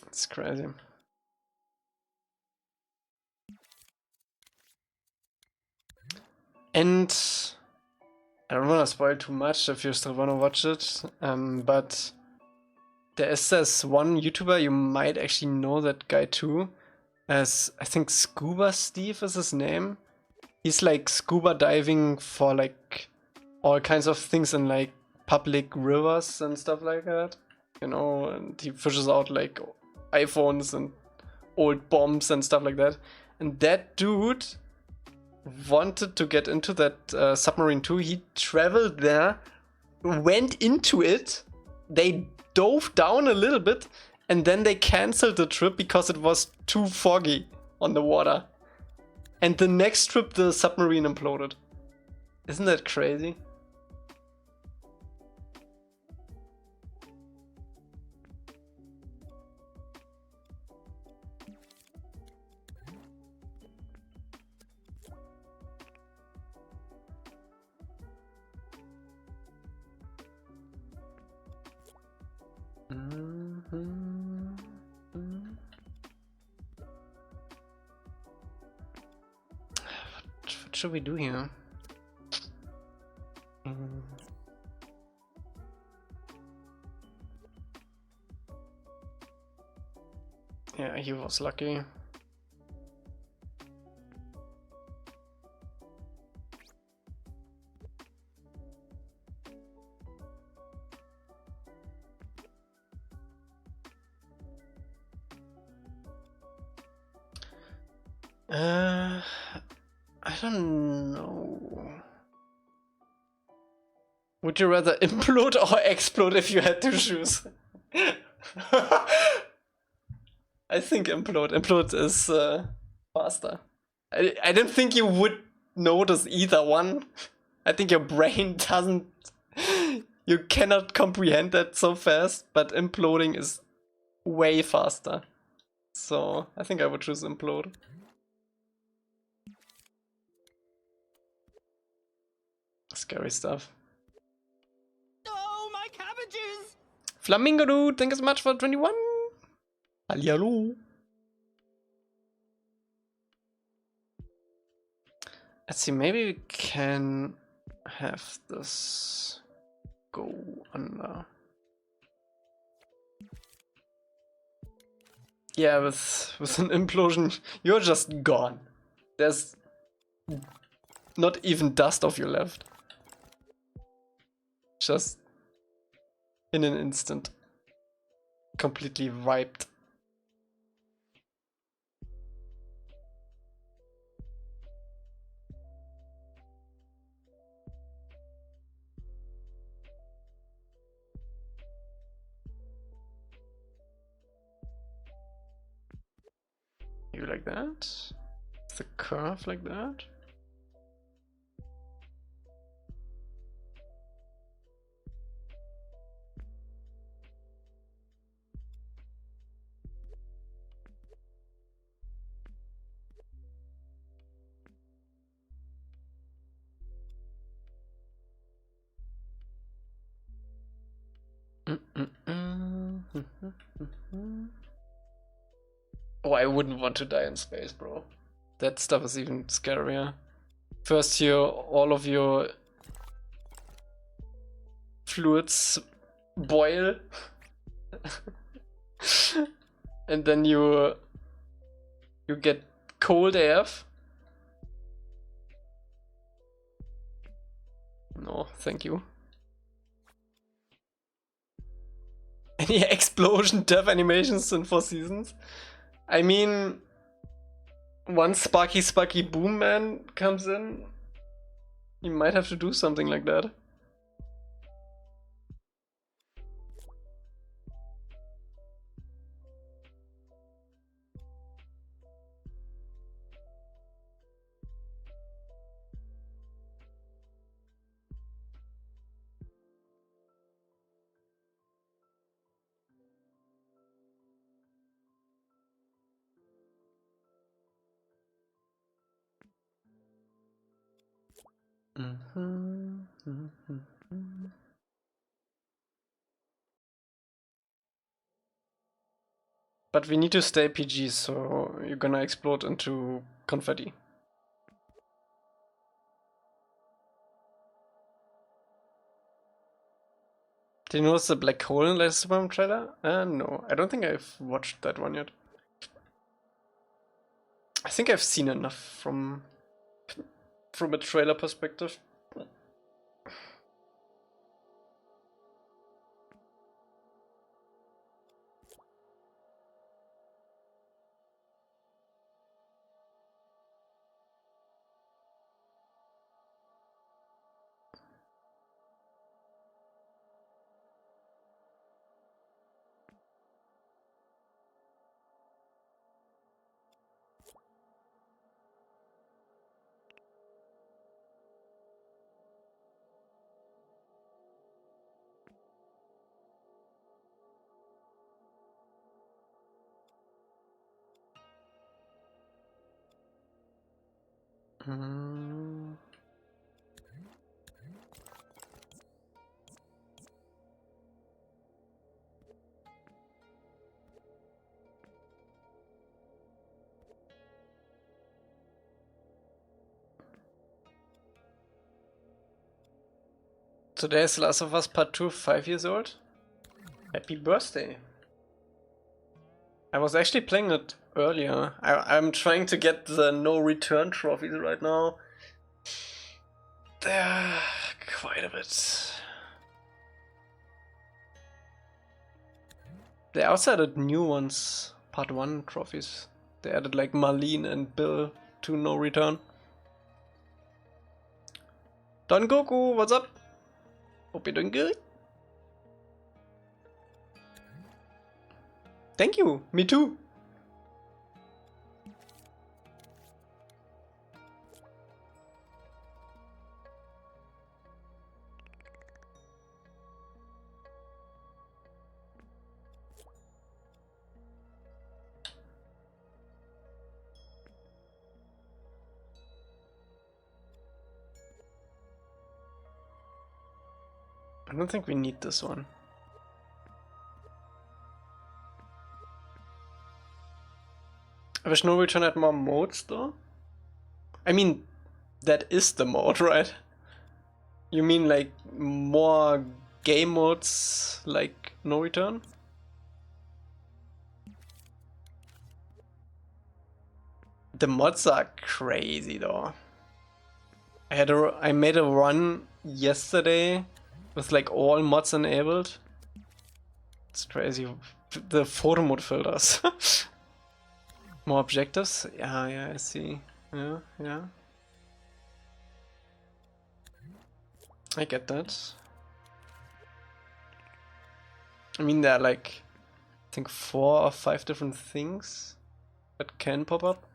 Speaker 1: It's crazy. And I don't want to spoil too much if you still want to watch it, but there is this one YouTuber, you might actually know that guy too, as I think Scuba Steve is his name. He's like scuba diving for like all kinds of things in like public rivers and stuff like that, you know, and he fishes out like iPhones and old bombs and stuff like that. And that dude wanted to get into that submarine too. He traveled there, went into it, they dove down a little bit, and then they cancelled the trip because it was too foggy on the water. And the next trip the submarine imploded. Isn't that crazy? What should we do here? Yeah, he was lucky. I don't know. Would you rather implode or explode if you had to choose? I think implode. Implode is faster. I don't think you would notice either one. I think your brain doesn't... You cannot comprehend that so fast, but imploding is way faster. So I think I would choose implode. Scary stuff.
Speaker 2: Oh, my cabbages!
Speaker 1: Flamingo dude, thank you so much for 21. Hallihallo. Let's see, maybe we can have this go under. Yeah, with an implosion, you're just gone. There's not even dust of you left. just in an instant. Completely wiped. You like that? The curve like that? Oh, I wouldn't want to die in space, bro. That stuff is even scarier. First all of your fluids boil. And then you get cold AF. No, thank you. Any explosion death animations in 4 seasons? I mean, once Sparky Boom Man comes in, you might have to do something like that. But we need to stay PG, so you're gonna explode into confetti. Did you notice the black hole in the latest Superman trailer? No, I don't think I've watched that one yet. I think I've seen enough from a trailer perspective. Today's Last of Us Part 2, 5 years old. Happy birthday. I was actually playing it earlier. I'm trying to get the no return trophies right now. They're quite a bit. They also added new ones, Part 1 trophies. They added like Marlene and Bill to no return. Don Goku, what's up? Hope you're doing good. Thank you, me too. I don't think we need this one. I wish No Return had more modes though. I mean, that is the mode, right? You mean like more game modes like No Return? The mods are crazy though. I made a run yesterday with like all mods enabled. It's crazy. The photo mode filters. More objectives? Yeah, I see. Yeah. I get that. I mean, there are like, I think 4 or 5 different things that can pop up.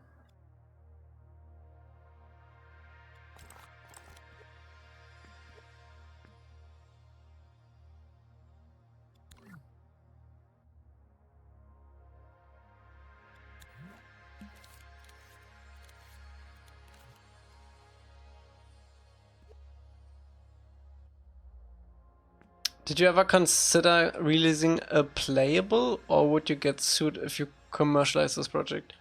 Speaker 1: Did you ever consider releasing a playable, or would you get sued if you commercialize this project?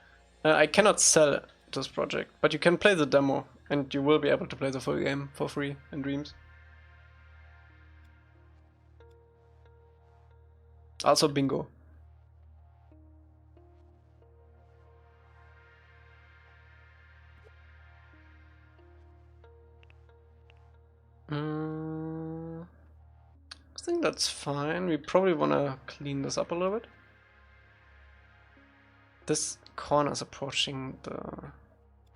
Speaker 1: I cannot sell this project, but you can play the demo, and you will be able to play the full game for free in Dreams. Also bingo. I think that's fine. We probably want to clean this up a little bit. This corner is approaching the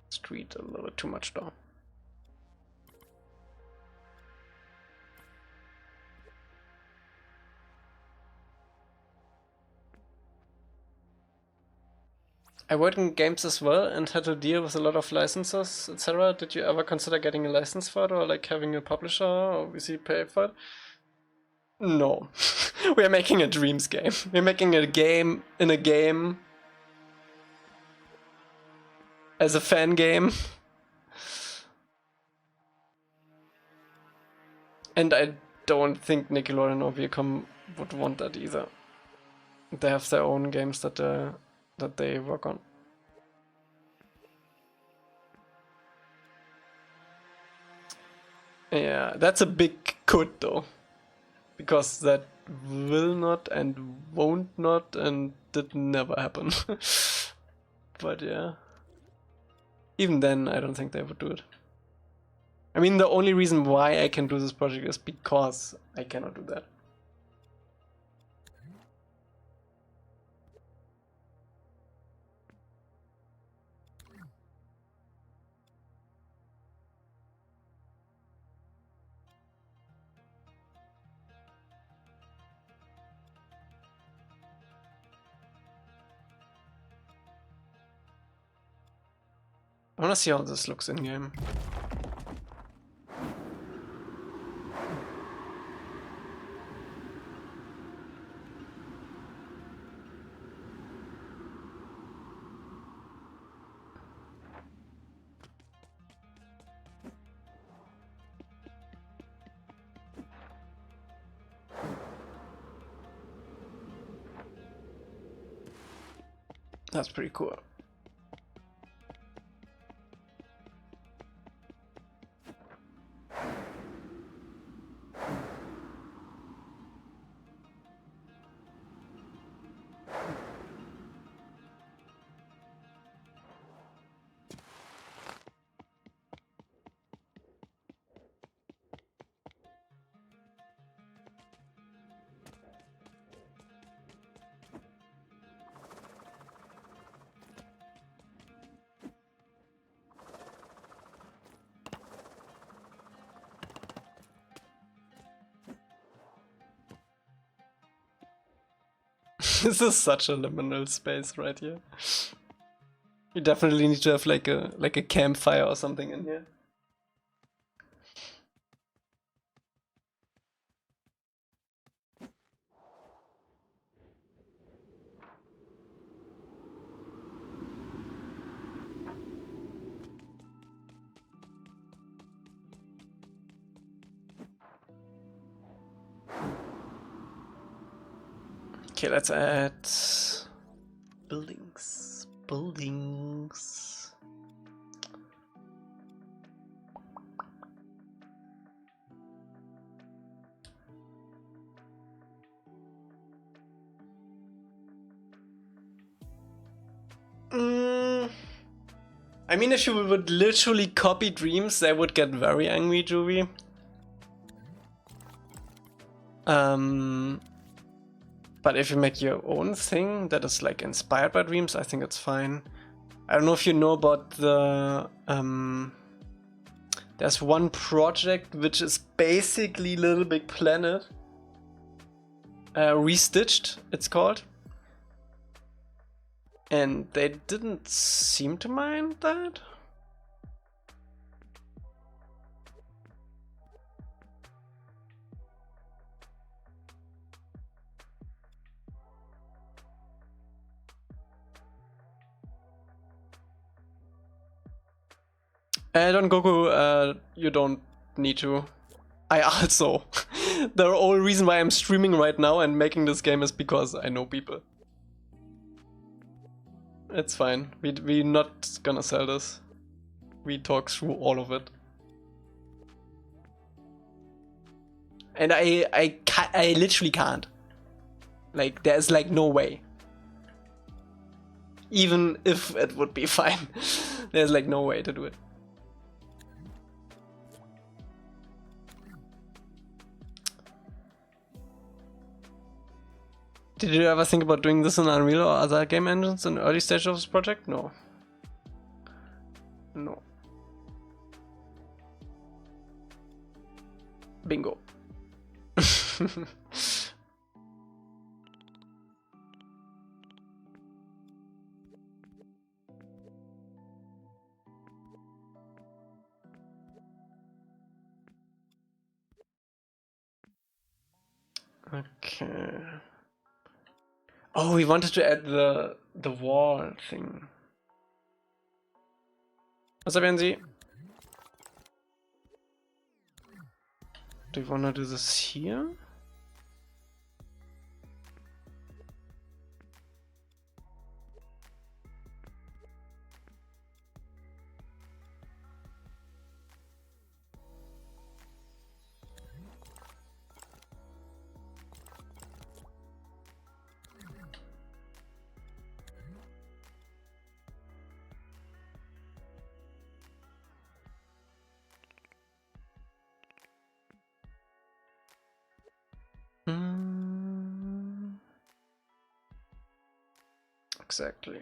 Speaker 1: street a little bit too much though. I worked in games as well and had to deal with a lot of licenses, etc. Did you ever consider getting a license for it, or like having a publisher or VC pay for it? No. We are making a Dreams game. We're making a game in a game as a fan game. And I don't think Nickelodeon or Viacom would want that either. They have their own games that they work on. Yeah, that's a big could though. Because that will not and won't not and did never happen. But yeah. Even then, I don't think they would do it. I mean, the only reason why I can do this project is because I cannot do that. I wanna see how this looks in game. That's pretty cool. This is such a liminal space right here. You definitely need to have like a campfire or something in here. Okay, let's add buildings. Buildings. I mean, if you would literally copy Dreams, they would get very angry, Juvie. But if you make your own thing that is like inspired by Dreams, I think it's fine. I don't know if you know about the there's one project which is basically Little Big Planet. Restitched, it's called. And they didn't seem to mind that. Don Goku, you don't need to. I also. The only reason why I'm streaming right now and making this game is because I know people. It's fine. We're not gonna sell this. We talk through all of it. And I literally can't. Like, there's like no way. Even if it would be fine. There's like no way to do it. Did you ever think about doing this in Unreal or other game engines in early stage of this project? No. No. Bingo. Okay. Oh, we wanted to add the wall thing. What's up, Yanzi? Do you want to do this here? Exactly.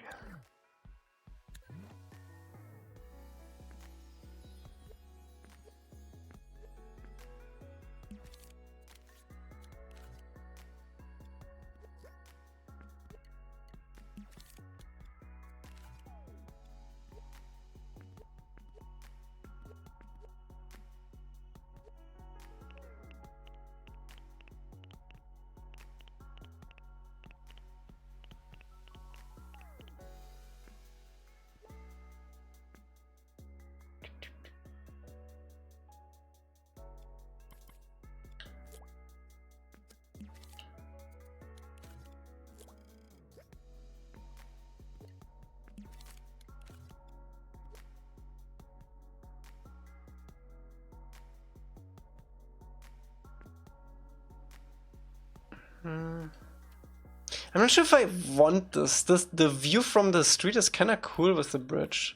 Speaker 1: I'm not sure if I want this. The view from the street is kind of cool with the bridge.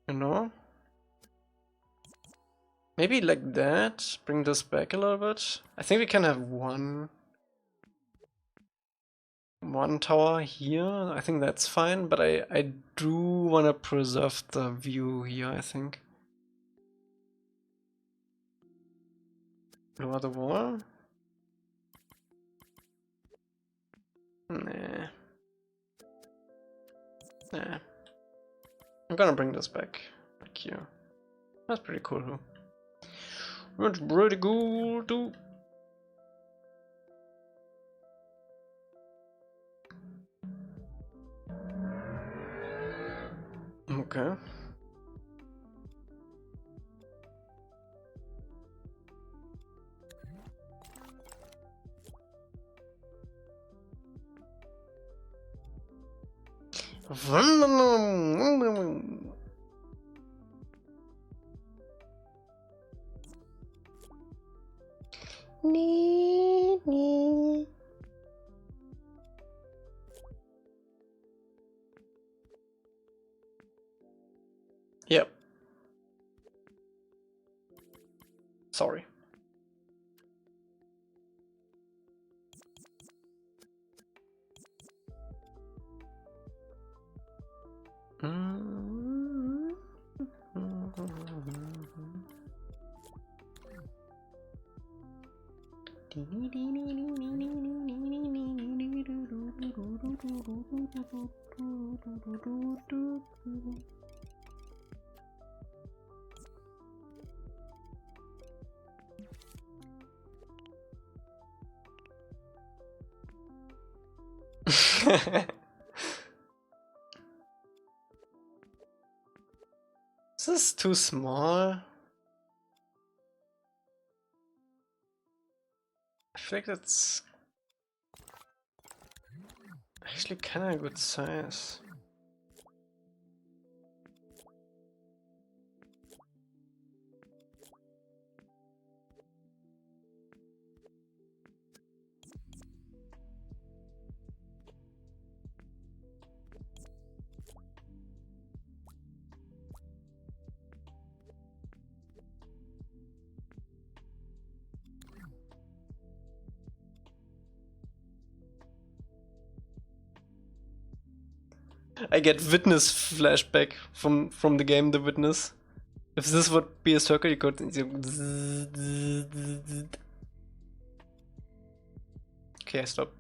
Speaker 1: You know? Maybe like that. Bring this back a little bit. I think we can have one tower here. I think that's fine, but I do want to preserve the view here, I think. Lower the wall. Nah. Nah. I'm gonna bring this back here. That's pretty cool, huh? That's pretty cool, too. Okay. Yep. Sorry. This is too small. I feel like that's actually kind of a good size. I get witness flashback from the game The Witness. If this would be a circle, you could. Okay, stop.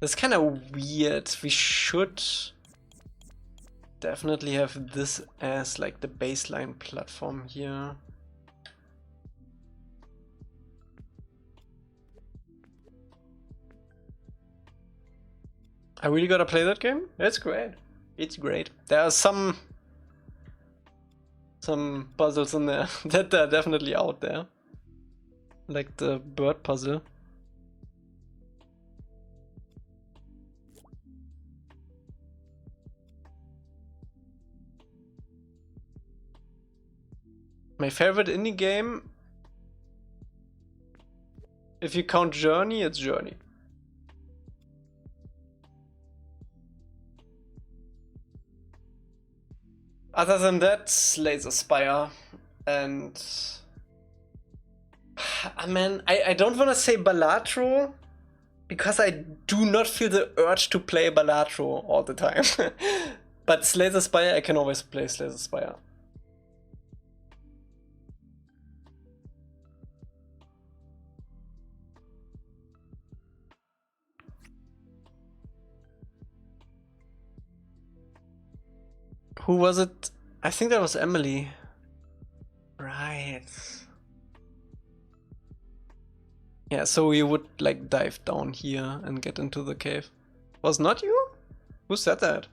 Speaker 1: That's kind of weird. We should definitely have this as like the baseline platform here. I really gotta play that game? It's great. It's great. There are some puzzles in there that are definitely out there. Like the bird puzzle. My favorite indie game, if you count Journey, it's Journey. Other than that, Laser Spire and man, I don't want to say Balatro because I do not feel the urge to play Balatro all the time. But Laser Spire, I can always play Laser Spire. Who was it? I think that was Emily. Right. Yeah, so you would like dive down here and get into the cave. Was not you? Who said that?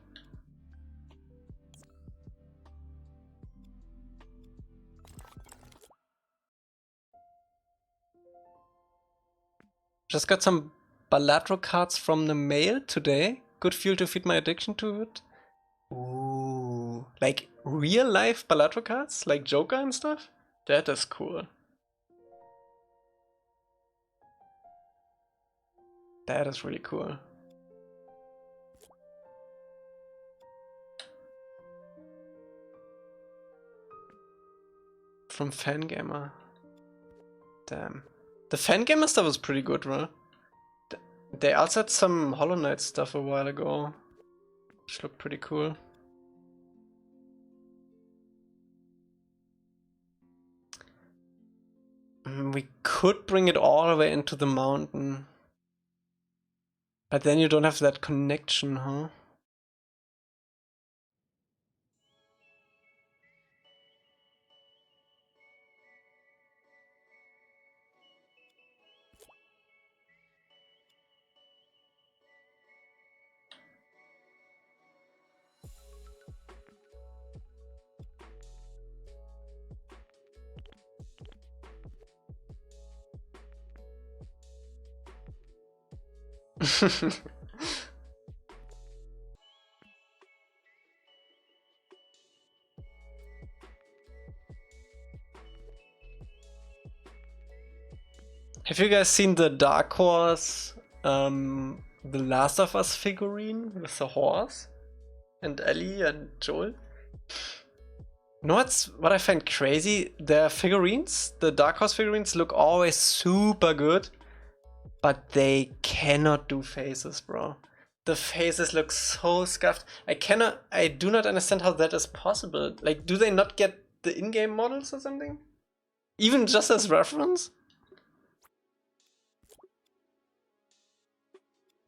Speaker 1: Just got some Balatro cards from the mail today. Good fuel to feed my addiction to it. Ooh, like real life Balatro cards? Like Joker and stuff? That is cool. That is really cool. From Fangamer. Damn. The Fangamer stuff was pretty good, right? They also had some Hollow Knight stuff a while ago, which looked pretty cool. We could bring it all the way into the mountain. But then you don't have that connection, huh? Have you guys seen the Dark Horse, The Last of Us figurine with the horse? And Ellie and Joel? You know what I find crazy? The figurines, the Dark Horse figurines look always super good, but they cannot do faces, bro. The faces look so scuffed. I do not understand how that is possible. Like, do they not get the in-game models or something? Even just as reference?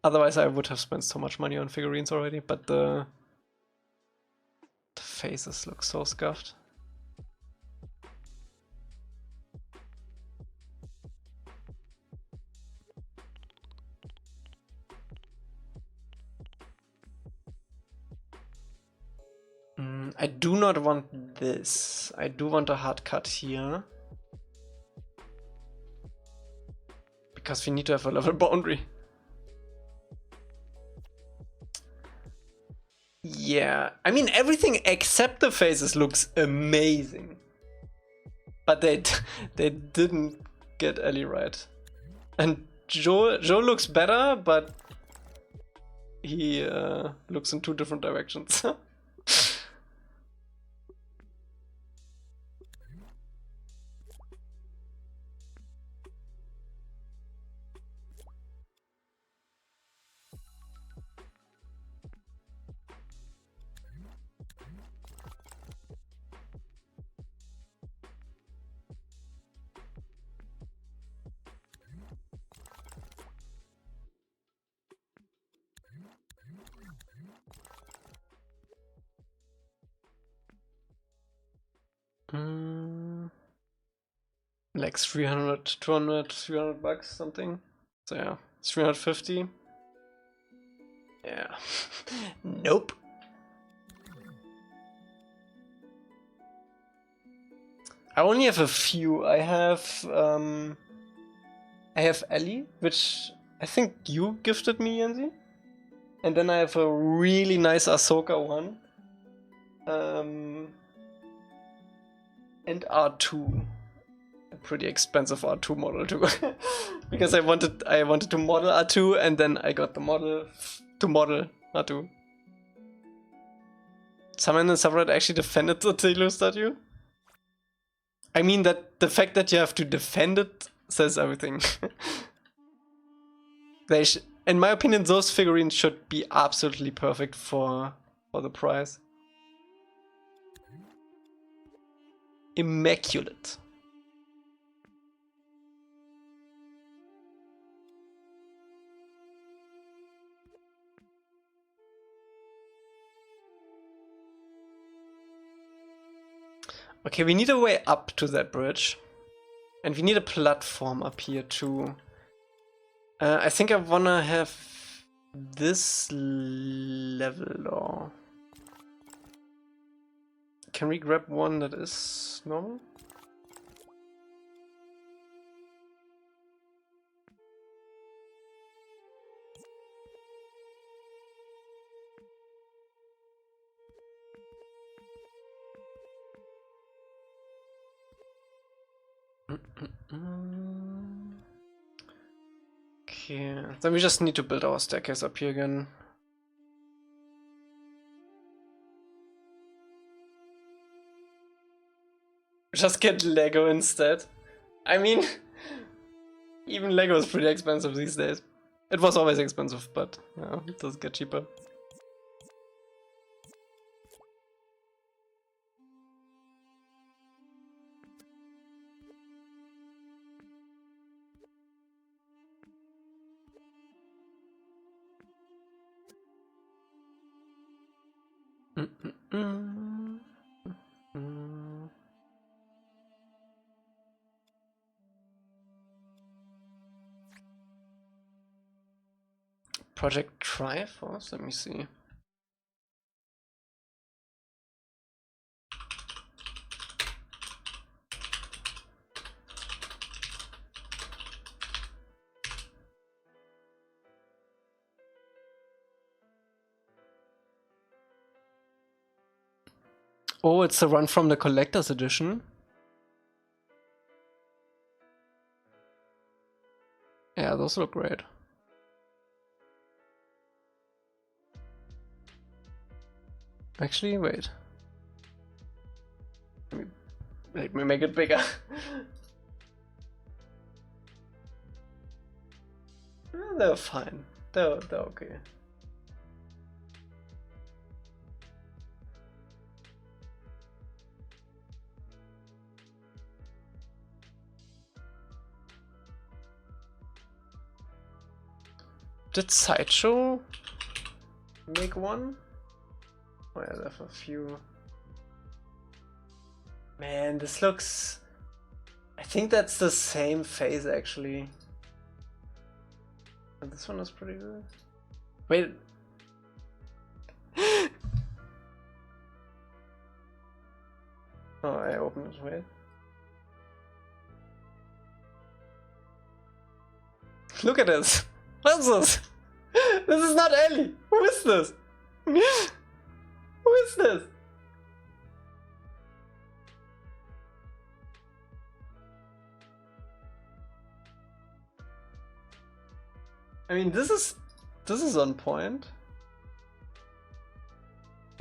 Speaker 1: Otherwise I would have spent so much money on figurines already, but the faces look so scuffed. I do not want this. I do want a hard cut here. Because we need to have a level boundary. Yeah, I mean everything except the faces looks amazing. But they didn't get Ellie right. And Joe looks better, but he looks in two different directions. Like 300, 200, 300 bucks something. So yeah, 350. Yeah. Nope. I only have a few. I have Ellie, which I think you gifted me, Yanzi. And then I have a really nice Ahsoka one. And R2. A pretty expensive R2 model too. Because I wanted to model R2 and then I got the model to model R2. Someone in the subreddit actually defended the Telu statue. I mean that the fact that you have to defend it says everything. In my opinion, those figurines should be absolutely perfect for the price. Immaculate. Okay, we need a way up to that bridge. And we need a platform up here too. I think I wanna have this level, or can we grab one that is normal? Okay, then we just need to build our staircase up here again. Just get Lego instead. I mean, even Lego is pretty expensive these days. It was always expensive, but yeah, it does get cheaper. Project Triforce, let me see. Oh, it's the run from the collector's edition. Yeah, those look great. Actually, wait. Make me make it bigger. They're fine. They're okay. Did Sideshow make one? Oh yeah, there's a few. Man, this looks... I think that's the same face actually. And this one is pretty good. Wait. Oh, I opened it, wait. Look at this! What's this? This is not Ellie! Who is this? Who is this? I mean, this is on point.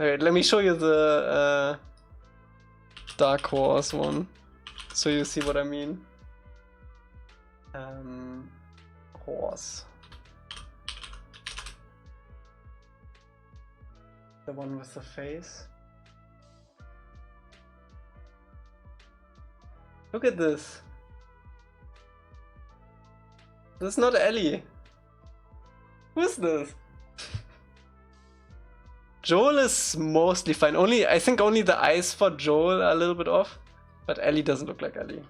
Speaker 1: Alright, let me show you the Dark Horse one, so you see what I mean. Horse. The one with the face. Look at this. This is not Ellie. Who's this? Joel is mostly fine. I think only the eyes for Joel are a little bit off, but Ellie doesn't look like Ellie.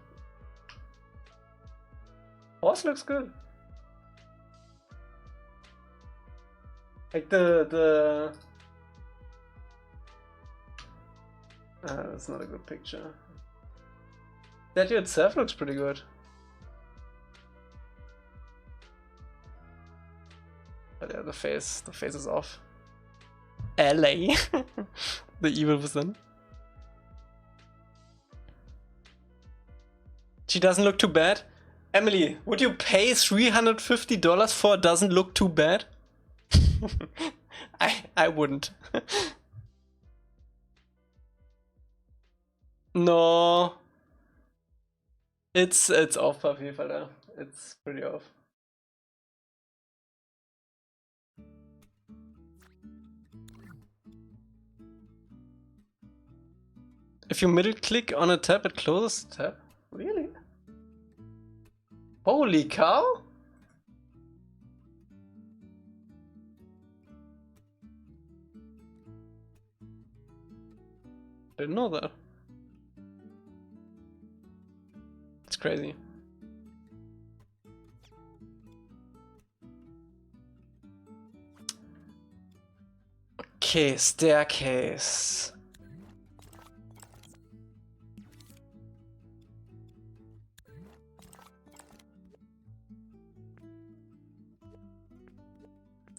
Speaker 1: Horse looks good. Like that's not a good picture. Statue itself looks pretty good. But yeah, the face is off. LA. The evil within. She doesn't look too bad. Emily, would you pay $350 for doesn't look too bad? I wouldn't. No. It's off auf jeden Fall, ja. It's pretty off. If you middle click on a tab, it closes the tab. Really? Holy cow! Didn't know that. It's crazy. Okay, staircase.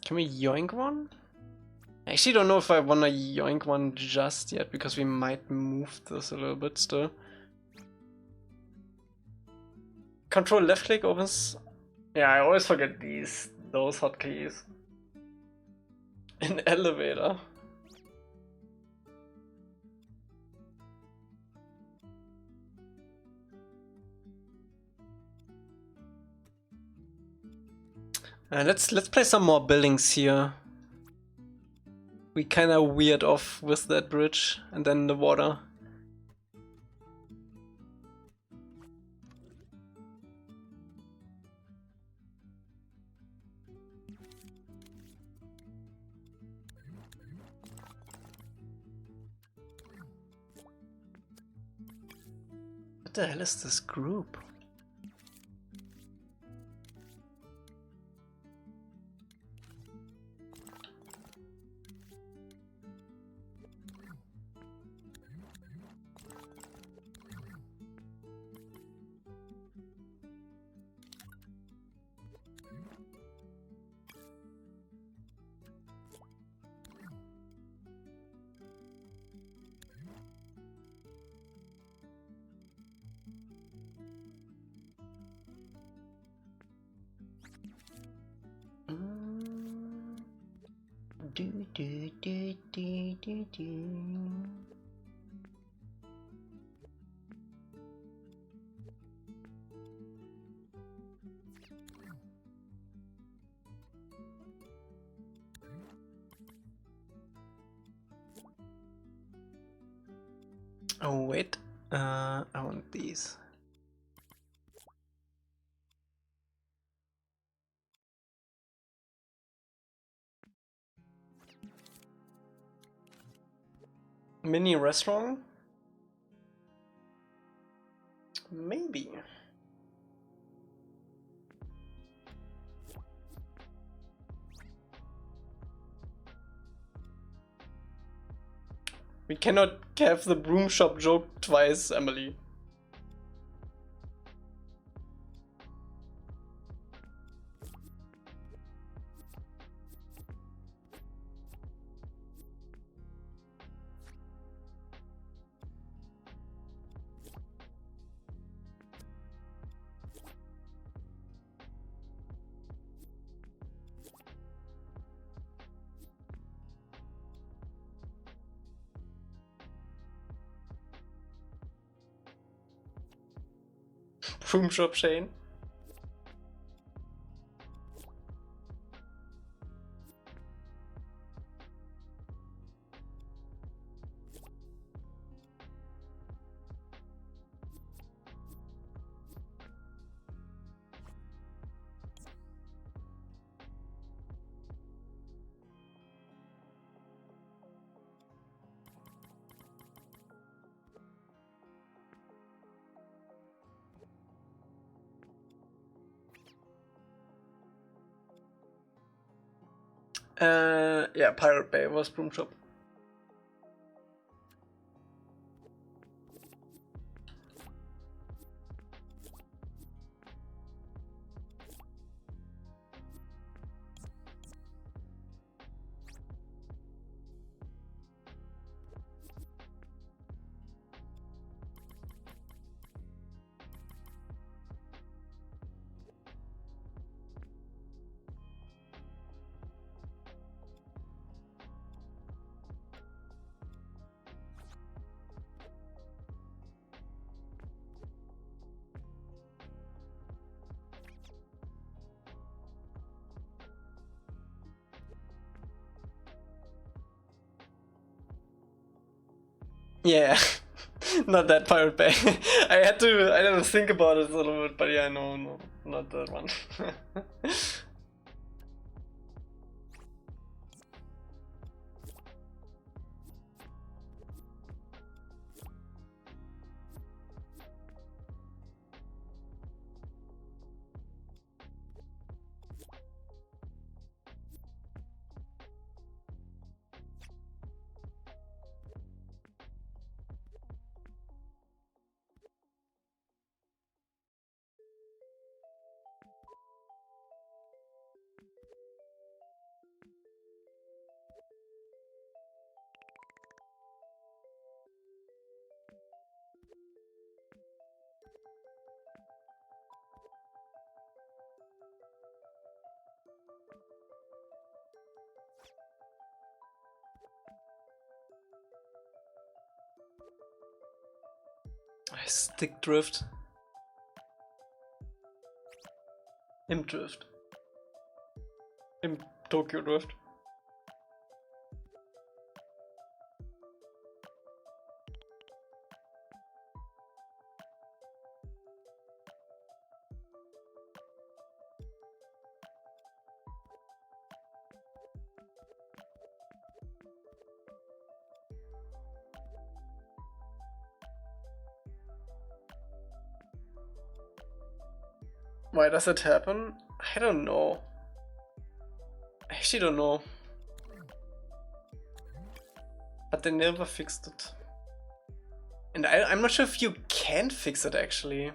Speaker 1: Can we yoink one? I actually don't know if I wanna yoink one just yet, because we might move this a little bit still. Control left click opens. Yeah, I always forget those hotkeys. An elevator. Let's play some more buildings here. We kinda weird off with that bridge and then the water. What the hell is this group? Oh wait, I want these. Mini restaurant? Maybe. We cannot have the broom shop joke twice, Emily. Broom shop chain. Yeah, Pirate Bay was broom shop. Yeah, not that Pirate Bay. I had to think about it a little bit, but yeah, no, not that one. Stick drift. Imp drift. Imp Tokyo drift. Why does it happen? I don't know. I actually don't know. But they never fixed it. And I'm not sure if you can fix it actually.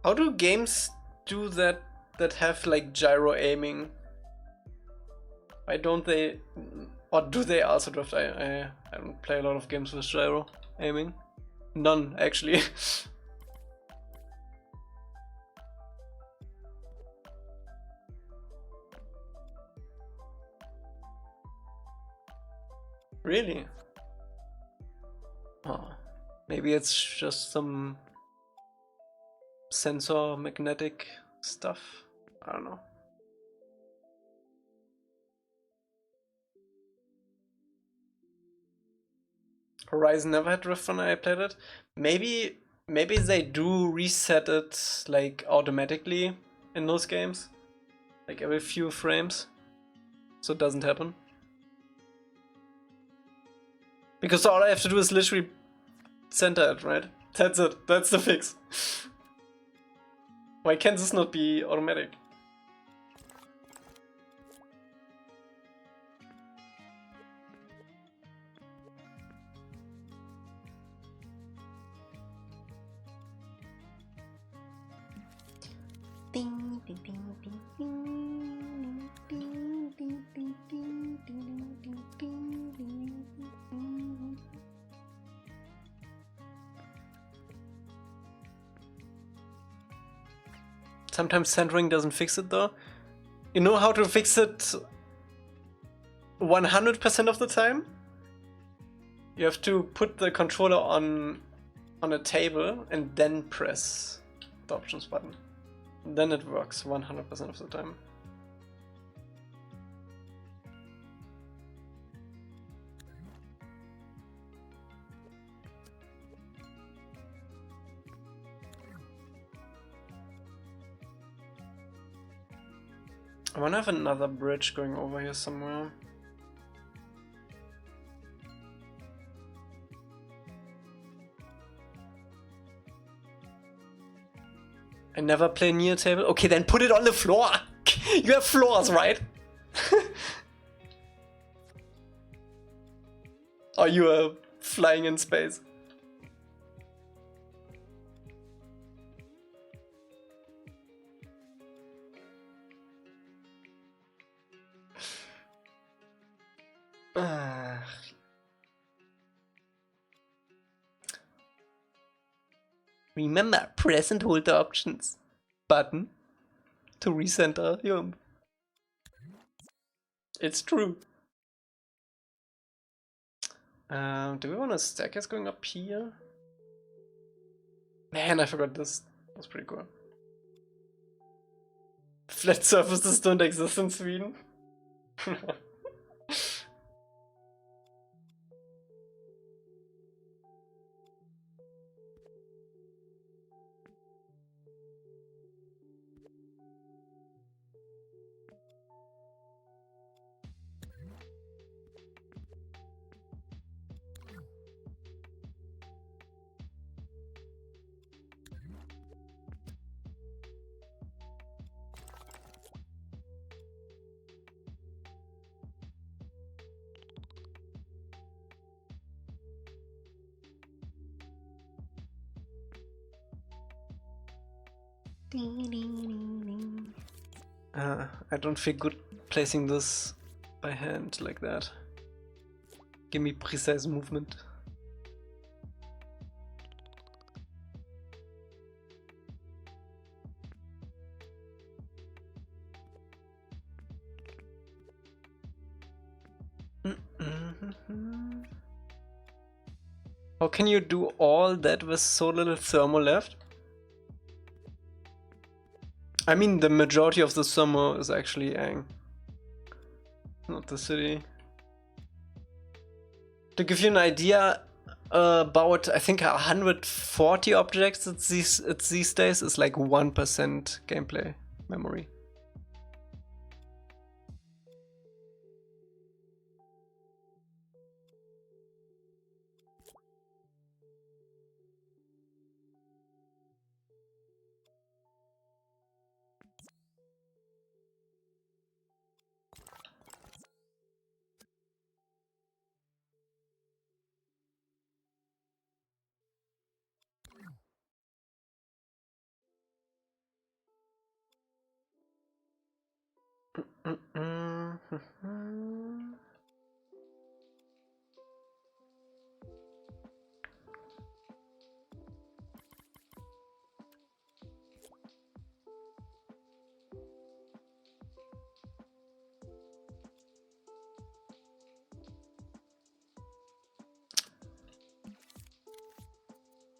Speaker 1: How do games do that have like gyro aiming? Why don't they, or do they also drift? I don't play a lot of games with gyro aiming. None actually. Really? Oh, maybe it's just some sensor magnetic stuff. I don't know. Horizon never had drift when I played it. Maybe they do reset it like automatically in those games, like every few frames, so it doesn't happen. Because all I have to do is literally center it, right? That's it. That's the fix. Why can this not be automatic? Sometimes centering doesn't fix it though. You know how to fix it 100% of the time? You have to put the controller on a table and then press the options button. Then it works 100% of the time. I wanna have another bridge going over here somewhere. I never play near table. Okay, then put it on the floor. You have floors, right? Or you are flying in space. Remember, press and hold the options button to recenter your... It's true. Do we want a staircase going up here? Man, I forgot this. That was pretty cool. Flat surfaces don't exist in Sweden. I don't feel good placing this by hand like that. Give me precise movement. How can you do all that with so little thermo left? I mean, the majority of the thermo is actually Ang, not the city. To give you an idea, about I think 140 objects it's these days is like 1% gameplay memory.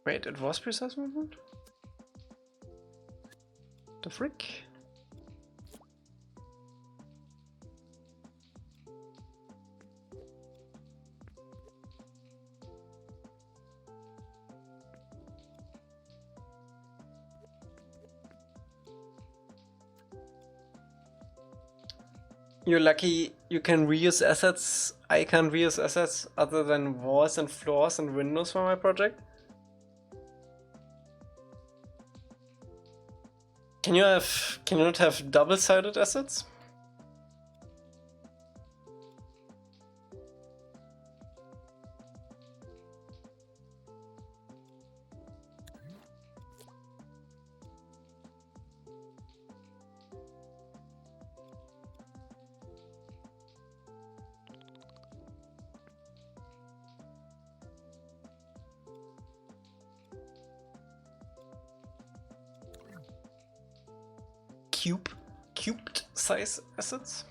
Speaker 1: Wait, it was precise movement? The frick? You're lucky you can reuse assets. I can't reuse assets other than walls and floors and windows for my project. Can you not have double-sided assets? Cubed size assets?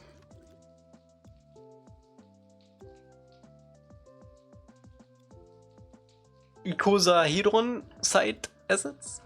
Speaker 1: Icosahedron side assets?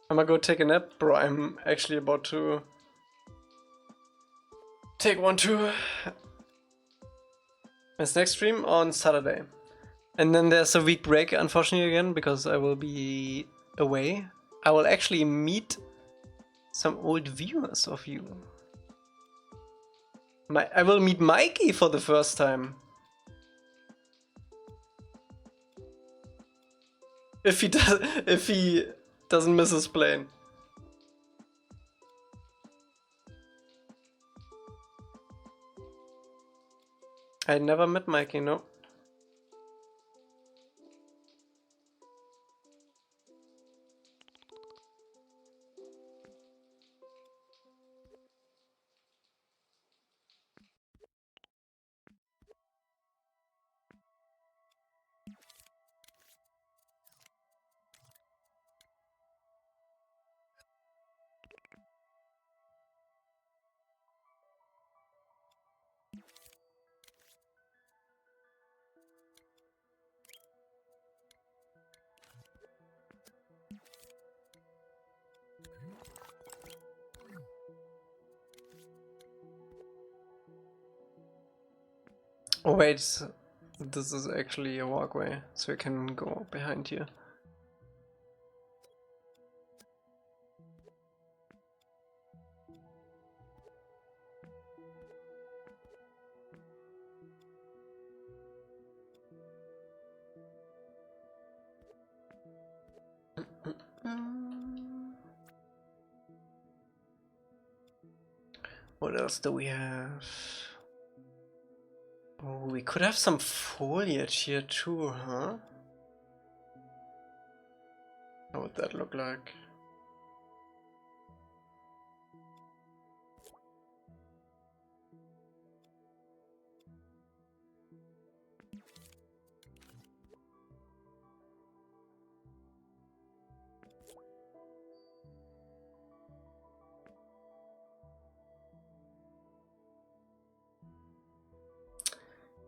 Speaker 1: I'm gonna go take a nap, bro. I'm actually about to take one too. It's next stream on Saturday. And then there's a week break, unfortunately, again, because I will be away. I will actually meet some old viewers of you. I will meet Mikey for the first time. If he doesn't miss his plane. I never met Mikey, no. Oh wait, this is actually a walkway, so you can go behind here. What else do we have? Oh, we could have some foliage here too, huh? How would that look like?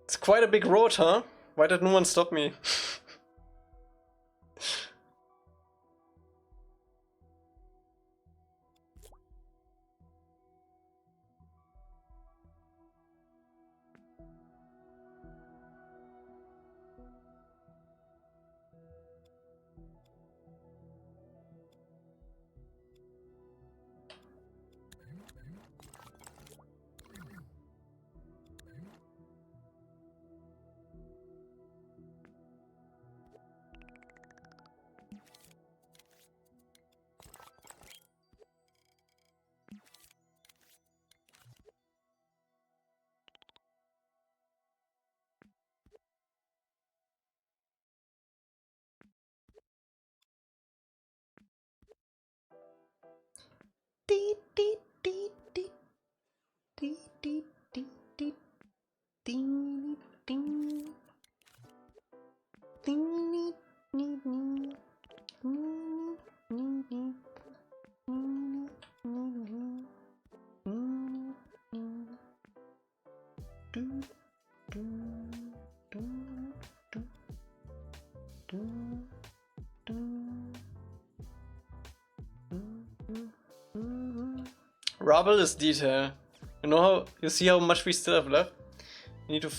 Speaker 1: It's quite a big road, huh? Why did no one stop me? Rubble is detail. You know how, you see how much we still have left? We need to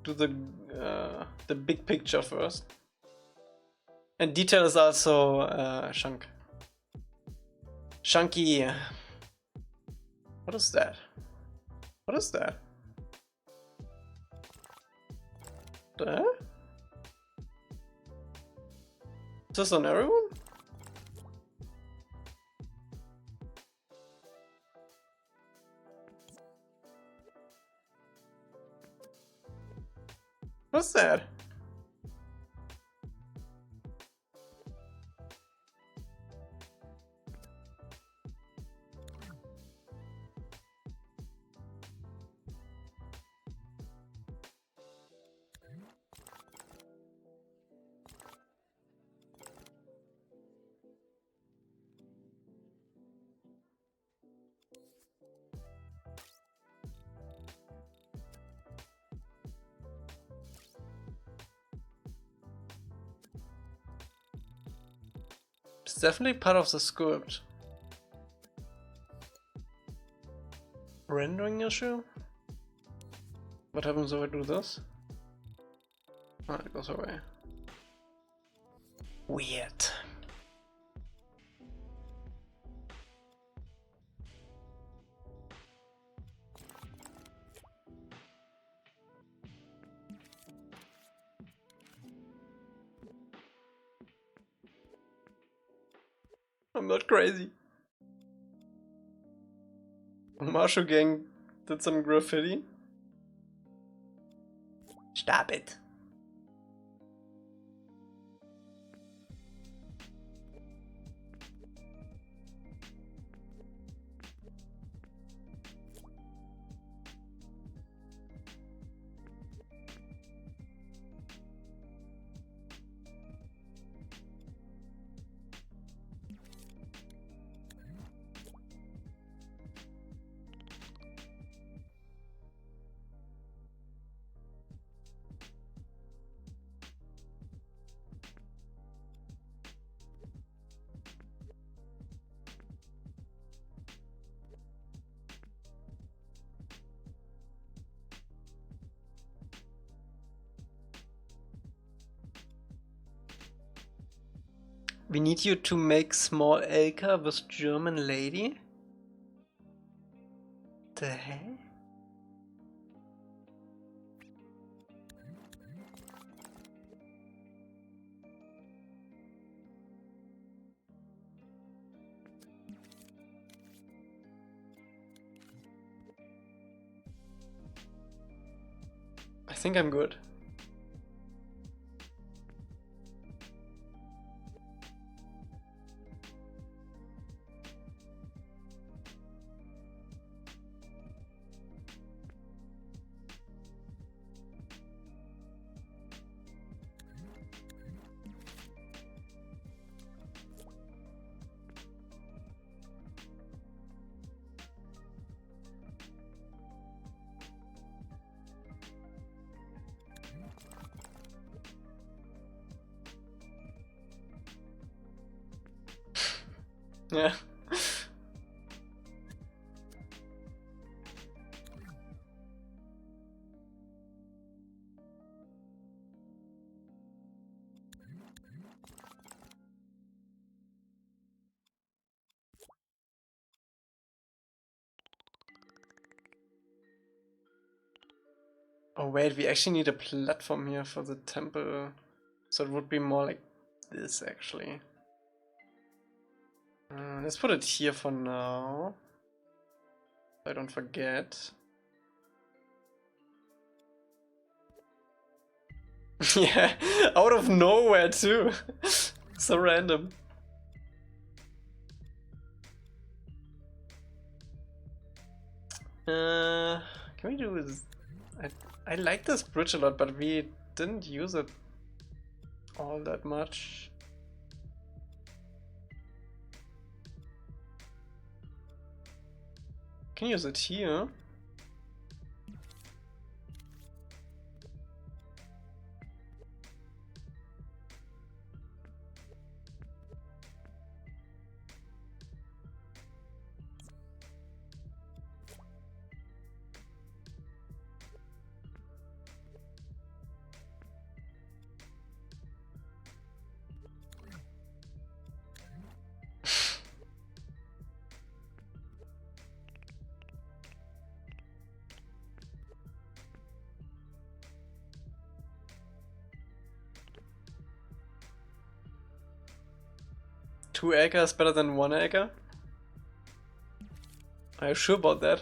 Speaker 1: do the big picture first. And detail is also chunk. Chunky. What is that? What is that? Is this on everyone? What's that? It's definitely part of the script. Rendering issue? What happens if I do this? Oh, it goes away. Weird. I'm not crazy. Omashu gang did some graffiti. Stop it. We need you to make small Elca with German lady? The hell? I think I'm good. Yeah. Oh wait, we actually need a platform here for the temple. So it would be more like this actually. Let's put it here for now. So I don't forget. Yeah, out of nowhere too. So random. Can we do this? I like this bridge a lot, but we didn't use it all that much. Can use it here. 2 acre is better than 1 acre? Are you sure about that?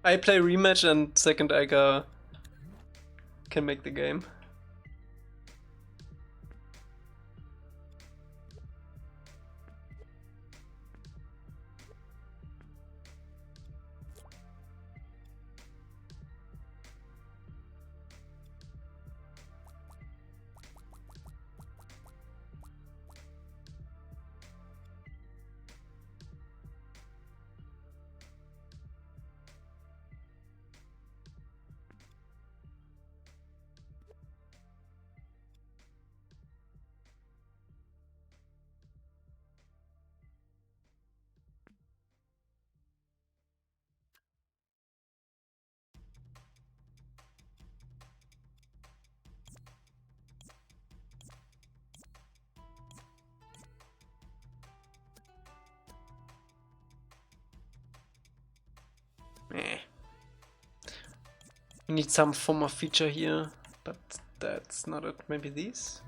Speaker 1: I play rematch and second acre can make the game. Eh. We need some form of feature here, but that's not it. Maybe these?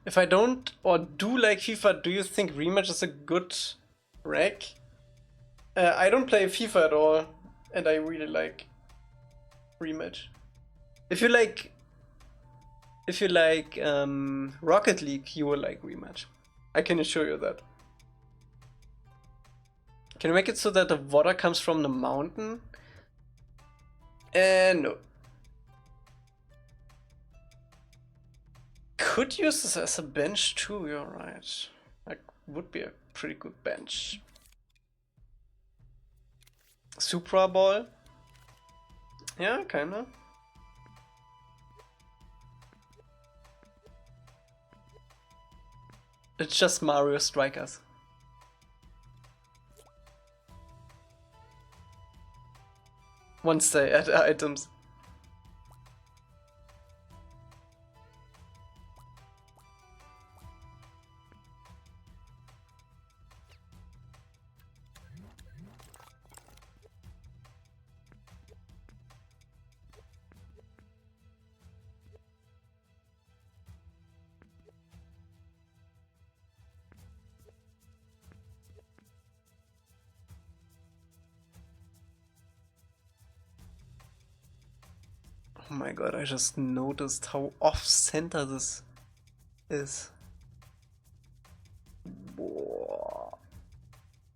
Speaker 1: If I don't or do like FIFA, do you think rematch is a good rec? I don't play FIFA at all, and I really like rematch. If you like Rocket League, you will like rematch. I can assure you that. Can you make it so that the water comes from the mountain? No. Could use this as a bench too, you're right. That would be a pretty good bench. Supra Ball? Yeah, kinda. It's just Mario Strikers. Once they add items. Oh my god, I just noticed how off-center this is. Whoa.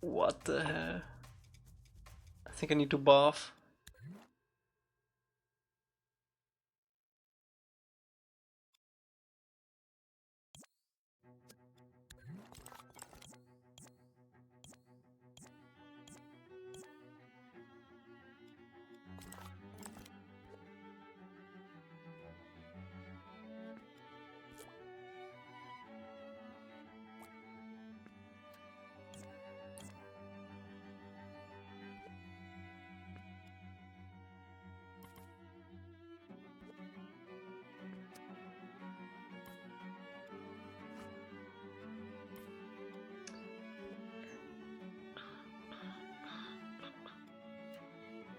Speaker 1: What the hell? I think I need to bath.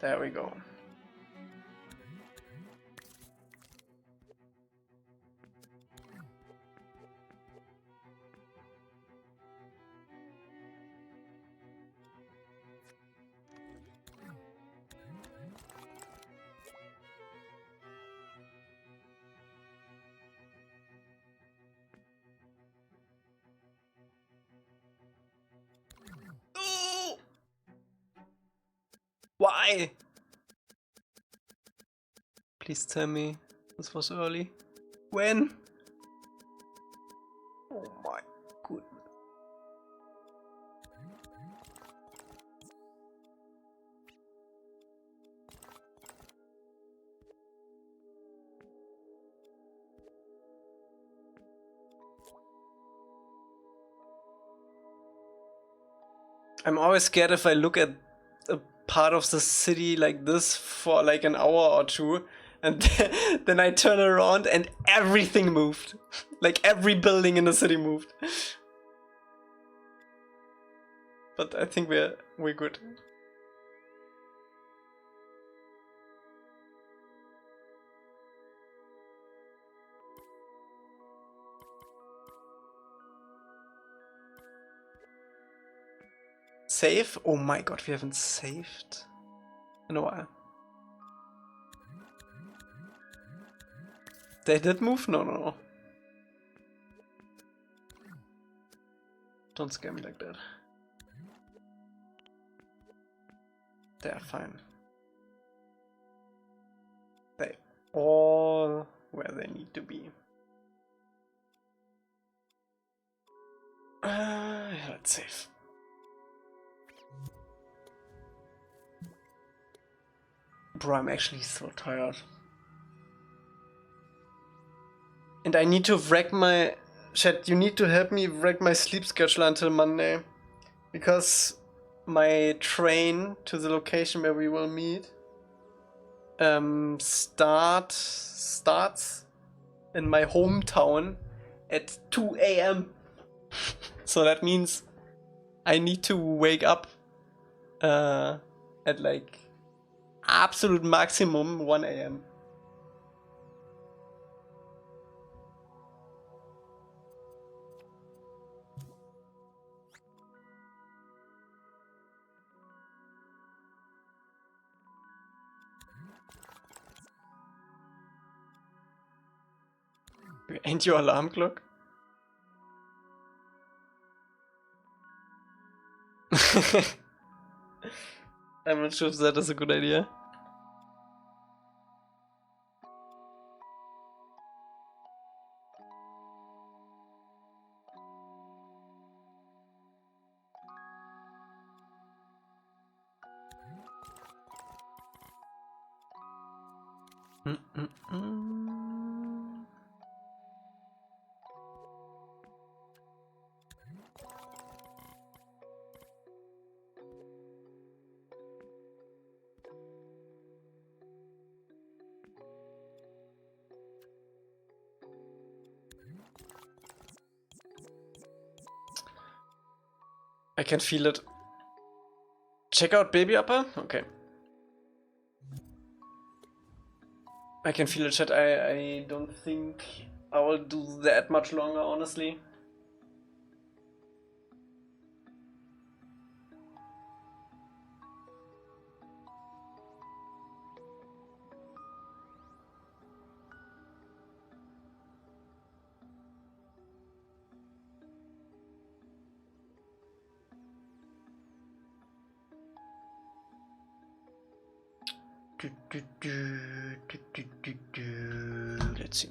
Speaker 1: There we go. Ooh! Why? Please tell me this was early. When? Oh my goodness. I'm always scared if I look at a part of the city like this for like an hour or two, and then I turn around and everything moved. Like every building in the city moved. But I think we're good. Save? Oh my god, we haven't saved in a while. They did move? No, no, no. Don't scare me like that. They're fine. They all where they need to be. Let's save. Bro, I'm actually so tired. And I need to wreck my... Chat, you need to help me wreck my sleep schedule until Monday. Because my train to the location where we will meet starts in my hometown at 2 AM. So that means I need to wake up at like absolute maximum 1 AM. Ain't your alarm clock? I'm not sure if that is a good idea. I can feel it. Check out Baby Upper? Okay. I can feel it, chat. I don't think I will do that much longer, honestly. Let's see.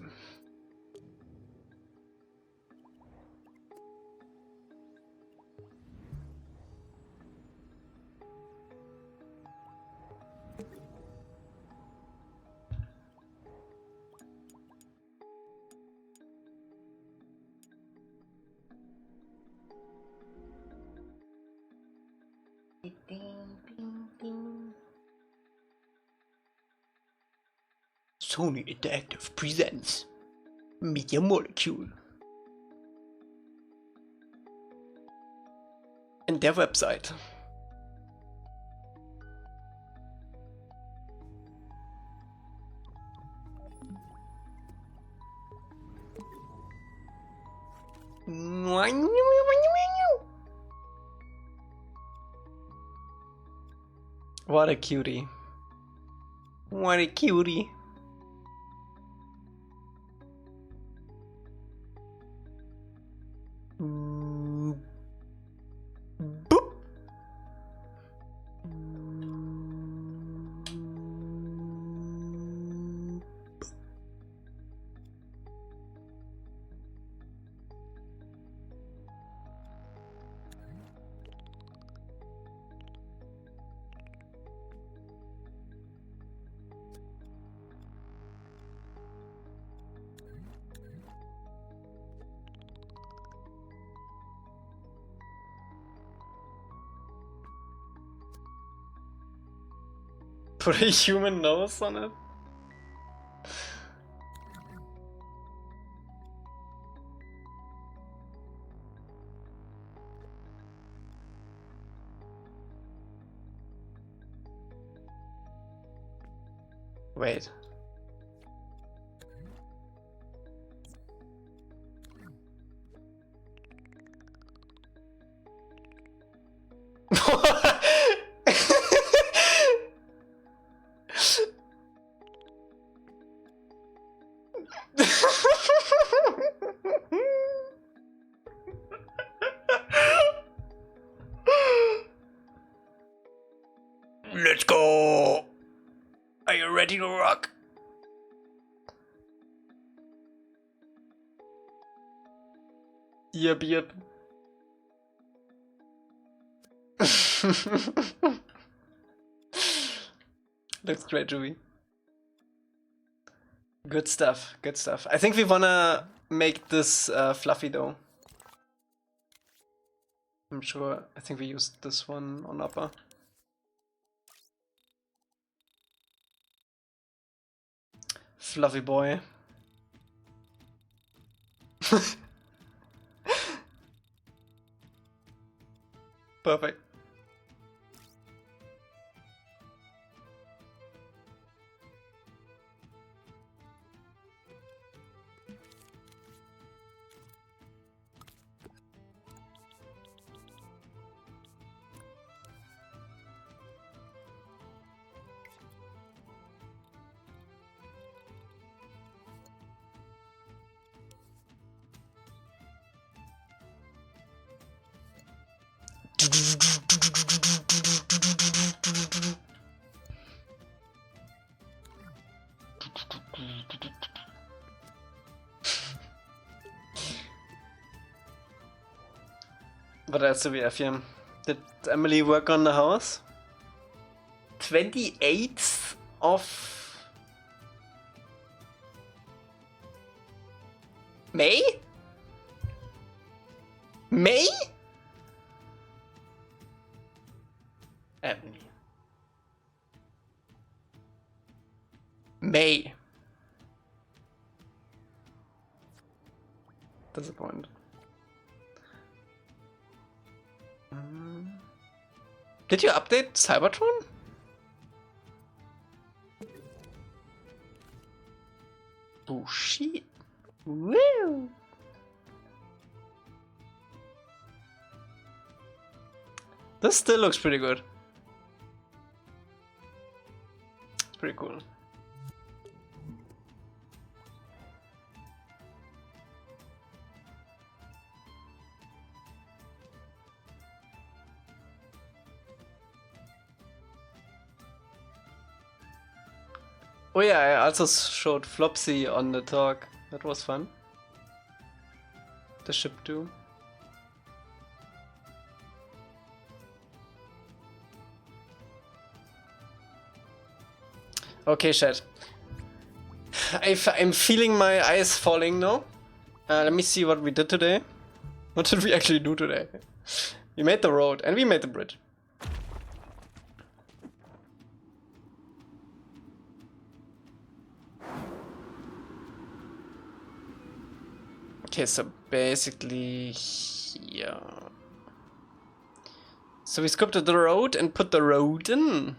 Speaker 1: Sony Interactive presents Media Molecule. And their website. What a cutie. What a cutie. Boop. Put a human nose on it? Wait. Let's go! Are you ready to rock? Yep, yep. Looks great, Juby. Good stuff, good stuff. I think we wanna make this fluffy though. I'm sure, I think we used this one on upper. Fluffy boy. Perfect. What else do we have here? Did Emily work on the house? 28th of May? May? Emily. May. Disappointed. Did you update Cybertron? Oh shit. Woo! This still looks pretty good. It's pretty cool. Oh yeah, I also showed Flopsy on the talk. That was fun. The ship too. Okay, chat. I'm feeling my eyes falling now. Let me see what we did today. What did we actually do today? We made the road and we made the bridge. Okay, so basically here. So we sculpted the road and put the road in.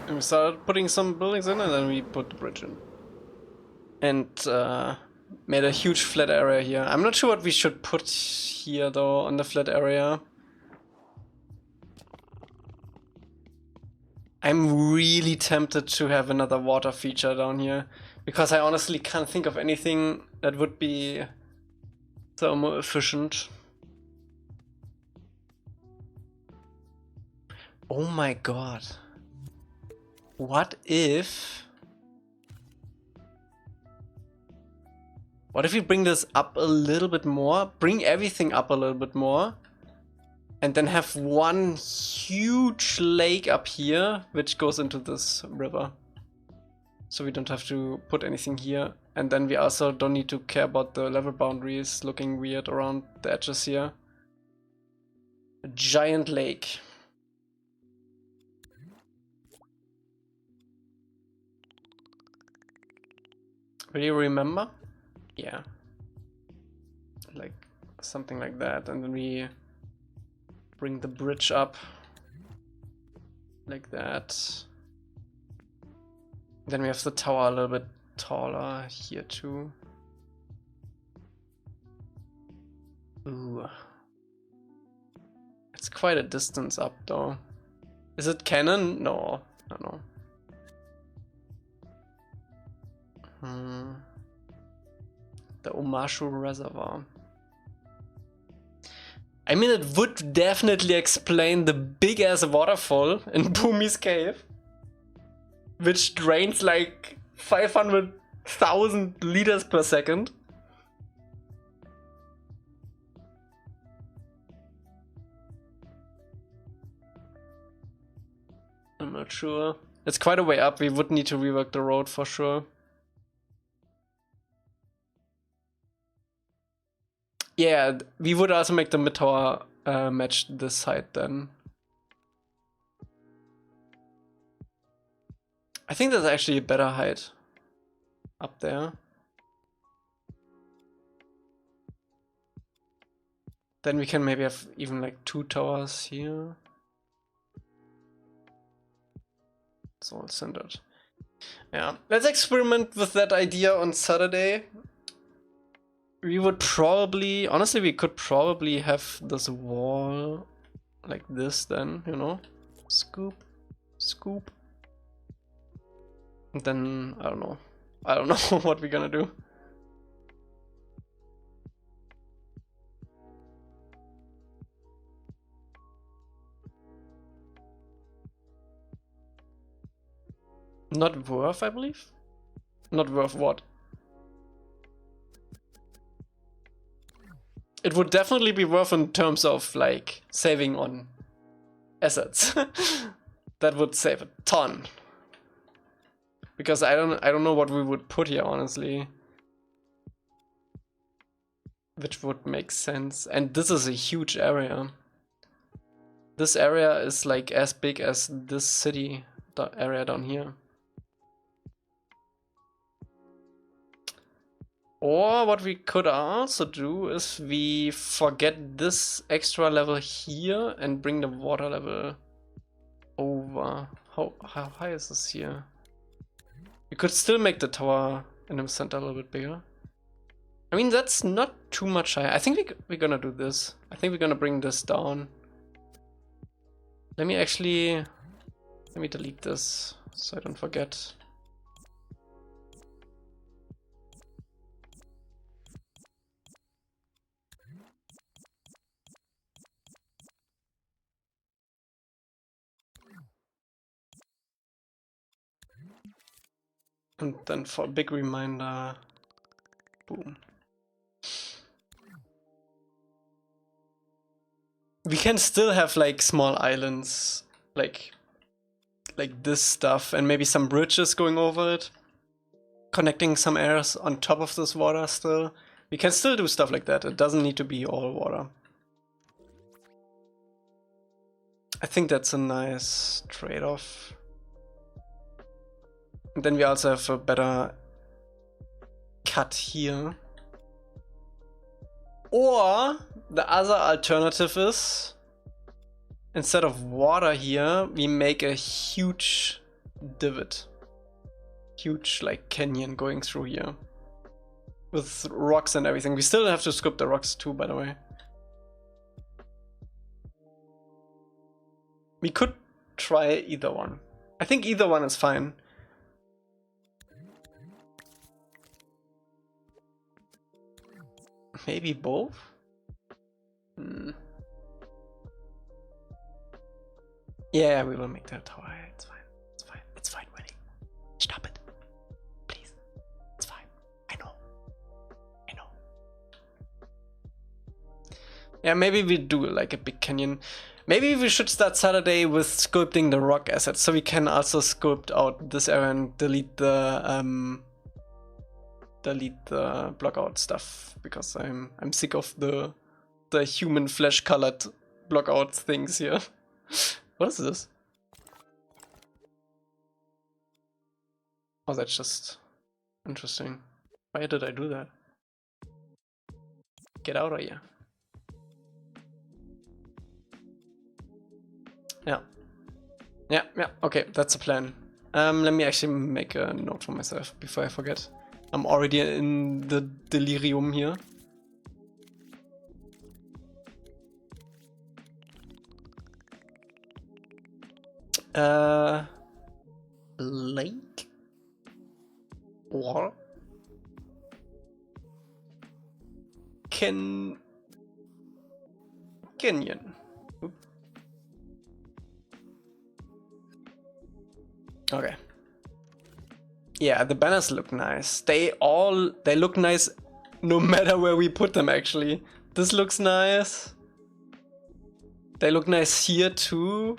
Speaker 1: And we started putting some buildings in and then we put the bridge in. And made a huge flat area here. I'm not sure what we should put here though on the flat area. I'm really tempted to have another water feature down here. Because I honestly can't think of anything that would be so more efficient. Oh my god. What if we bring this up a little bit more? Bring everything up a little bit more. And then have one huge lake up here, which goes into this river. So we don't have to put anything here. And then we also don't need to care about the level boundaries looking weird around the edges here. A giant lake. Do you remember? Yeah. Like something like that, and then we bring the bridge up like that. Then we have the tower a little bit taller here too. Ooh. It's quite a distance up though. Is it canon? No. No. The Omashu Reservoir. I mean, it would definitely explain the big ass waterfall in Bumi's cave, which drains like 500,000 liters per second. I'm not sure. It's quite a way up. We would need to rework the road for sure. Yeah, we would also make the mid-tower match this height then. I think that's actually a better height up there. Then we can maybe have even like 2 towers here. It's all centered. Yeah, let's experiment with that idea on Saturday. We would probably, honestly, we could probably have this wall like this then, you know? Scoop, scoop. And then, I don't know. I don't know what we're gonna do. Not worth, I believe? Not worth what? It would definitely be worth in terms of like saving on assets. That would save a ton. Because I don't know what we would put here, honestly. Which would make sense. And this is a huge area. This area is like as big as this city area down here. Or what we could also do is we forget this extra level here and bring the water level over. How high is this here? We could still make the tower in the center a little bit bigger. I mean, that's not too much higher. I think we're gonna do this. I think we're gonna bring this down. Let me delete this so I don't forget. And then for a big reminder, boom. We can still have like small islands, like this stuff, and maybe some bridges going over it, connecting some areas on top of this water still. We can still do stuff like that. It doesn't need to be all water. I think that's a nice trade-off. And then we also have a better cut here. Or the other alternative is, instead of water here, we make a huge divot. Huge like canyon going through here. With rocks and everything. We still have to scoop the rocks too, by the way. We could try either one. I think either one is fine. Maybe both? Yeah, we will make that tower. It's fine. It's fine. It's fine, Winnie. Stop it. Please. It's fine. I know. Yeah, maybe we do like a big canyon. Maybe we should start Saturday with sculpting the rock assets, so we can also sculpt out this area and delete the block out stuff, because I'm sick of the human flesh colored block out things here. What is this? Oh, that's just interesting. Why did I do that? Get out of here. Yeah. Yeah, okay, that's the plan. Let me actually make a note for myself before I forget. I'm already in the delirium here. Lake? Or? Canyon. Oop. Okay. Yeah, the banners look nice. They look nice no matter where we put them actually. This looks nice. They look nice here too.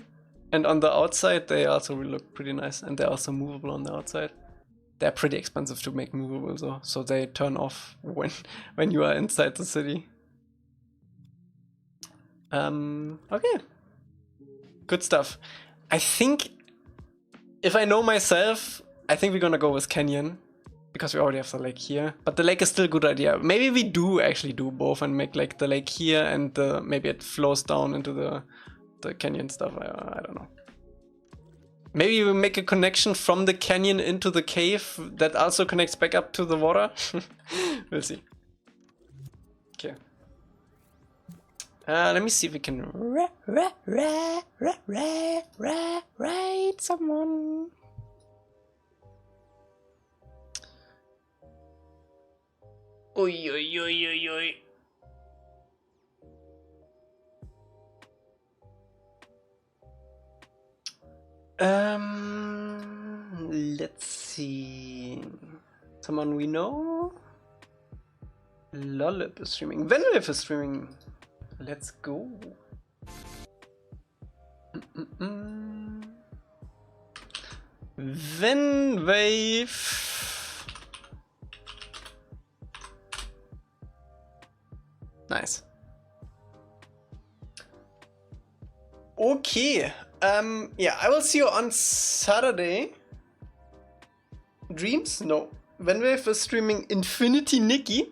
Speaker 1: And on the outside they also look pretty nice. And they're also movable on the outside. They're pretty expensive to make movable though, so they turn off when you are inside the city. Okay. Good stuff. I think, if I know myself, I think we're gonna go with Canyon. Because we already have the lake here. But the lake is still a good idea. Maybe we do actually do both and make like the lake here and maybe it flows down into the canyon stuff. I don't know. Maybe we make a connection from the canyon into the cave that also connects back up to the water. We'll see. Okay. Let me see if we can ride someone. Oi, oi, oi, oi, oi. Let's see. Someone we know? Lollip is streaming. Venwave is streaming. Let's go. Venwave. Nice. Okay. Yeah, I will see you on Saturday. Dreams? No. Venwave is streaming Infinity Nikki.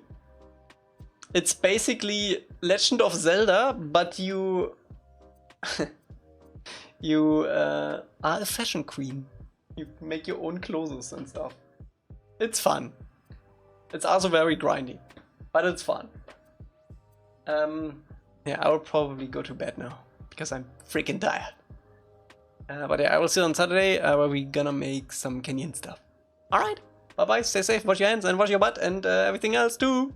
Speaker 1: It's basically Legend of Zelda, but you are a fashion queen. You make your own clothes and stuff. It's fun. It's also very grindy, but it's fun. Yeah, I will probably go to bed now because I'm freaking tired. But yeah, I will see you on Saturday where we're gonna make some canyon stuff. Alright, bye bye, stay safe, wash your hands and wash your butt and everything else too.